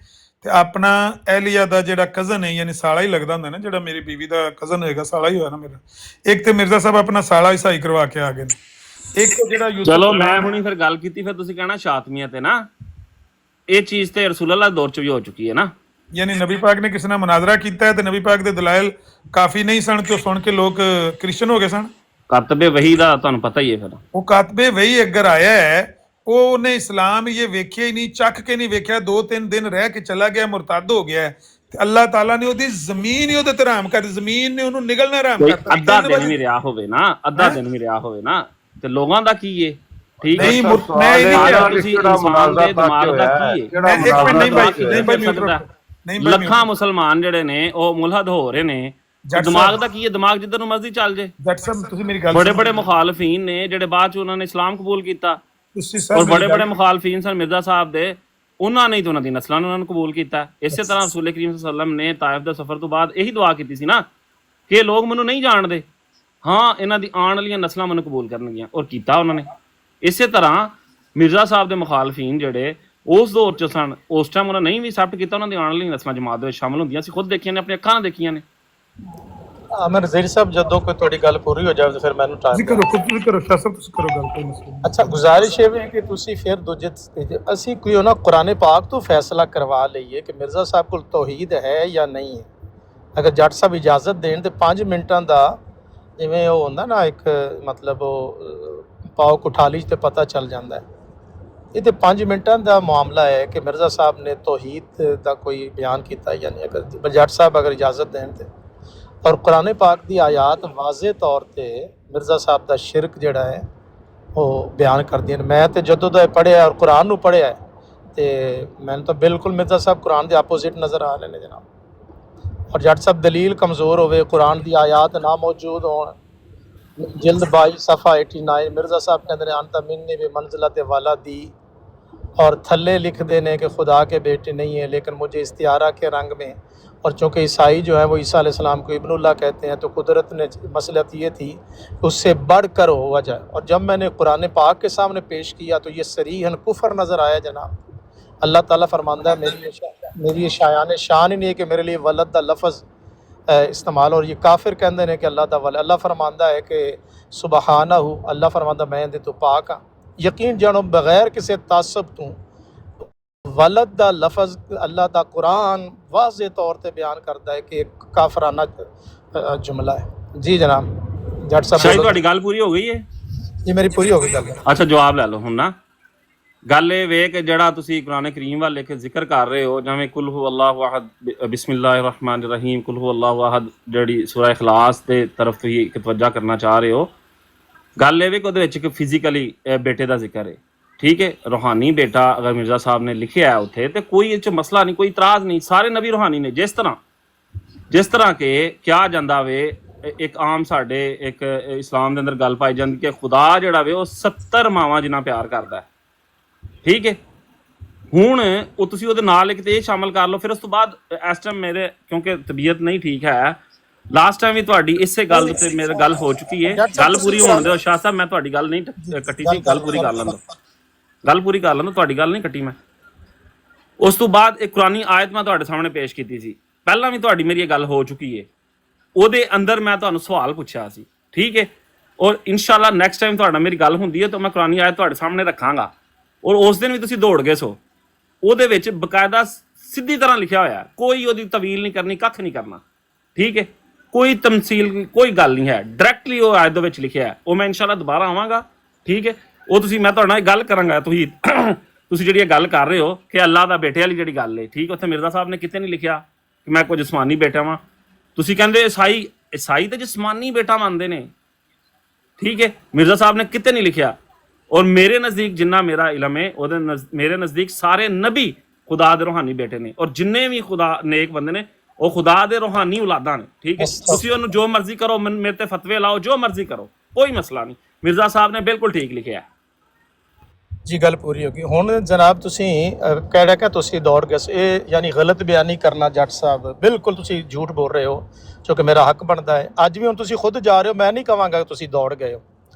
ਤੇ ਆਪਣਾ ਅਹਿਲੀਆ ਦਾ ਜਿਹੜਾ ਕਜ਼ਨ ਹੈ, ਯਾਨੀ ਸਾਲਾ ਹੀ ਲੱਗਦਾ ਹੁੰਦਾ ਨਾ, ਜਿਹੜਾ ਮੇਰੀ ਬੀਵੀ ਦਾ ਕਜ਼ਨ ਹੋਏਗਾ ਸਾਲਾ ਹੀ ਹੋਇਆ ਨਾ ਮੇਰਾ, ਇੱਕ ਤੇ ਮਿਰਜ਼ਾ ਸਾਹਿਬ ਆਪਣਾ ਸਾਲਾ ਹੀ ਸਹੀ ਕਰਵਾ ਕੇ ਆ ਗਏ ਨੇ। ਇੱਕ ਜਿਹੜਾ ਚਲੋ ਮੈਂ ਹੁਣੀ ਫਿਰ ਗੱਲ ਕੀਤੀ, ਫਿਰ ਤੁਸੀਂ ਕਹਿਣਾ ਸ਼ਾਤਮੀਅਤ ਹੈ ਨਾ। ਇਹ ਚੀਜ਼ ਤੇ ਰਸੂਲ ਅੱਲਾਹ ਦੌਰ 'ਚ ਵੀ ਹੋ ਚੁੱਕੀ ਹੈ ਨਾ। ਯਾਨੀ ਨਬੀ ਪਾਕ ਨੇ ਕਿਸੇ ਨਾਲ ਮੁਨਾਜ਼ਰਾ ਕੀਤਾ ਹੈ ਤੇ ਨਬੀ ਪਾਕ ਦੇ ਦਲਾਇਲ ਕਾਫੀ ਨਹੀਂ ਸਨ ਤੇ ਸੁਣ ਕੇ ਲੋਕ ਕ੍ਰਿਸਚਨ ਹੋ ਗਏ ਸਨ। ਕਾਤਬੇ ਵਹੀ ਦਾ ਤੁਹਾਨੂੰ ਪਤਾ ਹੀ ਹੈ। ਫਿਰ ਉਹ ਕਾਤਬੇ ਵਹੀ ਅਗਰ ਆਇਆ ਹੈ, ਉਹਨੇ ਇਸਲਾਮ ਇਹ ਵੇਖਿਆ ਹੀ ਨਹੀਂ, ਚੱਕ ਕੇ ਨਹੀਂ ਵੇਖਿਆ, 2-3 ਦਿਨ ਰਹਿ ਕੇ ਚਲਾ ਗਿਆ, ਮੁਰਤਦ ਹੋ ਗਿਆ ਤੇ ਅੱਲਾਹ ਤਾਲਾ ਨੇ ਉਹਦੀ ਜ਼ਮੀਨ ਹੀ ਉਹਦੇ ਤੇ ਹਰਾਮ ਕਰ, ਜ਼ਮੀਨ ਨੇ ਉਹਨੂੰ ਨਿਗਲਣਾ ਹਰਾਮ ਕਰਤਾ। ਅੱਧਾ ਦਿਨ ਵੀ ਰਿਹਾ ਹੋਵੇ ਨਾ, ਅੱਧਾ ਦਿਨ ਵੀ ਰਿਹਾ ਹੋਵੇ ਨਾ, ਤੇ ਲੋਕਾਂ ਦਾ ਕੀ ਹੈ? ਠੀਕ ਹੈ, ਮੈਂ ਇਹ ਨਹੀਂ ਕਿਹਾ ਤੁਸੀਂ ਇਨਸਾਨ ਦੇ ਦਿਮਾਗ ਦਾ ਕੀ ਹੈ? ਲੱਖਾਂ ਮੁਸਲਮਾਨ ਜਿਹੜੇ ਨੇ ਉਹ ਮੁਲਹਦ ਹੋ ਰਹੇ ਨੇ, ਦਿਮਾਗ ਦਾ ਕੀ ਹੈ? ਦਿਮਾਗ ਜਿੱਧਰ ਨੂੰ ਮਰਜ਼ੀ ਚੱਲ ਜੇ। ਜੱਟ ਸਾਹਿਬ ਤੁਸੀਂ ਮੇਰੀ ਗੱਲ ਬੜੇ ਬੜੇ ਮੁਖਾਲਫੀਨ ਨੇ ਜਿਹੜੇ ਬਾਅਦ ਚ ਉਹਨਾਂ ਨੇ ਇਸਲਾਮ ਕਬੂਲ ਕੀਤਾ, ਔਰ ਬੜੇ ਬੜੇ ਮੁਖਾਲਫੀਨ ਸਨ ਮਿਰਜ਼ਾ ਸਾਹਿਬ ਦੇ, ਉਹਨਾਂ ਨੇ ਤਾਂ ਉਹਨਾਂ ਦੀ ਨਸਲਾਂ ਨੂੰ ਉਹਨਾਂ ਨੂੰ ਕਬੂਲ ਕੀਤਾ। ਇਸੇ ਤਰ੍ਹਾਂ ਰਸੂਲ ਕਰੀਮ ਸੱਲੱਲਾਹੁ ਅਲੈਹਿ ਵਸੱਲਮ ਨੇ ਤਾਇਫ ਦੇ ਸਫ਼ਰ ਤੋਂ ਬਾਅਦ ਇਹੀ ਦੁਆ ਕੀਤੀ ਸੀ ਨਾ ਕਿ ਲੋਕ ਮੈਨੂੰ ਨਹੀਂ ਜਾਣਦੇ, ਹਾਂ ਇਹਨਾਂ ਦੀ ਆਉਣ ਵਾਲੀਆਂ ਨਸਲਾਂ ਮੈਨੂੰ ਕਬੂਲ ਕਰਨਗੀਆਂ, ਔਰ ਕੀਤਾ ਉਹਨਾਂ ਨੇ। ਇਸੇ ਤਰ੍ਹਾਂ ਮਿਰਜ਼ਾ ਸਾਹਿਬ ਦੇ ਮੁਖਾਲਫੀਨ ਜਿਹੜੇ ਉਸ ਦੌਰ 'ਚ ਸਨ, ਉਸ ਟਾਈਮ ਉਹਨਾਂ ਨਹੀਂ ਵੀ ਐਕਸੈਪਟ ਕੀਤਾ ਉਹਨਾਂ ਦੀ ਆਉਣ ਵਾਲੀ ਨਸਲਾਂ ਜਮਾਤ ਦੇ ਵਿੱਚ ਸ਼ਾਮਲ ਹੁੰਦੀਆਂ ਸੀ। ਖੁਦ ਦੇਖੀਆਂ ਨੇ, ਆਪਣੀ ਅੱਖਾਂ ਨਾਲ ਦੇਖੀਆਂ ਨੇ। ਆਮਰ ਜ਼ਹੀਰ ਸਾਹਿਬ, ਜਦੋਂ ਕੋਈ ਤੁਹਾਡੀ ਗੱਲ ਪੂਰੀ ਹੋ ਜਾਵੇ ਤਾਂ ਫਿਰ ਮੈਨੂੰ ਟਾਈਮ ਕਰੋ ਸ਼ਾਹ ਸਾਹਿਬ, ਤੁਸੀਂ ਕਰੋ ਗੱਲ, ਕੋਈ ਮਸਲਾ ਨਹੀਂ। ਅੱਛਾ, ਗੁਜ਼ਾਰਿਸ਼ ਇਹ ਹੈ ਕਿ ਤੁਸੀਂ ਫਿਰ ਦੂਜੇ ਅਸੀਂ ਕੋਈ ਨਾ ਕੁਰਾਨ ਪਾਕ ਤੋਂ ਫੈਸਲਾ ਕਰਵਾ ਲਈਏ ਕਿ ਮਿਰਜ਼ਾ ਸਾਹਿਬ ਕੋਲ ਤੌਹੀਦ ਹੈ ਜਾਂ ਨਹੀਂ ਹੈ। ਅਗਰ ਜੱਟ ਸਾਹਿਬ ਇਜਾਜ਼ਤ ਦੇਣ ਤੇ 5 ਮਿੰਟਾਂ ਦਾ ਜਿਵੇਂ ਉਹ ਹੁੰਦਾ ਨਾ ਇੱਕ ਮਤਲਬ ਉਹ ਪਾਓ ਕੁਠਾਲੀ 'ਤੇ ਪਤਾ ਚੱਲ ਜਾਂਦਾ ਹੈ। ਇਹ ਤੇ 5 ਮਿੰਟਾਂ ਦਾ ਮਾਮਲਾ ਹੈ ਕਿ ਮਿਰਜ਼ਾ ਸਾਹਿਬ ਨੇ ਤੌਹੀਦ ਦਾ ਕੋਈ ਬਿਆਨ ਕੀਤਾ ਜਾਂ ਨਹੀਂ। ਅਗਰ ਜੱਟ ਸਾਹਿਬ ਅਗਰ ਇਜਾਜ਼ਤ ਦੇਣ ਤੇ, ਔਰ ਕੁਰਾਨ ਪਾਕ ਦੀ ਆਯਾਤ ਵਾਜ਼ੇ ਤੌਰ ਤੇ ਮਿਰਜ਼ਾ ਸਾਹਿਬ ਦਾ ਸ਼ਿਰਕ ਜਿਹੜਾ ਹੈ ਉਹ ਬਿਆਨ ਕਰਦੀਆਂ ਨੇ। ਮੈਂ ਤੇ ਜਦੋਂ ਦਾ ਪੜ੍ਹਿਆ ਔਰ ਕੁਰਾਨ ਨੂੰ ਪੜ੍ਹਿਆ ਤੇ ਮੈਨੂੰ ਤਾਂ ਬਿਲਕੁਲ ਮਿਰਜ਼ਾ ਸਾਹਿਬ ਕੁਰਾਨ ਦੇ ਆਪੋਜ਼ਿਟ ਨਜ਼ਰ ਆ ਰਹੇ ਨੇ ਜਨਾਬ। ਔਰ ਜੱਟ ਸਾਹਿਬ ਦਲੀਲ ਕਮਜ਼ੋਰ ਹੋਵੇ, ਕੁਰਾਨ ਦੀ ਆਯਾਤ ਨਾ ਮੌਜੂਦ ਹੋਣ, ਜਿਲਦ 22 ਸਫਾ 89 ਮਿਰਜ਼ਾ ਸਾਹਿਬ ਕਹਿੰਦੇ ਨੇ ਅੰਤ ਮਿੰਨੀ ਵੀ ਮੰਜ਼ਿਲਤ ਵਾਲਦੀ, और थल्ले लिख देने के खुदा के बेटे नहीं है लेकिन मुझे इस्तियारा के रंग में। और चूँकि ईसाई जो है वो ईसा अलैहिस्सलाम को इब्नुल्लाह कहते हैं, तो कुदरत ने मसलहत ये थी उससे बढ़कर हुआ जाए। और जब मैंने कुरान पाक के सामने पेश किया तो ये सरीहन कुफर नज़र आया जनाब। अल्लाह ताला फरमांदा है मेरी शायान शान ही नहीं है कि मेरे लिए वलद का लफ्ज़ इस्तेमाल, और ये काफिर कहते हैं कि अल्लाह दा वलद। अल्लाह फरमांदा है कि सुबहानहू, अल्लाह फरमांदा मैं दे तो पाक हाँ। यकीन जानो बगैर किसी तासब तू वलद दा लफज अल्लाह दा कुरान वाज़े तौर पे बयान करता है कि एक काफराना जुमला है। जी जनाब जट साहब ਤੁਹਾਡੀ ਗੱਲ ਪੂਰੀ ਹੋ ਗਈ ਹੈ ਜੀ? ਮੇਰੀ ਪੂਰੀ ਹੋ ਗਈ ਗੱਲ। ਅੱਛਾ, ਜਵਾਬ ਲੈ ਲਓ ਹੁਣ ਨਾ। ਗੱਲ ਇਹ ਵੇ ਕਿ ਜਿਹੜਾ ਤੁਸੀਂ ਕੁਰਾਨ ਕਰੀਮ ਵੱਲ ਇੱਕ ਜ਼ਿਕਰ ਕਰ ਰਹੇ ਹੋ, ਜਿਵੇਂ ਕੁਲ ਹੂ ਅੱਲਾਹੁ ਅਹਦ, ਬਿਸਮਿਲ੍ਲਾਹਿਰ ਰਹਿਮਾਨਿਰ ਰਹੀਮ, ਕੁਲ ਹੂ ਅੱਲਾਹੁ ਅਹਦ, ਜਿਹੜੀ ਸੂਰਾ ਇਖਲਾਸ ਦੇ ਤਰਫ ਤੁਸੀਂ ਇੱਕ ਤਵੱਜਾ ਕਰਨਾ ਚਾਹ ਰਹੇ ਹੋ। ਗੱਲ ਇਹ ਵੀ ਕਿ ਉਹਦੇ ਵਿੱਚ ਇੱਕ ਫਿਜ਼ੀਕਲੀ ਬੇਟੇ ਦਾ ਜ਼ਿਕਰ ਹੈ, ਠੀਕ ਹੈ। ਰੂਹਾਨੀ ਬੇਟਾ ਅਗਰ ਮਿਰਜ਼ਾ ਸਾਹਿਬ ਨੇ ਲਿਖਿਆ ਹੈ ਉੱਥੇ ਤੇ ਕੋਈ ਇਹ 'ਚ ਮਸਲਾ ਨਹੀਂ, ਕੋਈ ਇਤਰਾਜ਼ ਨਹੀਂ। ਸਾਰੇ ਨਬੀ ਰੂਹਾਨੀ ਨੇ। ਜਿਸ ਤਰ੍ਹਾਂ ਕਿ ਕਿਹਾ ਜਾਂਦਾ ਵੇ, ਇੱਕ ਆਮ ਸਾਡੇ ਇੱਕ ਇਸਲਾਮ ਦੇ ਅੰਦਰ ਗੱਲ ਪਾਈ ਜਾਂਦੀ ਕਿ ਖੁਦਾ ਜਿਹੜਾ ਵੇ ਉਹ 70 ਮਾਵਾਂ ਜਿੰਨਾ ਪਿਆਰ ਕਰਦਾ ਹੈ, ਠੀਕ ਹੈ। ਹੁਣ ਉਹ ਤੁਸੀਂ ਉਹਦੇ ਨਾਲ ਇੱਕ ਤੇ ਇਹ ਸ਼ਾਮਲ ਕਰ ਲਓ। ਫਿਰ ਉਸ ਤੋਂ ਬਾਅਦ ਇਸ ਟਾਈਮ ਮੇਰੇ ਕਿਉਂਕਿ ਤਬੀਅਤ ਨਹੀਂ ਠੀਕ ਹੈ, ਲਾਸਟ ਟਾਈਮ ਵੀ ਤੁਹਾਡੀ ਇਸੇ ਗੱਲ ਤੇ ਮੇਰੇ ਗੱਲ ਹੋ ਚੁੱਕੀ ਹੈ। ਗੱਲ ਪੂਰੀ ਹੋਣ ਦਿਓ ਸ਼ਾਹ ਸਾਹਿਬ, ਮੈਂ ਤੁਹਾਡੀ ਗੱਲ ਨਹੀਂ ਕੱਟੀ ਸੀ, ਗੱਲ ਪੂਰੀ ਕਰ ਲੈਂਦਾ, ਗੱਲ ਪੂਰੀ ਕਰ ਲੈਂਦਾ, ਤੁਹਾਡੀ ਗੱਲ ਨਹੀਂ ਕੱਟੀ ਮੈਂ। ਉਸ ਤੋਂ ਬਾਅਦ ਇੱਕ ਕੁਰਾਨੀ ਆਇਤ ਮੈਂ ਤੁਹਾਡੇ ਸਾਹਮਣੇ ਪੇਸ਼ ਕੀਤੀ ਸੀ, ਪਹਿਲਾਂ ਵੀ ਤੁਹਾਡੀ ਮੇਰੀ ਇਹ ਗੱਲ ਹੋ ਚੁੱਕੀ ਹੈ। ਉਹਦੇ ਅੰਦਰ ਮੈਂ ਤੁਹਾਨੂੰ ਸਵਾਲ ਪੁੱਛਿਆ ਸੀ, ਠੀਕ ਹੈ। ਔਰ ਇਨਸ਼ਾਅੱਲਾ ਨੈਕਸਟ ਟਾਈਮ ਤੁਹਾਡਾ ਮੇਰੀ ਗੱਲ ਹੁੰਦੀ ਹੈ ਤਾਂ ਮੈਂ ਕੁਰਾਨੀ ਆਇਤ ਤੁਹਾਡੇ ਸਾਹਮਣੇ ਰੱਖਾਂਗਾ। ਔਰ ਉਸ ਦਿਨ ਵੀ ਤੁਸੀਂ ਦੌੜ ਗਏ ਸੋ। ਉਹਦੇ ਵਿੱਚ ਬਕਾਇਦਾ ਸਿੱਧੀ ਤਰ੍ਹਾਂ ਲਿਖਿਆ ਹੋਇਆ, ਕੋਈ ਉਹਦੀ ਤਵੀਲ ਨਹੀਂ ਕਰਨੀ, ਕੱਖ ਨਹੀਂ ਕਰਨਾ, ਠੀਕ ਹੈ, ਕੋਈ ਤਮਸੀਲ ਕੋਈ ਗੱਲ ਨਹੀਂ ਹੈ, ਡਾਇਰੈਕਟਲੀ ਉਹ ਆਇਤ ਦੇ ਵਿੱਚ ਲਿਖਿਆ ਹੈ। ਉਹ ਮੈਂ ਇਨਸ਼ਾਅੱਲਾ ਦੁਬਾਰਾ ਆਵਾਂਗਾ, ਠੀਕ ਹੈ, ਉਹ ਤੁਸੀਂ ਮੈਂ ਤੁਹਾਡੇ ਨਾਲ ਗੱਲ ਕਰਾਂਗਾ। ਤੁਸੀਂ ਜਿਹੜੀ ਇਹ ਗੱਲ ਕਰ ਰਹੇ ਹੋ ਕਿ ਅੱਲਾ ਦਾ ਬੇਟੇ ਵਾਲੀ ਜਿਹੜੀ ਗੱਲ ਹੈ, ਠੀਕ, ਉੱਥੇ ਮਿਰਜ਼ਾ ਸਾਹਿਬ ਨੇ ਕਿਤੇ ਨਹੀਂ ਲਿਖਿਆ ਕਿ ਮੈਂ ਕੋਈ ਜਿਸਮਾਨੀ ਬੇਟਾ ਵਾਂ। ਤੁਸੀਂ ਕਹਿੰਦੇ ਈਸਾਈ ਤੇ ਜਿਸਮਾਨੀ ਬੇਟਾ ਮੰਨਦੇ ਨੇ, ਠੀਕ ਹੈ, ਮਿਰਜ਼ਾ ਸਾਹਿਬ ਨੇ ਕਿਤੇ ਨਹੀਂ ਲਿਖਿਆ। ਔਰ ਮੇਰੇ ਨਜ਼ਦੀਕ ਜਿੰਨਾ ਮੇਰਾ ਇਲਮ ਹੈ ਉਹਦੇ ਮੇਰੇ ਨਜ਼ਦੀਕ ਸਾਰੇ ਨਬੀ ਖੁਦਾ ਦੇ ਰੂਹਾਨੀ ਬੇਟੇ ਨੇ, ਔਰ ਜਿੰਨੇ ਵੀ ਖੁਦਾ ਨੇਕ ਬੰਦੇ ਨੇ ਉਹ ਖੁਦਾ ਦੇ ਰੂਹਾਨੀ ਔਲਾਦਾਂ ਨੇ, ਠੀਕ ਹੈ। ਤੁਸੀਂ ਉਹਨੂੰ ਜੋ ਮਰਜ਼ੀ ਕਰੋ, ਮੇਰੇ ਤੇ ਫਤਵੇ ਲਾਓ, ਜੋ ਮਰਜ਼ੀ ਕਰੋ, ਕੋਈ ਮਸਲਾ ਨਹੀਂ। ਮਿਰਜ਼ਾ ਸਾਹਿਬ ਨੇ ਬਿਲਕੁਲ ਠੀਕ ਲਿਖਿਆ ਹੈ ਜੀ। ਗੱਲ ਪੂਰੀ ਹੋ ਗਈ। ਹੁਣ ਜਨਾਬ ਤੁਸੀਂ ਕਿਹੜਾ ਕਿ ਤੁਸੀਂ ਦੌੜ ਗਏ, ਇਹ ਯਾਨੀ ਗਲਤ ਬਿਆਨੀ ਕਰਨਾ ਜੱਟ ਸਾਹਿਬ, ਬਿਲਕੁਲ ਤੁਸੀਂ ਝੂਠ ਬੋਲ ਰਹੇ ਹੋ, ਜੋ ਕਿ ਮੇਰਾ ਹੱਕ ਬਣਦਾ ਹੈ। ਅੱਜ ਵੀ ਹੁਣ ਤੁਸੀਂ ਖੁਦ ਜਾ ਰਹੇ ਹੋ, ਮੈਂ ਨਹੀਂ ਕਹਾਂਗਾ ਕਿ ਤੁਸੀਂ ਦੌੜ ਗਏ ਹੋ।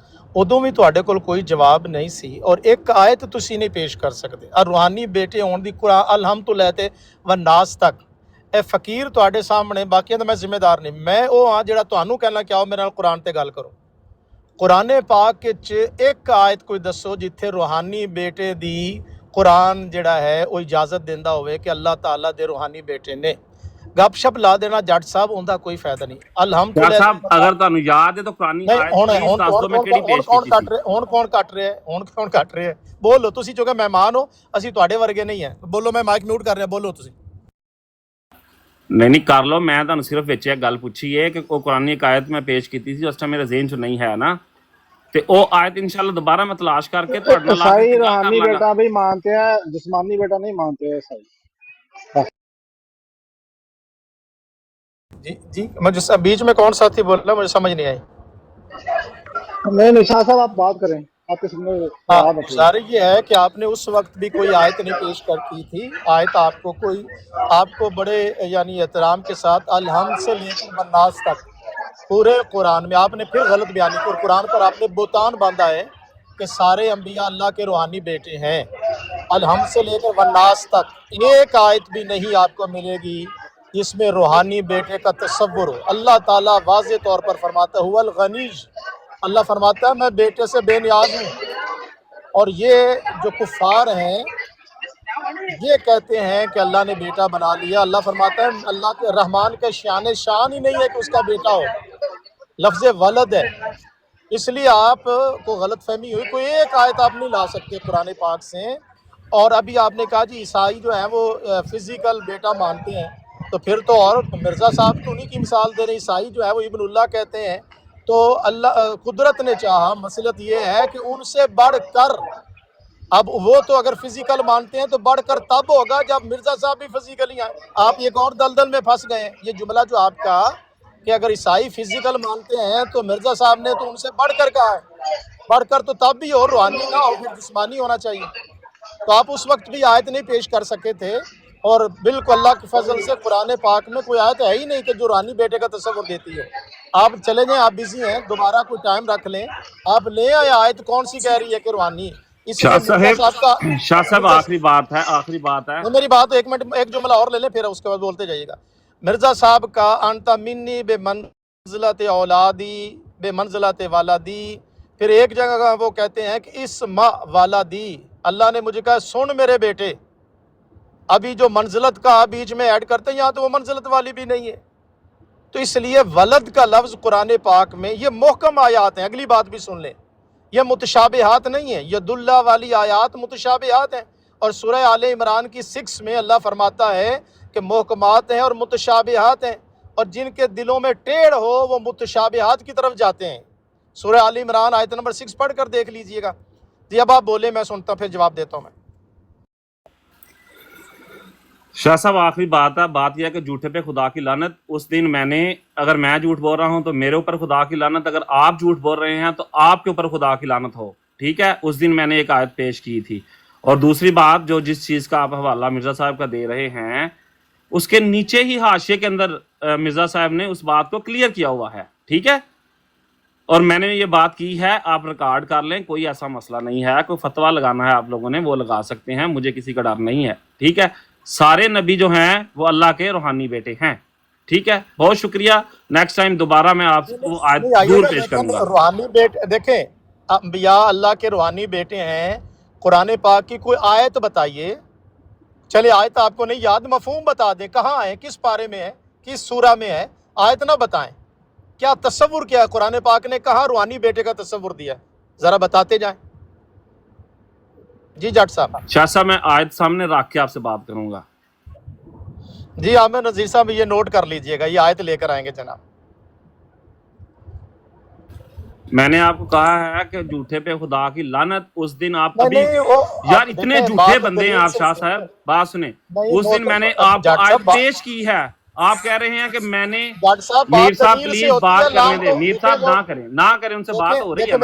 ਉਦੋਂ ਵੀ ਤੁਹਾਡੇ ਕੋਲ ਕੋਈ ਜਵਾਬ ਨਹੀਂ ਸੀ, ਔਰ ਇੱਕ ਆਇਤ ਤੁਸੀਂ ਨਹੀਂ ਪੇਸ਼ ਕਰ ਸਕਦੇ। ਆ ਰੂਹਾਨੀ ਬੇਟੇ ਹੋਣ ਦੀ ਕੁਰਾਨ ਅਲਹਮਦੁਲਿਲਾ ਤੇ ਵਨਾਸ ਤੱਕ ਇਹ ਫਕੀਰ ਤੁਹਾਡੇ ਸਾਹਮਣੇ, ਬਾਕੀਆਂ ਦਾ ਮੈਂ ਜ਼ਿੰਮੇਦਾਰ ਨਹੀਂ। ਮੈਂ ਉਹ ਹਾਂ ਜਿਹੜਾ ਤੁਹਾਨੂੰ ਕਹਿਣਾ ਕਿ ਆਓ ਮੇਰੇ ਨਾਲ ਕੁਰਾਨ ਤੇ ਗੱਲ ਕਰੋ। ਕੁਰਾਨ ਪਾਕ ਵਿੱਚ ਇੱਕ ਆਇਤ ਕੋਈ ਦੱਸੋ ਜਿੱਥੇ ਰੂਹਾਨੀ ਬੇਟੇ ਦੀ ਕੁਰਾਨ ਜਿਹੜਾ ਹੈ ਉਹ ਇਜਾਜ਼ਤ ਦਿੰਦਾ ਹੋਵੇ ਕਿ ਅੱਲਾਹ ਤਾਲਾ ਦੇ ਰੂਹਾਨੀ ਬੇਟੇ ਨੇ। ਗੱਪ ਸ਼ਪ ਲਾ ਦੇਣਾ ਜੱਟ ਸਾਹਿਬ, ਉਹਦਾ ਕੋਈ ਫਾਇਦਾ ਨਹੀਂ। ਅਲਹਮਦੁਲਿਲਾ ਸਾਹਿਬ, ਅਗਰ ਤੁਹਾਨੂੰ ਯਾਦ ਹੈ ਤਾਂ ਕੁਰਾਨੀ ਆਇਤ ਪਲੀਜ਼ ਦੱਸ ਦਿਓ ਮੈਂ ਕਿਹੜੀ ਪੇਸ਼ ਕੀਤੀ ਸੀ। ਹੁਣ ਕੌਣ ਕੱਟ ਰਿਹਾ ਹੈ? ਬੋਲੋ ਤੁਸੀਂ, ਚੁੱਕਿਆ ਮਹਿਮਾਨ ਹੋ, ਅਸੀਂ ਤੁਹਾਡੇ ਵਰਗੇ ਨਹੀਂ ਹੈ। ਬੋਲੋ, ਮੈਂ ਮਾਈਕ ਮਿਊਟ ਕਰ ਰਿਹਾ, ਬੋਲੋ ਤੁਸੀਂ। ਨਹੀਂ ਕਰ ਲਓ, ਮੈਂ ਤੁਹਾਨੂੰ ਸਿਰਫ ਵਿੱਚ ਇਹ ਗੱਲ ਪੁੱਛੀ ਹੈ ਕਿ ਉਹ ਕੁਰਾਨੀ ਇੱਕ ਆਇਤ ਮੈਂ ਪੇਸ਼ ਕੀਤੀ ਸੀ, ਉਸ ਟਾਈਮ ਮੇਰੇ ਜ਼ਿਹਨ 'ਚ ਨਹੀਂ ਹੈ ਨਾ, ਤੇ ਉਹ ਆयत इंशाल्लाह दोबारा मैं तलाश करके ईसाई रूहानी बेटा भी मानते हैं, जिस्मानी बेटा नहीं मानते हैं ईसाई। जी जी, मुझे बीच में कौन साथी बोल रहा, मुझे समझ नहीं आई। नहीं शाह साहब आप बात करें, आपके सामने सारी ये है कि आपने उस वक्त भी कोई आयत नहीं पेश कर की थी। आयत आपको बड़े यानी एहतराम के साथ अलहम से लेकर बन्नास तक पूरे कुरान में आपने फिर गलत बयानी की, और कुरान पर आपने बुतान बांधा है कि सारे अंबिया अल्लाह के रूहानी बेटे हैं। अलहम से लेकर वन्नास तक एक आयत भी नहीं आपको मिलेगी जिसमें रूहानी बेटे का तसव्वुर हो। अल्लाह ताला वाज़े तौर पर फरमाता है हुवल गनीज, अल्लाह फरमाता है मैं बेटे से बेनियाज हूँ। और ये जो कुफ़ार हैं ये कहते हैं कि अल्लाह ने बेटा बना लिया। अल्लाह फरमाता है अल्लाह के रहमान के शान ही नहीं है कि उसका बेटा हो, लफ्ज़ वलद है। इसलिए आपको गलत फहमी हुई। कोई एक आयत आप नहीं ला सकते कुरान पाक से। और अभी आपने कहा जी ईसाई जो हैं वो फिज़िकल बेटा मानते हैं, तो फिर तो और मिर्ज़ा साहब तो उन्हीं की मिसाल दे रहे। ईसाई जो है वो इब्नुल्लाह कहते हैं, तो अल्लाह कुदरत ने चाहा, मसलत ये है कि उनसे बढ़कर, अब वो तो अगर फिजिकल मानते हैं तो बढ़कर तब होगा जब मिर्ज़ा साहब भी फिजिकली आए। आप एक और दलदल में फंस गए हैं। ये जुमला जो आपका कि अगर ईसाई फिजिकल मानते हैं तो मिर्ज़ा साहब ने तो उनसे बढ़कर कहा है, बढ़कर तो तब भी हो, रूहानी ना हो, फिर जिस्मानी होना चाहिए। तो आप उस वक्त भी आयत नहीं पेश कर सके थे। और बिल्कुल अल्लाह के फजल से कुरान पाक में कोई आयत है ही नहीं कि जो रूहानी बेटे का तस्वुर देती है। आप चले जाएं, आप बिजी हैं, दोबारा कोई टाइम रख लें, आप ले आए आयत कौन सी कह रही है कि रूहानी। शाह साहब आखिरी बात है मेरी बात, एक मिनट, एक जुमला और ले लें, फिर उसके बाद बोलते जाइएगा। मिर्ज़ा साहब का अंता मिन्नी बेमंज़िलत औलादी बेमंज़िलत वालादी, फिर एक जगह वो कहते हैं कि इस माँ वालादी, अल्लाह ने मुझे कहा सुन मेरे बेटे। अभी जो मंजिलत का बीच में ऐड करते हैं, यहाँ तो वो मंजिलत वाली भी नहीं है। तो इसलिए वलद का लफ्ज़ कुरान पाक में ये मुहकम आयात हैं। अगली बात भी सुन लें, ये मुतशाबिहात नहीं है, यदुल्ला वाली आयात मुतशाबिहात हैं। और सूरह आले इमरान की 6 में अल्लाह फरमाता है कि मुहकमात हैं और मुतशाबिहात हैं, और जिनके दिलों में टेढ़ हो वो मुतशाबिहात की तरफ जाते हैं। सूरह आले इमरान आयत नंबर 6 पढ़ कर देख लीजिएगा। जी अब आप बोले, मैं सुनता फिर जवाब देता हूँ मैं। शाह साहब आखिरी बात है, बात यह है कि झूठे पे खुदा की लानत। उस दिन मैंने, अगर मैं झूठ बोल रहा हूं तो मेरे ऊपर खुदा की लानत, अगर आप झूठ बोल रहे हैं तो आपके ऊपर खुदा की लानत हो, ठीक है। उस दिन मैंने एक आयत पेश की थी। और दूसरी बात, जो जिस चीज़ का आप हवाला मिर्ज़ा साहब का दे रहे हैं, उसके नीचे ही हाशिए के अंदर मिर्ज़ा साहब ने उस बात को क्लियर किया हुआ है, ठीक है। और मैंने ये बात की है, आप रिकॉर्ड कर लें, कोई ऐसा मसला नहीं है। कोई फतवा लगाना है आप लोगों ने वो लगा सकते हैं, मुझे किसी का डर नहीं है, ठीक है। सारे नबी जो हैं वो अल्लाह के रूहानी बेटे हैं, ठीक है। बहुत शुक्रिया। नेक्स्ट टाइम दोबारा मैं आपको आयत जरूर पेश करूंगा। रूहानी बेटे देखें, अंबिया अल्लाह के रूहानी बेटे हैं, कुरान पाक की कोई आयत बताइए। चले आयत आपको नहीं याद, मफहूम बता दें, कहाँ है, किस पारे में है, किस सूरा में है, आयत ना बताएं। क्या तस्वुर किया कुरान पाक ने, कहाँ रूहानी बेटे का तस्वुर दिया, जरा बताते जाएं। जी जट साहब। शाह साहब मैं आयत सामने रख के आपसे बात करूंगा। जी आमिर नजीर साहब ये नोट कर लीजिएगा, ये आयत लेकर आएंगे जनाब। मैंने आपको कहा है कि झूठे पे खुदा की लानत। उस दिन आप कभी नहीं, यार इतने झूठे बंदे हैं आप शाह साहब, बात सुने। उस दिन मैंने आपको आयत पेश की है, आप कह रहे हैं कि मैंने मीर साहब प्लीज बात करने दे। मीर साहब ना करें उनसे बात हो रही है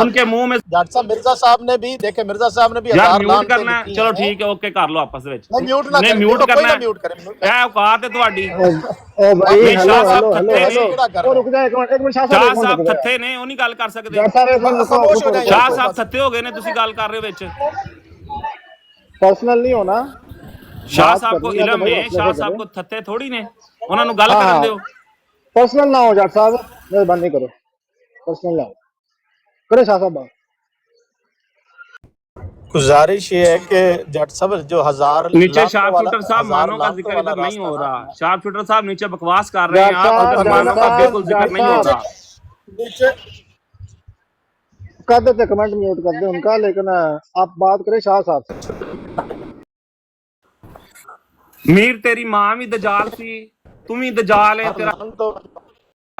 उनके मुंह में। डॉक्टर साहब मिर्जा साहब ने भी देखे, मिर्जा साहब ने भी यार म्यूट करना है, चलो ठीक है ओके कर लो आपस ਵਿੱਚ। नहीं म्यूट करना है, औकात है ਤੁਹਾਡੀ। ओ भाई हेलो हेलो हेलो रुक जा एक मिनट शाह शाह ਸਾਹਿਬ ਥੱਥੇ ਨੇ, ਉਹ ਨਹੀਂ ਗੱਲ ਕਰ ਸਕਦੇ। शाह ਸਾਹਿਬ ਥੱਥੇ ਹੋ ਗਏ ਨੇ, ਤੁਸੀਂ ਗੱਲ ਕਰ ਰਹੇ ਹੋ ਵਿੱਚ। पर्सनल नहीं होना। शाह साहब को इल्म है, शाह साहब को थत्ते थोड़ी ने, ਉਹਨਾਂ ਨੂੰ ਗੱਲ ਕਰਨ ਦਿਓ। पर्सनल ना हो जट साहब, मेहरबानी करो, पर्सनल ना हो करे शाह साहब। गुजारिश ये है कि जट साहब जो हजार नीचे शार्प शूटर साहब मानो का जिक्र इधर नहीं हो रहा। शार्प शूटर साहब नीचे बकवास कर रहे हैं, आप इधर मानो का बिल्कुल जिक्र नहीं हो रहा। नीचे कर देते, कमेंट म्यूट कर दे उनका, लेकिन आप बात करें शाह साहब से। मीर तेरी मां भी दजाल सी, तू भी दजाल है। तेरा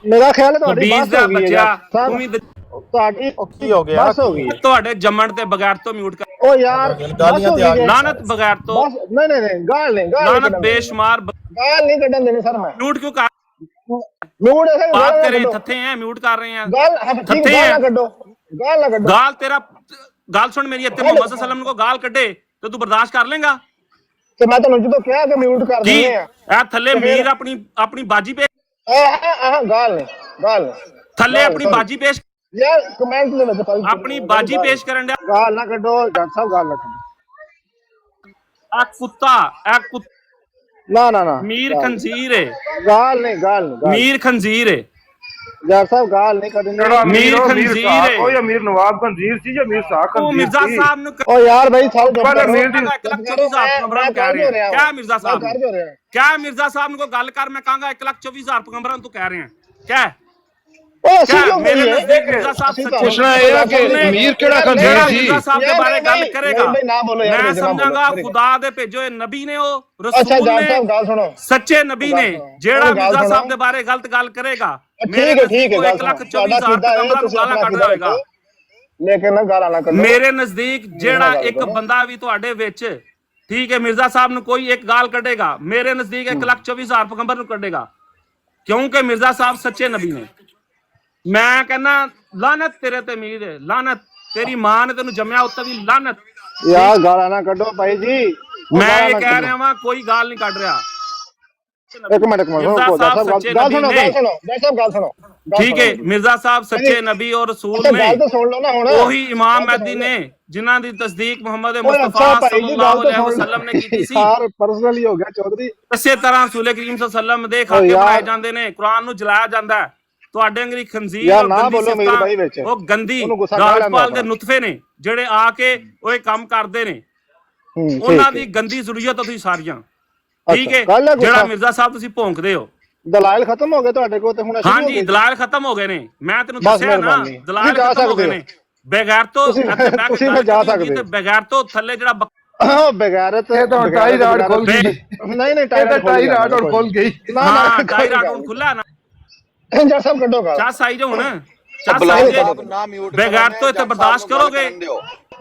मेरा ख्याल है ਤੁਹਾਡੀ ਬੀਸ ਦਾ ਬੱਚਾ ਤੂੰ ਵੀ ਤੁਹਾਡੀ ਕੀ ਹੋ ਗਿਆ, ਬਸ ਹੋ ਗਈ ਤੁਹਾਡੇ ਜੰਮਣ ਤੇ ਬਗੈਰ ਤੋਂ ਮਿਊਟ ਕਰ। ਓ ਯਾਰ ਗਾਲੀਆਂ ਤੇ ਆ ਗਈ ਲਾਨਤ ਬਗੈਰ ਤੋਂ। ਨਹੀਂ ਨਹੀਂ ਨਹੀਂ ਗਾਲ ਨਹੀਂ, ਗਾਲ ਲਾਨਤ ਬੇਸ਼ੁਮਾਰ ਗਾਲ ਨਹੀਂ ਕੱਢਣ ਦੇਣੀ ਸਰ ਮੈਂ। म्यूट क्यों कर म्यूट ऐसे बात करें, थत्थे हैं म्यूट कर रहे हैं, गाल थत्थे हैं। ना कड्डो, गाल ना कड्डो। गाल तेरा गाल सुन मेरी, इत्ते मोहम्मद सल्लल्लाहु अलैहि वसल्लम को गाल कड्डे तो तू बर्दाश्त कर लेगा? ਤੇ ਮੈਂ ਤੁਹਾਨੂੰ ਜਦੋਂ ਕਿਹਾ ਕਿ ਮਿਊਟ ਕਰ ਦਿੰਦੇ ਆ ਇਹ ਥੱਲੇ ਮੀਰ ਆਪਣੀ ਬਾਜੀ ਪੇਸ਼ ਗਾਲ ਨਹੀਂ ਥੱਲੇ ਆਪਣੀ ਬਾਜੀ ਪੇਸ਼ ਯਾਰ ਕਮੈਂਟ ਦੇ ਵਿੱਚ ਪਾਈ ਆਪਣੀ ਬਾਜੀ ਪੇਸ਼ ਕਰਨ ਦਾ। ਗਾਲ ਨਾ ਕੱਢੋ ਜੱਟ ਸਾਹਿਬ, ਗਾਲ ਨਾ ਕੱਢੋ। ਆ ਕੁੱਤਾ ਨਾ ਨਾ ਨਾ ਮੀਰ ਖੰਜ਼ੀਰ ਹੈ। ਗਾਲ ਨਹੀਂ ਮੀਰ ਖੰਜ਼ੀਰ ਹੈ ਜੱਟ ਸਾਹਿਬ, ਗਾਲ ਨਹੀਂ ਕੱਢਣੀ। ਮੀਰ ਖੰਜ਼ੀਰ ਹੈ ਉਹ ਅਮੀਰ ਨਵਾਬ ਖੰਜ਼ੀਰ ਸੀ ਜਾਂ ਮੀਰ ਸ਼ਾਹ ਖੰਜ਼ੀਰ? ਉਹ ਮਿਰਜ਼ਾ ਸਾਹਿਬ ਨੂੰ ਓ ਯਾਰ ਭਾਈ ਸਾਲ ਕਿਆ ਮਿਰਜ਼ਾ ਸਾਹਿਬ ਮਿਰਜ਼ਾ ਸਾਹਿਬ ਨੂੰ ਕੋਈ ਗੱਲ ਕਰ, ਮੈਂ ਕਹਾਂਗਾ 1,24,000 ਪੈਗੰਬਰਾਂ ਨੂੰ ਤੂੰ ਕਹਿ ਰਹੇ ਹੈ ਕਿਆ? ਮੇਰੇ ਨਜ਼ਦੀਕ ਮਿਰਜ਼ਾ ਸਾਹਿਬ ਪੁੱਛਣਾ ਇਹ ਹੈ ਕਿ ਅਮੀਰ ਕਿਹੜਾ ਖੰਜ਼ੀਰ ਸੀ? ਮਿਰਜ਼ਾ ਸਾਹਿਬ ਦੇ ਬਾਰੇ ਗੱਲ ਕਰੇਗਾ ਮੈਂ ਸਮਝਾਂਗਾ ਖੁਦਾ ਦੇ ਭੇਜੇ ਹੋਏ ਨਬੀ ਨੇ, ਉਹ ਰਸੂਲ ਨੇ, ਸੱਚੇ ਨਬੀ ਨੇ। ਜਿਹੜਾ ਮਿਰਜ਼ਾ ਸਾਹਿਬ ਦੇ ਬਾਰੇ ਗਲਤ ਗੱਲ ਕਰੇਗਾ ਮੇਰੇ 1,24,000 ਪੈਗੰਬਰਾਂ ਨੂੰ ਗਾਲਾਂ ਕੱਢਦਾ ਹੋਏਗਾ। ਲੇਕਿਨ ਗਾਲਾਂ ਨਾ ਕੱਢੋ। ਮੇਰੇ ਨਜ਼ਦੀਕ ਜਿਹੜਾ ਇੱਕ ਬੰਦਾ ਵੀ ਤੁਹਾਡੇ ਵਿੱਚ ਠੀਕ ਹੈ ਮਿਰਜ਼ਾ ਸਾਹਿਬ ਨੂੰ ਕੋਈ ਇੱਕ ਗਾਲ ਕੱਢੇਗਾ, ਮੇਰੇ ਨਜ਼ਦੀਕ 1,24,000 ਪੈਗੰਬਰ ਨੂੰ ਕੱਢੇਗਾ, ਕਿਉਂਕਿ ਮਿਰਜ਼ਾ ਸਾਹਿਬ ਸੱਚੇ ਨਬੀ ਨੇ। ਮੈਂ ਕਹਿੰਦਾ ਲਾਨਤ ਤੇਰੇ ਤੇ ਮੀਰ ਹੈ, ਲਾਨਤ ਤੇਰੀ ਮਾਂ ਨੇ ਤੈਨੂੰ ਜੰਮਿਆ ਉੱਤੇ ਵੀ ਲਾਨਤ। ਯਾਰ ਗਾਲਾਂ ਨਾ ਕੱਢੋ ਭਾਈ ਜੀ, ਮੈਂ ਇਹ ਕਹਿ ਰਿਹਾ ਵਾਂ ਕੋਈ ਗਾਲ ਨਹੀਂ ਕੱਢ ਰਿਹਾ। ਇੱਕ ਮਿੰਟ ਗੱਲ ਸੁਣੋ। ਠੀਕ ਹੈ ਮਿਰਜ਼ਾ ਸਾਹਿਬ ਸੱਚੇ ਨਬੀ और रसूल में ਉਹੀ ਇਮਾਮ ਮਹਿਦੀ ਨੇ ਜਿਨ੍ਹਾਂ ਦੀ ਤਸਦੀਕ ਮੁਹੰਮਦ ਮੁਸਤਫਾ ਸੱਲੱਲਾਹੁ ਅਲੈहि ਵਸੱਲਮ ਨੇ ਕੀਤੀ ਸੀ। ਯਾਰ ਪਰਸਨਲੀ ਹੋ ਗਿਆ ਚੌਧਰੀ। ਇਸੇ ਤਰ੍ਹਾਂ ਰਸੂਲ ਕਰੀਮ ਸੱਲੱਲਾਹੁ ਅਲੈहि ਵਸੱਲਮ ਦੇ ਖਾਤੇ ਬਣਾਏ ਜਾਂਦੇ ਨੇ, ਕੁਰਾਨ ਨੂੰ ਜਲਾਇਆ ਜਾਂਦਾ ਹੈ। ਤੁਹਾਡੇ ਅੰਗਰੀ ਖੰਜ਼ੀਰ ਔਰ ਗੰਦੀ ਸਿਫਤਾਂ, ਉਹ ਗੰਦੀ ਰਾਜਪਾਲ ਦੇ ਨੁਤਫੇ ਨੇ ਜਿਹੜੇ ਆ ਕੇ ਉਹ ਇਹ ਕੰਮ ਕਰਦੇ ਨੇ, ਉਹਨਾਂ ਦੀ ਗੰਦੀ ਜ਼ੁਰੀਅਤ ਤੁਸੀਂ ਸਾਰੀਆਂ। ਠੀਕ ਹੈ ਜਿਹੜਾ ਮਿਰਜ਼ਾ ਸਾਹਿਬ ਤੁਸੀਂ ਭੌਂਕਦੇ ਹੋ। ਦਲਾਇਲ ਖਤਮ ਹੋ ਗਏ ਤੁਹਾਡੇ ਕੋਲ ਤੇ ਹੁਣ ਅਸੀਂ ਹਾਂਜੀ ਦਲਾਇਲ ਖਤਮ ਹੋ ਗਏ ਨੇ, ਮੈਂ ਤੈਨੂੰ ਦੱਸਿਆ ਨਾ ਦਲਾਇਲ ਖਤਮ ਹੋ ਗਏ ਨੇ। ਬਗੈਰ ਤੋਂ ਤੁਸੀਂ ਜਾ ਸਕਦੇ ਤੇ ਬਗੈਰ ਤੋਂ ਥੱਲੇ ਜਿਹੜਾ ਬਗੈਰਤ ਇਹ ਤਾਂ ਟਾਈ ਰਾਡ ਖੁੱਲ ਗਈ। ਨਹੀਂ ਟਾਈ ਰਾਡ ਹੋਰ ਖੁੱਲ ਗਈ। ਹਾਂ ਟਾਈ ਰਾਡ ਹੁਣ ਖੁੱਲਾ ਨਾ। ਜੱਟ ਸਾਹਿਬ ਕੱਢੋਗਾ ਚਾਹ ਸਾਈ ਜੋ ਹੁਣ ਚਾਹ ਸਾਈ ਬਗੈਰ ਤੋਂ ਇੱਥੇ ਬਰਦਾਸ਼ਤ ਕਰੋਗੇ,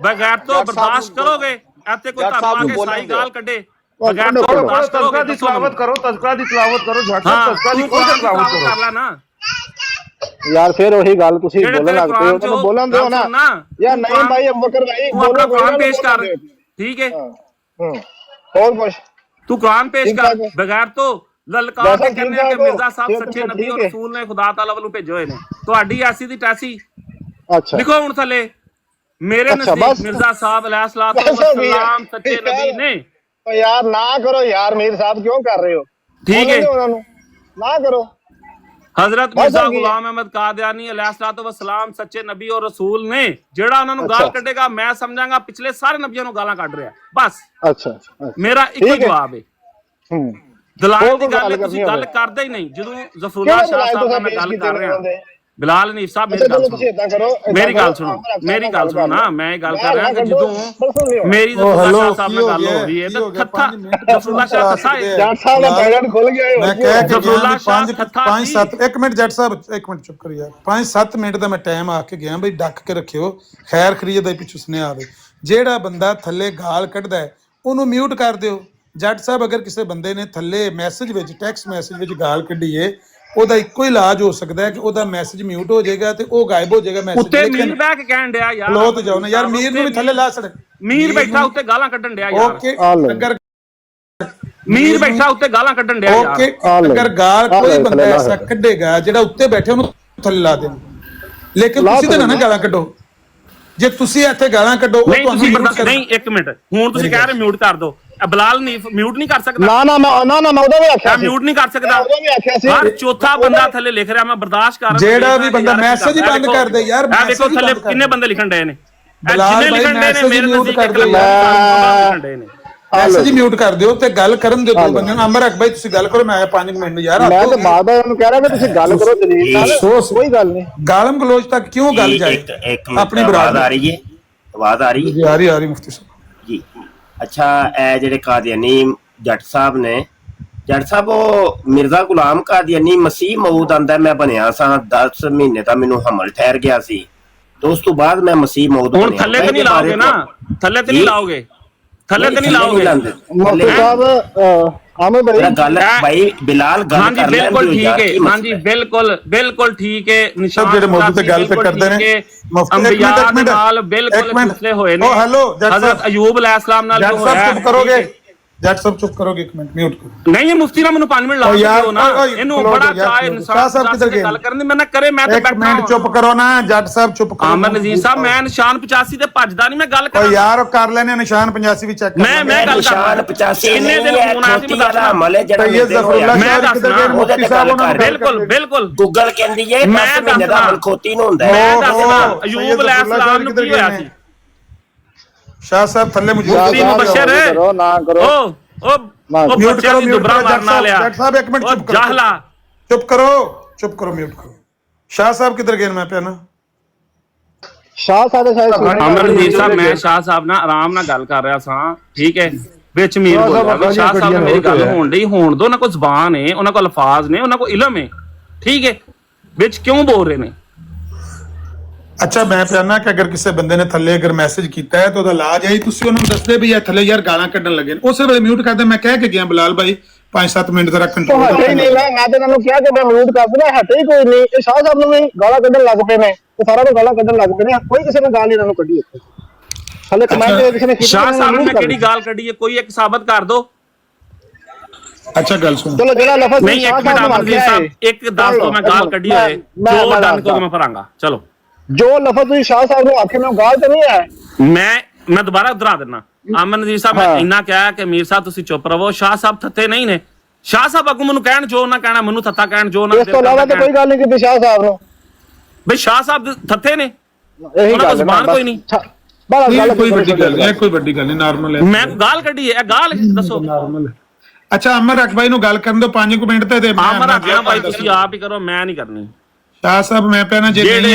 ਬਗੈਰ ਤੋਂ ਬਰਦਾਸ਼ਤ ਕਰੋਗੇ। ਇੱਥੇ ਕੋਈ ਤੁਹਾਨੂੰ ਆ ਕੇ ਸਾਈ ਗਾਲ ਕੱਢੇ ਬਗੈਰ ਤੋਂ ਬਰਦਾਸ਼ਤ ਕਰੋਗੇ। ਦੀ ਤਿਲਾਵਤ ਕਰੋ, ਤਜ਼ਕਰਾ ਦੀ ਤਿਲਾਵਤ ਕਰੋ, ਜੱਟ ਸਾਹਿਬ ਤਜ਼ਕਰਾ ਦੀ ਕੋਈ ਤਿਲਾਵਤ ਕਰੋ। ਕਰ ਲੈ ਨਾ ਯਾਰ ਫਿਰ ਉਹੀ ਗੱਲ ਤੁਸੀਂ ਬੋਲਣ ਲੱਗ ਪਏ ਹੋ, ਤੁਹਾਨੂੰ ਬੋਲਣ ਦਿਓ ਨਾ ਯਾਰ। ਨਹੀਂ ਭਾਈ ਅਬੂਬਕਰ ਭਾਈ ਬੋਲੋ, ਕੁਰਾਨ ਪੇਸ਼ ਕਰ। ਠੀਕ ਹੈ ਹੋਰ ਕੁਝ ਤੂੰ ਕੁਰਾਨ ਪੇਸ਼ ਕਰ ਬਗੈਰ ਤੋਂ ਲਲਕਾਰ ਕੇ ਕਹਿੰਦੇ ਕਿ ਮਿਰਜ਼ਾ ਸਾਹਿਬ ਸੱਚੇ ਨਬੀ ਔਰ ਰਸੂਲ ਨੇ ਖੁਦਾ ਤਾਲਾ ਵੱਲੋਂ ਭੇਜੇ ਹੋਏ ਨੇ। ਤੁਹਾਡੀ ਐਸੀ ਦੀ ਟੈਸੀ ਲਿਖੋ ਹੁਣ ਥੱਲੇ। ਮੇਰੇ ਨਜ਼ਦੀਕ ਮਿਰਜ਼ਾ ਸਾਹਿਬ अलैहिस्सलातु वस्सलाम सच्चे नबी ने। यार ना करो यार, मीर साहब क्यों कर रहे हो? ठीक है ਉਹਨਾਂ ਨੂੰ ਨਾ ਕਰੋ। हजरत मिर्जा गुलाम अहमद कादियानी अलैहिस्सलाम सच्चे नबी और रसूल ने जेड़ा उन्होंने गाल कटेगा मैं समझांगा पिछले सारे नबियों को गालां कट रहा है बस। अच्छा मेरा एक जवाब है दलाल दी गल तुसी गल करदे ही नहीं। जदों ज़फरुल्लाह शाह साहब नाल मैं गल कर रहा बिलाल हनीफ साहब मेरी गल सुनो मेरी गल सुनो ना मैं गल कर रहा कि जदों मेरी ज़फरुल्लाह शाह साहब नाल गल हो रही है तो खत्ता ज़फरुल्लाह शाह खत्ता है जट साहब ने बैगन खोल गया मैं कह के ज़फरुल्लाह शाह खत्ता 5-7 1 मिनट जट साहब 1 मिनट चुप करो यार 5-7 मिनट ਦਾ ਮੈਂ ਟਾਈਮ ਆ ਕੇ ਗਿਆ ਬਈ ਡੱਕ ਕੇ ਰੱਖਿਓ ਖੈਰ ਖਰੀਦ ਦੇ ਪਿੱਛੋਂ ਸੁਨੇਹਾ ਆਵੇ ਜਿਹੜਾ ਬੰਦਾ ਥੱਲੇ ਗਾਲ ਕੱਢਦਾ ਹੈ ਉਹਨੂੰ ਮਿਊਟ ਕਰ ਦਿਓ। ਜੱਟ ਸਾਹਿਬ ਅਗਰ ਕਿਸੇ ਬੰਦੇ ਨੇ ਥੱਲੇ ਮੈਸੇਜ ਵਿੱਚ ਟੈਕਸਟ ਮੈਸੇਜ ਵਿੱਚ ਗਾਲ ਕੱਢੀ ਏ ਉਹਦਾ ਇੱਕੋ ਹੀ ਇਲਾਜ ਹੋ ਸਕਦਾ ਹੈ ਕਿ ਉਹਦਾ ਮੈਸੇਜ ਮਿਊਟ ਹੋ ਜਾਏਗਾ ਤੇ ਉਹ ਗਾਇਬ ਹੋ ਜਾਏਗਾ ਮੈਸੇਜ। ਉੱਤੇ ਮੀਰ ਬਹਿ ਕੇ ਕਹਿਣ ਡਿਆ ਯਾਰ ਲੋ ਤੇ ਜਾਓ ਨਾ ਯਾਰ ਮੀਰ ਨੂੰ ਵੀ ਥੱਲੇ ਲਾ ਛੜ ਮੀਰ ਬੈਠਾ ਉੱਤੇ ਗਾਲਾਂ ਕੱਢਣ ਡਿਆ ਯਾਰ ਓਕੇ ਅਗਰ ਮੀਰ ਬੈਠਾ ਉੱਤੇ ਗਾਲਾਂ ਕੱਢਣ ਡਿਆ ਯਾਰ ਓਕੇ ਅਗਰ ਗਾਲ ਕੋਈ ਬੰਦਾ ਐਸਾ ਕੱਢੇਗਾ ਜਿਹੜਾ ਉੱਤੇ ਬੈਠੇ ਉਹਨੂੰ ਥੱਲੇ ਲਾ ਦੇਣ ਲੇਕਿਨ ਤੁਸੀਂ ਤਾਂ ਨਾ ਗਾਲਾਂ ਕੱਢੋ ਜੇ ਤੁਸੀਂ ਇੱਥੇ ਗਾਲਾਂ ਕੱਢੋ ਉਹ ਤੁਹਾਨੂੰ ਨਹੀਂ 1 ਮਿੰਟ ਹੁਣ ਤੁਸੀਂ ਕਹਿ ਰਹੇ ਮਿਊਟ ਕਰ ਦਿਓ ਬਲਾਲ ਨੀਫ ਮਿਊਟ ਨਹੀਂ ਕਰ ਸਕਦਾ ਨਾ ਮੈਂ ਉਹਦਾ ਵੀ ਆਖਿਆ ਸੀ ਮਿਊਟ ਨਹੀਂ ਕਰ ਸਕਦਾ ਉਹਦਾ ਵੀ ਆਖਿਆ ਸੀ ਹਰ ਚੌਥਾ ਬੰਦਾ ਥੱਲੇ ਲਿਖ ਰਿਹਾ ਮੈਂ ਬਰਦਾਸ਼ਤ ਕਰ ਜਿਹੜਾ ਵੀ ਬੰਦਾ ਮੈਸੇਜ ਹੀ ਬੰਦ ਕਰ ਦੇ ਯਾਰ ਇਹ ਦੇਖੋ ਥੱਲੇ ਕਿੰਨੇ ਬੰਦੇ ਲਿਖਣ ਡਏ ਨੇ ਜਿੰਨੇ ਲਿਖਣ ਡਏ ਨੇ ਮੇਰੇ ਨਜ਼ਦੀਕ ਲਿਖਣ ਡਏ ਨੇ ਮੈਸੇਜ ਹੀ ਮਿਊਟ ਕਰ ਦਿਓ ਤੇ ਗੱਲ ਕਰਨ ਦਿਓ ਦੋ ਬੰਦਿਆਂ ਨੂੰ। ਅਮਰ ਅਕ ਭਾਈ ਤੁਸੀਂ ਗੱਲ ਕਰੋ ਮੈਂ 5 ਮਿੰਟ ਨੂੰ ਯਾਰ ਮੈਂ ਤਾਂ ਬਾਰ-ਬਾਰ ਉਹਨੂੰ ਕਹਿ ਰਿਹਾ ਕਿ ਤੁਸੀਂ ਗੱਲ ਕਰੋ ਦਲੀਲ ਨਾਲ ਕੋਈ ਗੱਲ ਨਹੀਂ ਗਾਲਮ ਗਲੋਚ ਤੱਕ ਕਿਉਂ ਗੱਲ ਜਾਏ ਆਪਣੀ ਆਵਾਜ਼ ਆ ਰਹੀ ਹੈ ਆਵਾਜ਼ ਆ ਰਹੀ ਹੈ ਆ ਰਹੀ ਮੁਫਤੀ ਸਾਹਿਬ ਜੀ। ਅੱਛਾ ਇਹ ਜਿਹੜੇ ਕਾਦੀਆਨੀ ਜੱਟ ਸਾਹਿਬ ਨੇ ਜੱਟ ਸਾਹਿਬ ਉਹ ਮਿਰਜ਼ਾ ਗੁਲਾਮ ਕਾਦੀਆਨੀ ਮਸੀਹ ਮਊਦ ਆਂਦਾ ਮੈਂ ਬਣਿਆ ਸਾਂ 10 ਮਹੀਨੇ ਤਾਂ ਮੈਨੂੰ ਹਮਲ ਠਹਿਰ ਗਿਆ ਸੀ ਤੇ ਉਸ ਤੋਂ ਬਾਅਦ ਮੈਂ ਮਸੀਹ ਮਊਦ ਹੁਣ ਥੱਲੇ ਤੇ ਨਹੀਂ ਲਾਓਗੇ ਨਾ ਥੱਲੇ ਤੇ ਨਹੀਂ ਲਾਓਗੇ ਥੱਲੇ ਤੇ ਨਹੀਂ ਲਾਓਗੇ ਮੁਫਤੀ ਸਾਹਿਬ ਆਮੇ ਬੜੀ ਗੱਲ ਭਾਈ ਬਿਲਾਲ ਗੱਲ ਕਰ ਲੈ ਬਿਲਕੁਲ ਠੀਕ ਹੈ ਹਾਂਜੀ ਬਿਲਕੁਲ ਠੀਕ ਹੈ ਨਿਸ਼ਾਨ ਜਿਹੜੇ ਮੌਜੂਦ ਤੇ ਗੱਲ ਤੇ ਕਰਦੇ ਨੇ ਅੰਬਿਆ ਦੇ ਨਾਲ ਬਿਲਕੁਲ ਫੈਸਲੇ ਹੋਏ ਨੇ ਹਜ਼ਰਤ ਅਯੂਬ ਅਲੈਹਿਸਲਾਮ ਨਾਲ ਜੋ ਹੋਇਆ ਚੁੱਪ ਕਰੋਗੇ ਜੱਟ ਸਾਹਿਬ ਚੁੱਪ ਕਰੋਗੇ 1 ਮਿੰਟ ਮਿਊਟ ਕਰੋ ਨਹੀਂ ਇਹ ਮੁਫਤੀ ਨਾਲ ਮੈਨੂੰ 5 ਮਿੰਟ ਲਾ ਦਿਓ ਨਾ ਇਹਨੂੰ ਬੜਾ ਚਾਹ ਇਨਸਾਨ ਸਾਹਿਬ ਗੱਲ ਕਰਨ ਦੀ ਮੈਂ ਨਾ ਕਰੇ ਮੈਂ ਤੇ ਬੈਠਾ 1 ਮਿੰਟ ਚੁੱਪ ਕਰੋ ਨਾ ਜੱਟ ਸਾਹਿਬ ਚੁੱਪ ਕਰੋ ਆਮਰ ਨਜ਼ੀਰ ਸਾਹਿਬ ਮੈਂ ਨਿਸ਼ਾਨ 85 ਤੇ ਭੱਜਦਾ ਨਹੀਂ ਮੈਂ ਗੱਲ ਕਰਾਂ ਯਾਰ ਕਰ ਲੈਨੇ ਨਿਸ਼ਾਨ 85 ਵੀ ਚੈੱਕ ਮੈਂ ਗੱਲ ਕਰਦਾ ਨਿਸ਼ਾਨ 85 ਕਿੰਨੇ ਦਿਨ ਫੋਨ ਆਇਆ ਸੀ ਮੈਂ ਦੱਸਦਾ ਹਮਲ ਜਿਹੜਾ ਮੈਂ ਦੱਸਦਾ ਬਿਲਕੁਲ ਗੂਗਲ ਕਹਿੰਦੀ ਹੈ 10 ਮਹੀਨੇ ਦਾ ਹਮਲ ਖੋਤੀ ਨੂੰ ਹੁੰਦਾ ਮੈਂ ਦੱਸਦਾ ਅਯੂਬ ਅਲੈਹਿਸਲਾਮ ਨੂੰ ਕੀ ਹੋਇਆ ਸੀ शाह साहब थल्ले मुझे मुफ्ती मुबशर ना करो ओ म्यूट करो दुबरा मारना लिया जट साहब 1 मिनट चुप करो जाहला चुप करो म्यूट करो शाह साहब किधर गए मैं पे ना शाह साहब शायद अमरजीत साहब मैं शाह साहब ना आराम ਨਾਲ ਗੱਲ ਕਰ ਰਿਹਾ ਸਾਂ ਠੀਕ ਹੈ ਵਿੱਚ ਮੀਰ ਬੋਲਦਾ ਸ਼ਾਹ ਸਾਹਿਬ ਨਾਲ ਮੇਰੀ ਗੱਲ ਹੋਣ ਡਈ ਹੋਣ ਦੋ ਉਹਨਾਂ ਕੋਲ ਜ਼ਬਾਨ ਹੈ ਉਹਨਾਂ ਕੋਲ ਅਲਫਾਜ਼ ਨੇ ਉਹਨਾਂ ਕੋਲ ਇਲਮ ਹੈ ਠੀਕ ਹੈ ਵਿੱਚ ਕਿਉਂ ਬੋਲ ਰਹੇ ਨੇ अच्छा मैं कहना कि अगर किसी बंदे ने थले अगर मैसेज किया है तो इलाज है तुम उन्होंने दसदे भी यार थले यार गालां कड्डन लगे उस वेले म्यूट कर दे मैं कह के गया बिलाल भाई 5-7 मिनट जरा कंट्रोल हटे नहीं मैं तो उन्होंने कहा कि मैं म्यूट कर दूंगा हटे ही कोई नहीं ये शाह साहब ने भी गालां कड्डन लग पे ने तो सारा को गालां कड्डन लग पे ने कोई किसी ने गाल नहीं कड्डी हले कमेंट में किसी ने शाह साहब ने केड़ी गाल कड्डी है कोई एक साबित कर दो अच्छा गल सुन चलो जेड़ा लफ्ज नहीं एक मिनट अमरजीत साहब एक 10 तो मैं गाल कड्डी है दो डन को मैं भरांगा चलो जो लफ्ज शाह साहब ने आखे में गाल तो नहीं है मैं दोबारा दोहरा देना अमन नजीर साहब मैं इन्ना कहा कि मीर साहब तुसी चुप रहो शाह साहब थत्ते नहीं ने शाह साहब अगू मैनू कहण जो ना कहना मैनू थत्ता कहण जो ना इस तो अलावा तो कोई गल नहीं की शाह साहब ने भाई शाह साहब थत्ते ने उन्हां कोल ज़बान कोई नहीं कोई बड़ी गल नहीं नॉर्मल है मैं गाल कड्डी है गाल दसो नॉर्मल है अच्छा अमर अक भाई नु गल करन दो 5 मिनट ते अमर अक भाई तुसी आप ही करो मैं नहीं करनी शाह साहब मैं कहना ਜਿਹੜੇ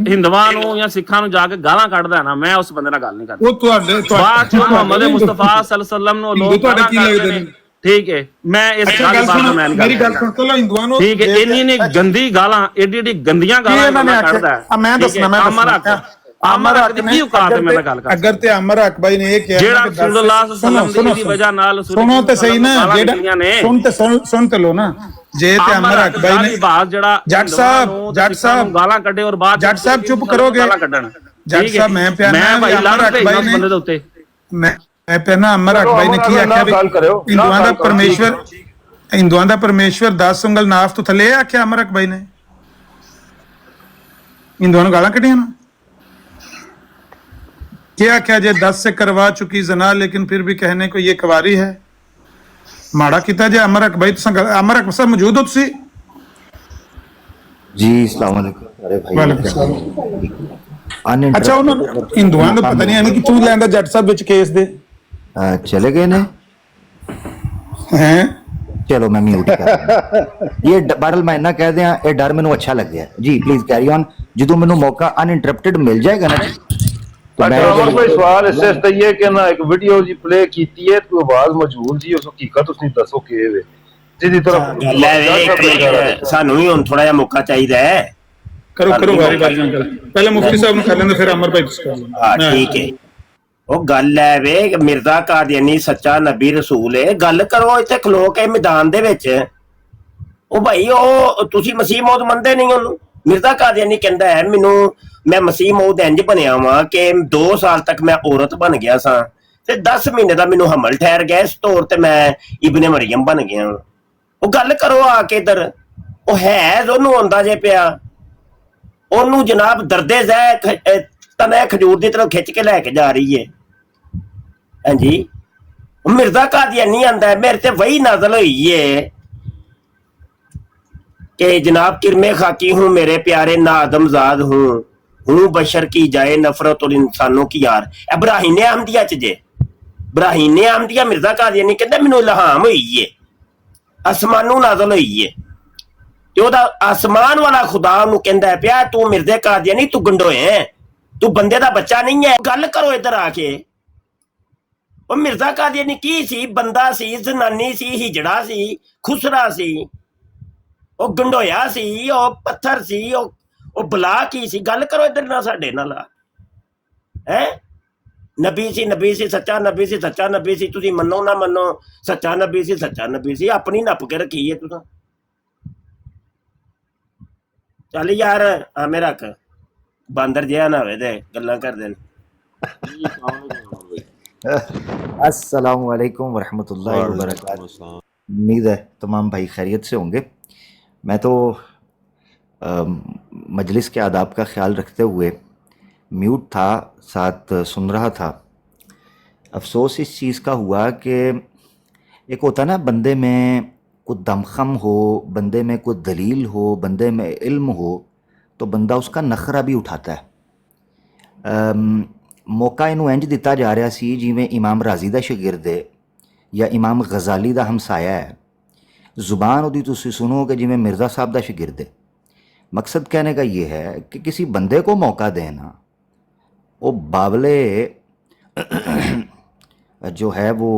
ਹਿੰਦੂਆਂ ਨੂੰ ਜਾਂ ਸਿੱਖਾਂ ਨੂੰ ਜਾ ਕੇ ਗਾਲਾਂ ਕੱਢਦਾ ਨਾ ਮੈਂ ਉਸ ਬੰਦੇ ਨਾਲ ਗੱਲ ਨਹੀਂ ਕਰਦਾ ਉਹ ਤੁਹਾਡੇ ਬਾਅਦ ਚ ਮੁਹੰਮਦ ਮੁਸਤਫਾ ਸੱਲੱਲਾਹੁ ਅਲੈਹਿ ਵਸੱਲਮ ਨੂੰ ਲੋਕ ਤੁਹਾਡੇ ਕੀ ਲੱਗਦੇ ਨੇ ਠੀਕ ਹੈ ਮੈਂ ਇਸ ਗੱਲ ਬਾਰੇ ਮੈਂ ਨਹੀਂ ਮੇਰੀ ਗੱਲ ਸੁਣ ਤੋ ਹਿੰਦੂਆਂ ਨੂੰ ਠੀਕ ਹੈ ਇੰਨੀ ਨੇ ਗੰਦੀ ਗਾਲਾਂ ਏਡੀ ਗੰਦੀਆਂ ਗਾਲਾਂ ਕੱਢਦਾ ਮੈਂ ਦੱਸਣਾ ਮੈਂ ਅਮਰ ਹਕ ਕੀ ਔਕਾਤ ਹੈ ਮੈਂ ਗੱਲ ਕਰ ਅਗਰ ਤੇ ਅਮਰ ਹਕ ਭਾਈ ਨੇ ਇਹ ਕਿਹਾ ਜਿਹੜਾ ਰਸੂਲੁल्लाह सल्लल्लाहु अलैहि वसल्लम ਦੀ ਵਜ੍ਹਾ ਨਾਲ ਸੁਣੋ ਤੇ ਸਹੀ ਨਾ ਜਿਹੜਾ ਸੁਣ ਤੇ ਲੋ ਨਾ ਜੇ ਤੇ ਅਮਰ ਹਕ ਭਾਈ ਨੇ ਜਿਹੜਾ ਜੱਟ ਸਾਹਿਬ ਗਾਲਾਂ ਕੱਢੇ ਔਰ ਬਾਅਦ ਜੱਟ ਸਾਹਿਬ ਚੁੱਪ ਕਰੋਗੇ ਗਾਲਾਂ ਕੱਢਣ ਜੱਟ ਸਾਹਿਬ ਮੈਂ ਪਿਆਨਾ ਭਾਈ ਅਮਰ ਹਕ ਭਾਈ ਨੇ ਬੰਦੇ ਦੇ ਉੱਤੇ ਮੈਂ ਪਿਆਨਾ ਅਮਰ ਹਕ ਭਾਈ ਨੇ ਕੀ ਆਖਿਆ ਵੀ ਹਿੰਦੂਆਂ ਦਾ ਪਰਮੇਸ਼ਵਰ 10 ਉਂਗਲ ਨਾਫ ਤੋਂ ਥੱਲੇ ਆਖਿਆ ਅਮਰ ਹਕ ਭਾਈ ਨੇ ਹਿੰਦੂਆਂ ਨੂੰ ਗਾਲਾਂ ਕੱਢੀਆਂ ਨਾ क्या क्या जे 10 से करवा चुकी जना लेकिन फिर भी कहने को ये कुंवारी है माड़ा किता जे अमर हक भाई तुसा अमर हक साहब मौजूद हो तुसी जी अस्सलाम वालेकुम। अरे भाई ਵਾਲੇਕੁਮ ਸਲਾਮ। ਅੱਛਾ अनइंटरप्टेड ਉਹਨਾਂ ਨੂੰ ਹਿੰਦੂਆਂ ਦਾ ਪਤਾ ਨਹੀਂ ਐਵੇਂ ਕਿੱਥੋਂ ਲੈਂਦਾ ਜੱਟ ਸਾਹਿਬ ਵਿੱਚ ਕੇਸ ਦੇ चले गए ने। हैं। चलो मैं म्यूट कर ये बहरहाल मैं इन्ना कह दिया ये डर मैनू अच्छा लग गया जी। Please carry on. जो मैनू मौका अनइंटरप्टेड मिल जाएगा ना जी तो मैं अमर भाई सवाल इस ते ये कि ना एक वीडियो जी प्ले कीती है तो आवाज मौजूद जी उस हकीकत उसने दसो के वे जिदी तरफ ਸਾਨੂੰ ਵੀ ਹੁਣ ਥੋੜਾ ਜਿਹਾ ਮੌਕਾ ਚਾਹੀਦਾ ਹੈ। ਕਰੋ ਕਰੋ ਵਾਰੀ ਵਾਰੀ ਨਾਲ ਗੱਲ। ਪਹਿਲਾਂ ਮੁਫਤੀ ਸਾਹਿਬ ਨੂੰ ਕਰ ਲੈਂਦੇ ਫਿਰ ਅਮਰ ਭਾਈ ਤੁਸੀਂ ਕਰ ਲਓ। ਹਾਂ ਠੀਕ ਹੈ। ਉਹ ਗੱਲ ਹੈ ਵੇ ਕਿ ਮਿਰਜ਼ਾ ਕਾਦੀਆਨੀ ਸੱਚਾ ਨਬੀ ਰਸੂਲ ਹੈ। ਗੱਲ ਕਰੋ ਇੱਥੇ ਖਲੋ ਕੇ ਮੈਦਾਨ ਦੇ ਵਿੱਚ। ਉਹ ਭਾਈ ਉਹ ਤੁਸੀਂ ਮਸੀਹ ਮੌਦ ਮੰਨਦੇ ਨਹੀਂ ਉਹਨੂੰ। ਮਿਰਜ਼ਾ ਕਾਦੀਆਨੀ ਕਹਿੰਦਾ ਹੈ ਮੈਨੂੰ ਮੈਂ ਮਸੀਹ ਮੌਦ ਇੰਜ ਬਣਿਆ ਵਾਂ ਕਿ 2 ਸਾਲ ਤੱਕ ਮੈਂ ਔਰਤ ਬਣ ਗਿਆ ਸਾਂ ਤੇ 10 ਮਹੀਨੇ ਦਾ ਮੈਨੂੰ ਹਮਲ ਠਹਿਰ ਗਿਆ ਇਸ ਤੌਰ ਤੇ ਮੈਂ ਇਬਨ ਮਰੀਮ ਬਣ ਗਿਆ। ਉਹ ਗੱਲ ਕਰੋ ਆ ਕੇ ਇਧਰ। ਉਹ ਹੈ ਉਹਨੂੰ ਆਉਂਦਾ ਜੇ ਪਿਆ ਉਹਨੂੰ ਜਨਾਬ ਦਰਦੇ ਜ਼ੈ ਤਨੇ ਖਜੂਰ ਦੀ ਤਰ੍ਹਾਂ ਖਿੱਚ ਕੇ ਲੈ ਕੇ ਜਾ ਰਹੀ ਹੈ। ਹਾਂਜੀ ਮਿਰਜ਼ਾ ਕਾਦੀਆਨੀ ਆਂਦਾ ਹੈ मेरे ते वही नाज़िल हुई है कि जनाब किरमे खाकी हूँ मेरे प्यारे ना आदमजाद हूँ बशर की जाए नफरत और इंसानों की यार। इब्राहिम अहमदिया च जे इब्राहिम अहमदिया मिर्जा कादियानी कहता मैनू इल्हाम हुई है आसमानों नाज़िल हुई है ते ओदा आसमान वाला खुदा ओनू कहंदा है पिया तू मिर्जे कादियानी तू गंडोए है तू बंदे दा बच्चा नहीं है। गल करो इधर आके। ਉਹ ਮਿਰਜ਼ਾ ਕਾਦੀਆਨੀ ਕੀ ਸੀ? ਬੰਦਾ ਸੀ, ਜ਼ਨਾਨੀ ਸੀ, ਹਿਜੜਾ ਸੀ, ਖੁਸਰਾ ਸੀ, ਉਹ ਗੰਡੋਇਆ ਸੀ, ਉਹ ਪੱਥਰ ਸੀ, ਉਹ ਬਲਾ ਕੀ ਸੀ? ਗੱਲ ਕਰੋ ਇੱਧਰ ਨਾ ਸਾਡੇ ਨਾਲ ਹੈ। ਨਬੀ ਸੀ ਸੱਚਾ ਨਬੀ ਸੀ ਸੱਚਾ ਨਬੀ ਸੀ। ਤੁਸੀਂ ਮੰਨੋ ਨਾ ਮੰਨੋ ਸੱਚਾ ਨਬੀ ਸੀ ਸੱਚਾ ਨਬੀ ਸੀ। ਆਪਣੀ ਨੱਪ ਕੇ ਰੱਖੀ ਹੈ ਤੁਸੀਂ। ਚੱਲ ਯਾਰ ਆਵੇਂ ਰੱਖ ਬਾਂਦਰ ਜਿਹਾ ਨਾ ਹੋਵੇ ਤੇ ਗੱਲਾਂ ਕਰਦੇ ਨੇ। अस्सलामुअलैकुम वरहमतुल्लाहि वबरकातुहू। उम्मीद है तमाम भाई खैरियत से होंगे। मैं तो मजलिस के आदाब का ख्याल रखते हुए म्यूट था, साथ सुन रहा था। अफसोस इस चीज़ का हुआ कि एक होता ना बंदे में कुछ दमखम हो, बंदे में कुछ दलील हो, बंदे में इल्म हो तो बंदा उसका नखरा भी उठाता है। ਮੌਕਾ ਇਹਨੂੰ ਇੰਝ ਦਿੱਤਾ ਜਾ ਰਿਹਾ ਸੀ ਜਿਵੇਂ ਇਮਾਮ ਰਾਜ਼ੀ ਦਾ ਸ਼ਾਗਿਰਦ ਹੈ ਜਾਂ ਇਮਾਮ ਗਜ਼ਾਲੀ ਦਾ ਹਮਸਾਇਆ ਹੈ। ਜ਼ੁਬਾਨ ਉਹਦੀ ਤੁਸੀਂ ਸੁਣੋਗੇ ਜਿਵੇਂ ਮਿਰਜ਼ਾ ਸਾਹਿਬ ਦਾ ਸ਼ਾਗਿਰਦ ਹੈ। मकसद कहने का ये है कि किसी बंदे को मौका देना, वो बावले जो है वो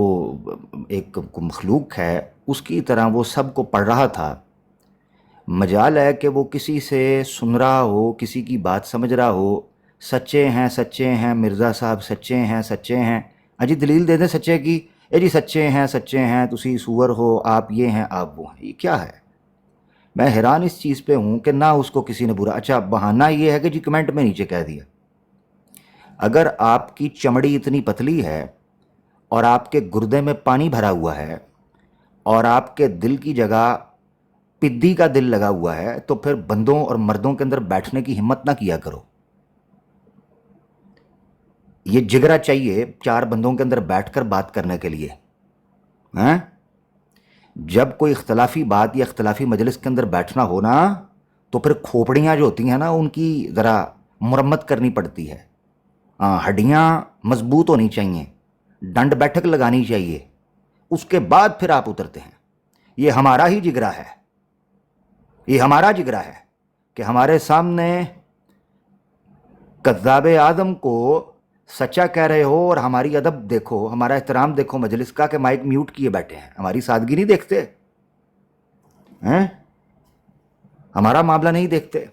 एक मखलूक है उसकी तरह वो सब को पढ़ रहा था। मजाल है कि वो किसी से सुन रहा हो, किसी की बात समझ रहा हो, सच्चे हैं मिर्ज़ा साहब सच्चे हैं अजी दलील दे दें सच्चे की। ये जी सच्चे हैं तुसी सूअर हो, आप ये हैं आप वो हैं। ये क्या है? मैं हैरान इस चीज़ पे हूँ कि ना उसको किसी ने बुरा। अच्छा बहाना ये है कि जी कमेंट में नीचे कह दिया। अगर आपकी चमड़ी इतनी पतली है और आपके गुर्दे में पानी भरा हुआ है और आपके दिल की जगह पिद्दी का दिल लगा हुआ है तो फिर बंदों और मर्दों के अंदर बैठने की हिम्मत ना किया करो। ये जिगरा चाहिए 4 बंदों के अंदर बैठकर बात करने के लिए हैं। जब कोई इख्तलाफी बात या इख्तलाफी मजलिस के अंदर बैठना हो ना तो फिर खोपड़ियाँ जो होती हैं ना उनकी ज़रा मुरम्मत करनी पड़ती है। हाँ हड्डियाँ मजबूत होनी चाहिए, डंड बैठक लगानी चाहिए, उसके बाद फिर आप उतरते हैं। ये हमारा ही जिगरा है, ये हमारा जिगरा है कि हमारे सामने कज़्ज़ाब आदम को सच्चा कह रहे हो और हमारी अदब देखो, हमारा एहतराम देखो मजलिस का कि माइक म्यूट किए बैठे हैं। हमारी सादगी नहीं देखते हैं, हमारा मामला नहीं देखते।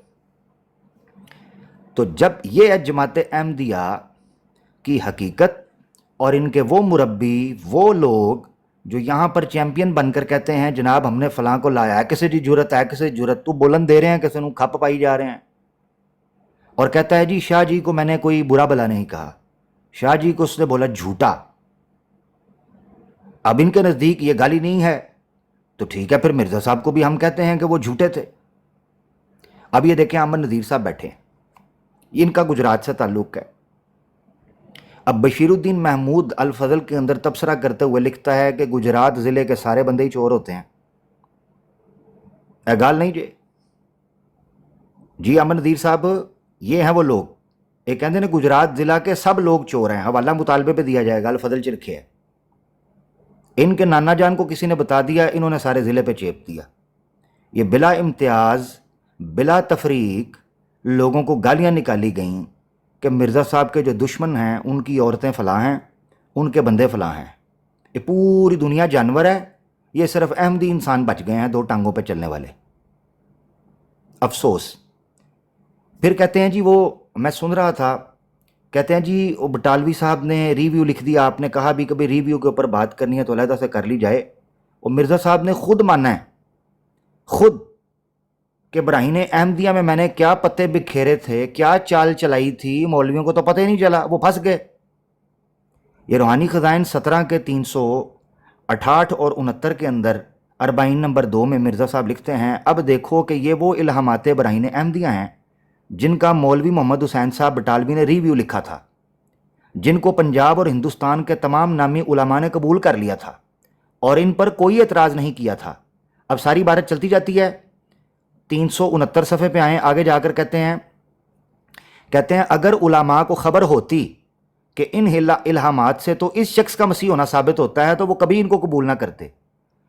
तो जब ये है जमात अहमदिया की हकीकत और इनके वो मुरब्बी, वो लोग जो यहाँ पर चैम्पियन बनकर कहते हैं जनाब हमने फ़लाँ को लाया है, किसी की जरूरत है, किसी की जरूरत, तो बुलंद दे रहे हैं, किसी को खप पाई जा रहे हैं। और कहता है जी शाह जी को मैंने कोई बुरा भला नहीं कहा, शाह जी को उसने बोला झूठा। अब इनके नज़दीक ये गाली नहीं है तो ठीक है, फिर मिर्ज़ा साहब को भी हम कहते हैं कि वो झूठे थे। अब ये देखें अमन नज़ीर साहब बैठे हैं, इनका गुजरात से ताल्लुक़ है। अब बशीरुद्दीन महमूद अल फजल के अंदर तबसरा करते हुए लिखता है कि गुजरात ज़िले के सारे बंदे ही चोर होते हैं। गाल नहीं जे जी अमन नदीर साहब, ये हैं वो लोग, ये कहते ने गुजरात जिला के सब लोग चोर हैं, हवाला मुतालबे पे दिया जाएगा, अल फजल च रखे है। इनके नाना जान को किसी ने बता दिया, इन्होंने सारे ज़िले पे चेप दिया। ये बिला इम्तियाज़ बिला तफरीक लोगों को गालियाँ निकाली गईं कि मिर्ज़ा साहब के जो दुश्मन हैं उनकी औरतें फलां हैं, उनके बंदे फलां हैं। ये पूरी दुनिया जानवर है, ये सिर्फ अहमदी इंसान बच गए हैं, दो टांगों पे चलने वाले। अफसोस। फिर कहते हैं जी वो, मैं सुन रहा था, कहते हैं जी वो बटालवी साहब ने रिव्यू लिख दिया, आपने कहा भी कभी रिव्यू के ऊपर बात करनी है तो अलहदा से कर ली जाए। और मिर्ज़ा साहब ने खुद माना है, खुद, कि बराहीन अहमदिया में मैंने क्या पत्ते बिखेरे थे, क्या चाल चलाई थी, मौलवियों को तो पता ही नहीं चला, वो फंस गए। ये रूहानी ख़ज़ाइन 17 के 368 और 69 के अंदर 40 नंबर 2 में मिर्ज़ा साहब लिखते हैं, अब देखो कि ये वो इल्हामात बराहीन अहमदिया हैं जिनका मौलवी मोहम्मद हुसैन साहब बटालवी ने रिव्यू लिखा था, जिनको पंजाब और हिंदुस्तान के तमाम नामी उलमा ने कबूल कर लिया था और इन पर कोई एतराज़ नहीं किया था। अब सारी बात चलती जाती है। 369 सफ़े पे आए, आगे जाकर कहते हैं अगर उलमा को ख़बर होती कि इन इल्हामात से तो इस शख्स का मसीह होना साबित होता है तो वो कभी इनको कबूल ना करते।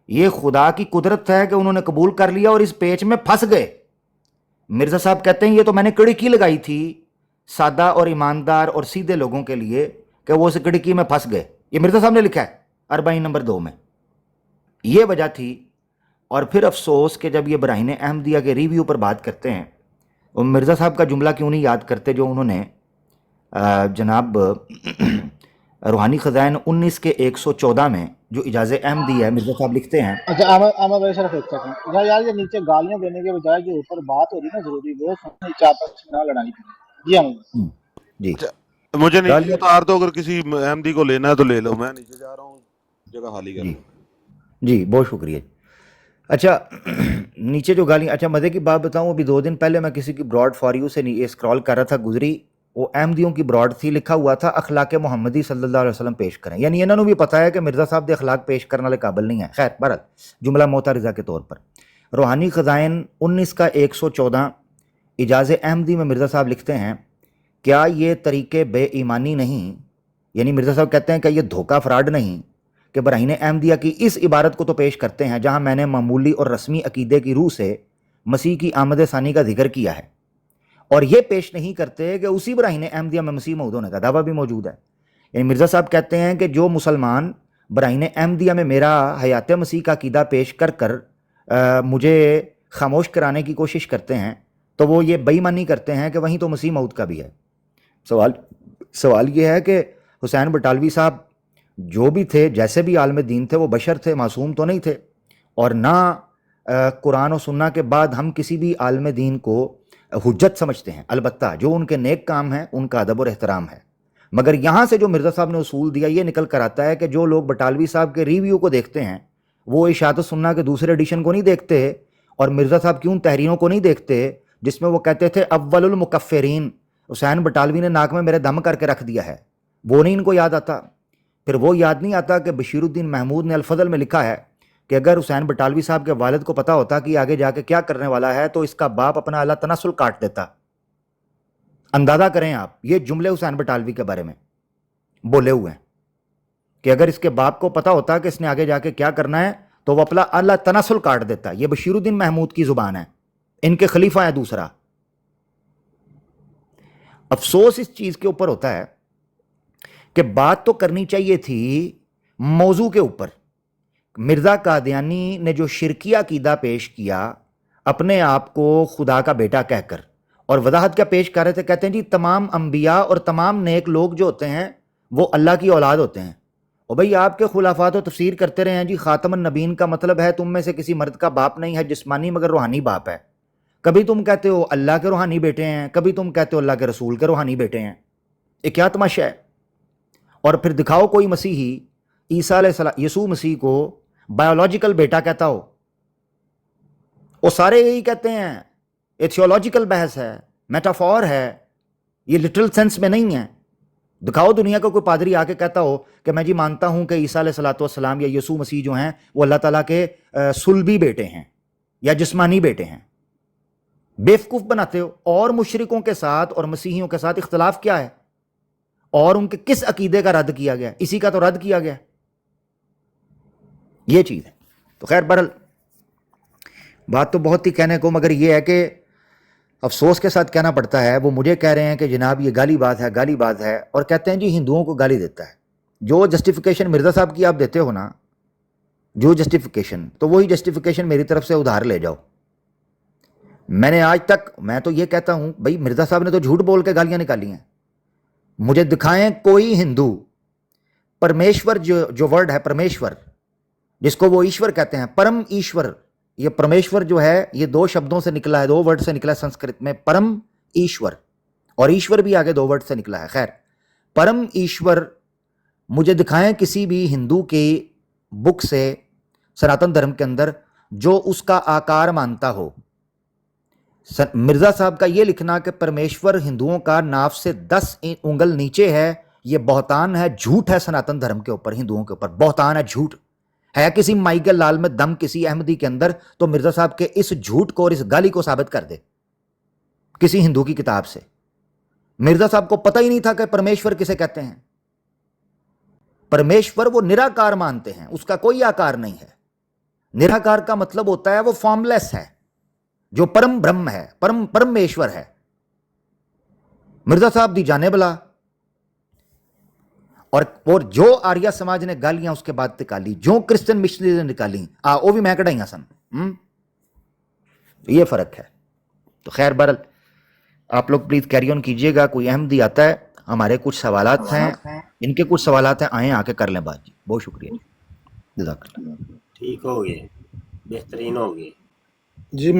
ये खुदा की कुदरत है कि उन्होंने कबूल कर लिया और इस पेच में फंस गए। मिर्ज़ा साहब कहते हैं ये तो मैंने कड़की लगाई थी सादा और ईमानदार और सीधे लोगों के लिए कि वो उस कड़की में फंस गए। ये मिर्ज़ा साहब ने लिखा है 40 नंबर 2 में, ये वजह थी। और फिर अफसोस कि जब ये बराहीन अहमदिया के रिव्यू पर बात करते हैं, वो मिर्ज़ा साहब का जुमला क्यों नहीं याद करते जो उन्होंने जनाब रूहानी ख़ज़ाइन 19 के 114 में जो इजाज़ अहमदी है, मिर्ज़ा साहब लिखते हैं। अच्छा आमा भाई सिर्फ एक सेकंड यार, ये नीचे गालियां देने के बजाय जो ऊपर बात हो रही है ना जरूरी, वो नीचे आपस में ना लड़ाई करें। जी आमा जी, मुझे नीचे उतार दो, अगर किसी अहमदी को लेना है तो ले लो, मैं नीचे जा रहा हूँ, जगह खाली कर। जी बहुत शुक्रिया। अच्छा नीचे जो गालियाँ, अच्छा मज़े की बात बताऊँ, अभी 2 दिन पहले मैं किसी की ब्रॉड फॉर यू से ये स्क्रॉल कर रहा था, गुजरी, वो अहमदियों की ब्रॉड थी, लिखा हुआ था अखलाक मोहम्मदी सल्लल्लाहु अलैहि वसल्लम पेश करें। यानी इन्होंने भी पता है कि मिर्ज़ा साहब दे अखलाक पेश करने वाले काबिल नहीं है। खैर बहरहाल जुमला मोतारिज़ा के तौर पर रूहानी ख़ज़ाइन 19 का 114 इजाज़ अहमदी में मिर्ज़ा साहब लिखते हैं, क्या ये तरीक़े बेईमानी नहीं, यानी मिर्ज़ा साहब कहते हैं कि ये धोखा फ्रॉड नहीं कि बराहीन अहमदिया की इस इबारत को तो पेश करते हैं जहाँ मैंने मामूली और रस्मी अकीदे की रूह से मसीह की आमद सानी का जिक्र किया है, और ये पेश नहीं करते कि उसी बराहीन अहमदिया में मसीह मौजूद होने का दावा भी मौजूद है। यानी मिर्ज़ा साहब कहते हैं कि जो मुसलमान बराहीन अहमदिया में मेरा हयात मसीह का अकीदा पेश कर कर मुझे खामोश कराने की कोशिश करते हैं, तो वो ये बेईमानी करते हैं कि वहीं तो मसीह मौत का भी है। सवाल ये है कि हुसैन बटालवी साहब जो भी थे, जैसे भी आलम दीन थे, वो बशर थे, मासूम तो नहीं थे। और ना कुरान और सुन्ना के बाद हम किसी भी आलम दीन को हुज्जत समझते हैं, अलबत्ता जो उनके नेक काम हैं उनका अदब और एहतराम है। मगर यहाँ से जो मिर्ज़ा साहब ने उसूल दिया, ये निकल कर आता है कि जो लोग बटालवी साहब के रिव्यू को देखते हैं वो इशात सुन्ना के दूसरे एडिशन को नहीं देखते, और मिर्ज़ा साहब की उन तहरीरों को नहीं देखते जिसमें वो कहते थे अव्वलुल मुकफ़्फ़िरीन, हुसैन बटालवी ने नाक में मेरे दम करके रख दिया है, वो नहीं इनको याद आता। फिर वो याद नहीं आता कि बशीरुद्दीन महमूद ने अल-फज़ल में लिखा है कि अगर हुसैन बटालवी साहब के वालिद को पता होता कि आगे जाके क्या करने वाला है तो इसका बाप अपना अला तनासुल काट देता। अंदाज़ा करें आप, ये जुमले हुसैन बटालवी के बारे में बोले हुए हैं कि अगर इसके बाप को पता होता कि इसने आगे जाके क्या करना है तो वह अपना अला तनासुल काट देता। ये बशीरुद्दीन महमूद की ज़ुबान है, इनके खलीफा है दूसरा। अफसोस इस चीज़ के ऊपर होता है कि बात तो करनी चाहिए थी मौजू के ऊपर। मिर्ज़ा कादियानी ने जो शिरकिया अकीदा पेश किया अपने आप को खुदा का बेटा कहकर, और वजाहत क्या पेश कर रहे थे, कहते हैं जी तमाम अंबिया और तमाम नेक लोग जो होते हैं वो अल्लाह की औलाद होते हैं। और भाई आपके खुलाफा तो तफसीर करते रहे हैं जी, ख़ातमुन नबीन का मतलब है तुम में से किसी मर्द का बाप नहीं है जिस्मानी मगर रूहानी बाप है। कभी तुम कहते हो अल्लाह के रूहानी बेटे हैं, कभी तुम कहते हो अल्लाह के रसूल के रूहानी बेटे हैं। ये क्या तमाशा है? और फिर दिखाओ कोई मसीही ईसा यसू मसीह को बायोलॉजिकल बेटा कहता हो। वो सारे यही कहते हैं ये थियोलॉजिकल बहस है, मेटाफॉर है, ये लिटरल सेंस में नहीं है। दिखाओ दुनिया का कोई पादरी आके कहता हो कि मैं जी मानता हूं कि ईसा अलैहिस्सलाम या यसू मसीह जो हैं वो अल्लाह ताला के सुलभी बेटे हैं या जिस्मानी बेटे हैं। बेवकूफ़ बनाते हो। और मुशरिकों के साथ और मसीहियों के साथ इख्तलाफ क्या है, और उनके किस अकीदे का रद्द किया गया? इसी का तो रद्द किया गया, ये चीज़ है। तो खैर बहरहाल बात तो बहुत ही कहने को, मगर ये है कि अफसोस के साथ कहना पड़ता है, वो मुझे कह रहे हैं कि जनाब ये गाली बात है, गाली बात है, और कहते हैं जी हिंदुओं को गाली देता है। जो जस्टिफिकेशन मिर्ज़ा साहब की आप देते हो ना, जो जस्टिफिकेशन, तो वही जस्टिफिकेशन मेरी तरफ से उधार ले जाओ। मैंने आज तक, मैं तो ये कहता हूँ भाई मिर्ज़ा साहब ने तो झूठ बोल के गालियाँ निकाली हैं। मुझे दिखाएं कोई हिंदू परमेश्वर, जो वर्ड है परमेश्वर, जिसको वो ईश्वर कहते हैं, परम ईश्वर, ये परमेश्वर जो है ये दो शब्दों से निकला है, दो वर्ड से निकला है संस्कृत में, परम ईश्वर, और ईश्वर भी आगे दो वर्ड से निकला है। खैर परम ईश्वर मुझे दिखाएं किसी भी हिंदू की बुक से सनातन धर्म के अंदर जो उसका आकार मानता हो। मिर्ज़ा साहब का ये लिखना कि परमेश्वर हिंदुओं का नाव से 10 उंगल नीचे है, ये बहुतान है, झूठ है सनातन धर्म के ऊपर, हिंदुओं के ऊपर बहुतान है, झूठ है। किसी माइकल लाल में दम किसी अहमदी के अंदर, तो मिर्ज़ा साहब के इस झूठ को और इस गाली को साबित कर दे किसी हिंदू की किताब से। मिर्ज़ा साहब को पता ही नहीं था कि परमेश्वर किसे कहते हैं। परमेश्वर वो निराकार मानते हैं, उसका कोई आकार नहीं है। निराकार का मतलब होता है वो फॉर्मलेस है, जो परम ब्रह्म है, परमेश्वर है। मिर्ज़ा साहब दी जाने बला। और जो आर्या समाज ने गालियां उसके बाद निकाली, जो क्रिश्चियन मिशनरी ने निकाली, वो भी मैं कढ़ाइया सन। ये फर्क है। तो खैर बहरहाल आप लोग प्लीज कैरी ऑन कीजिएगा। कोई अहमदी आता है, हमारे कुछ सवालात हैं, इनके कुछ सवालात हैं, आए आके कर लें बात जी। बहुत शुक्रिया जी, ठीक हो गए, बेहतरीन हो गए जी।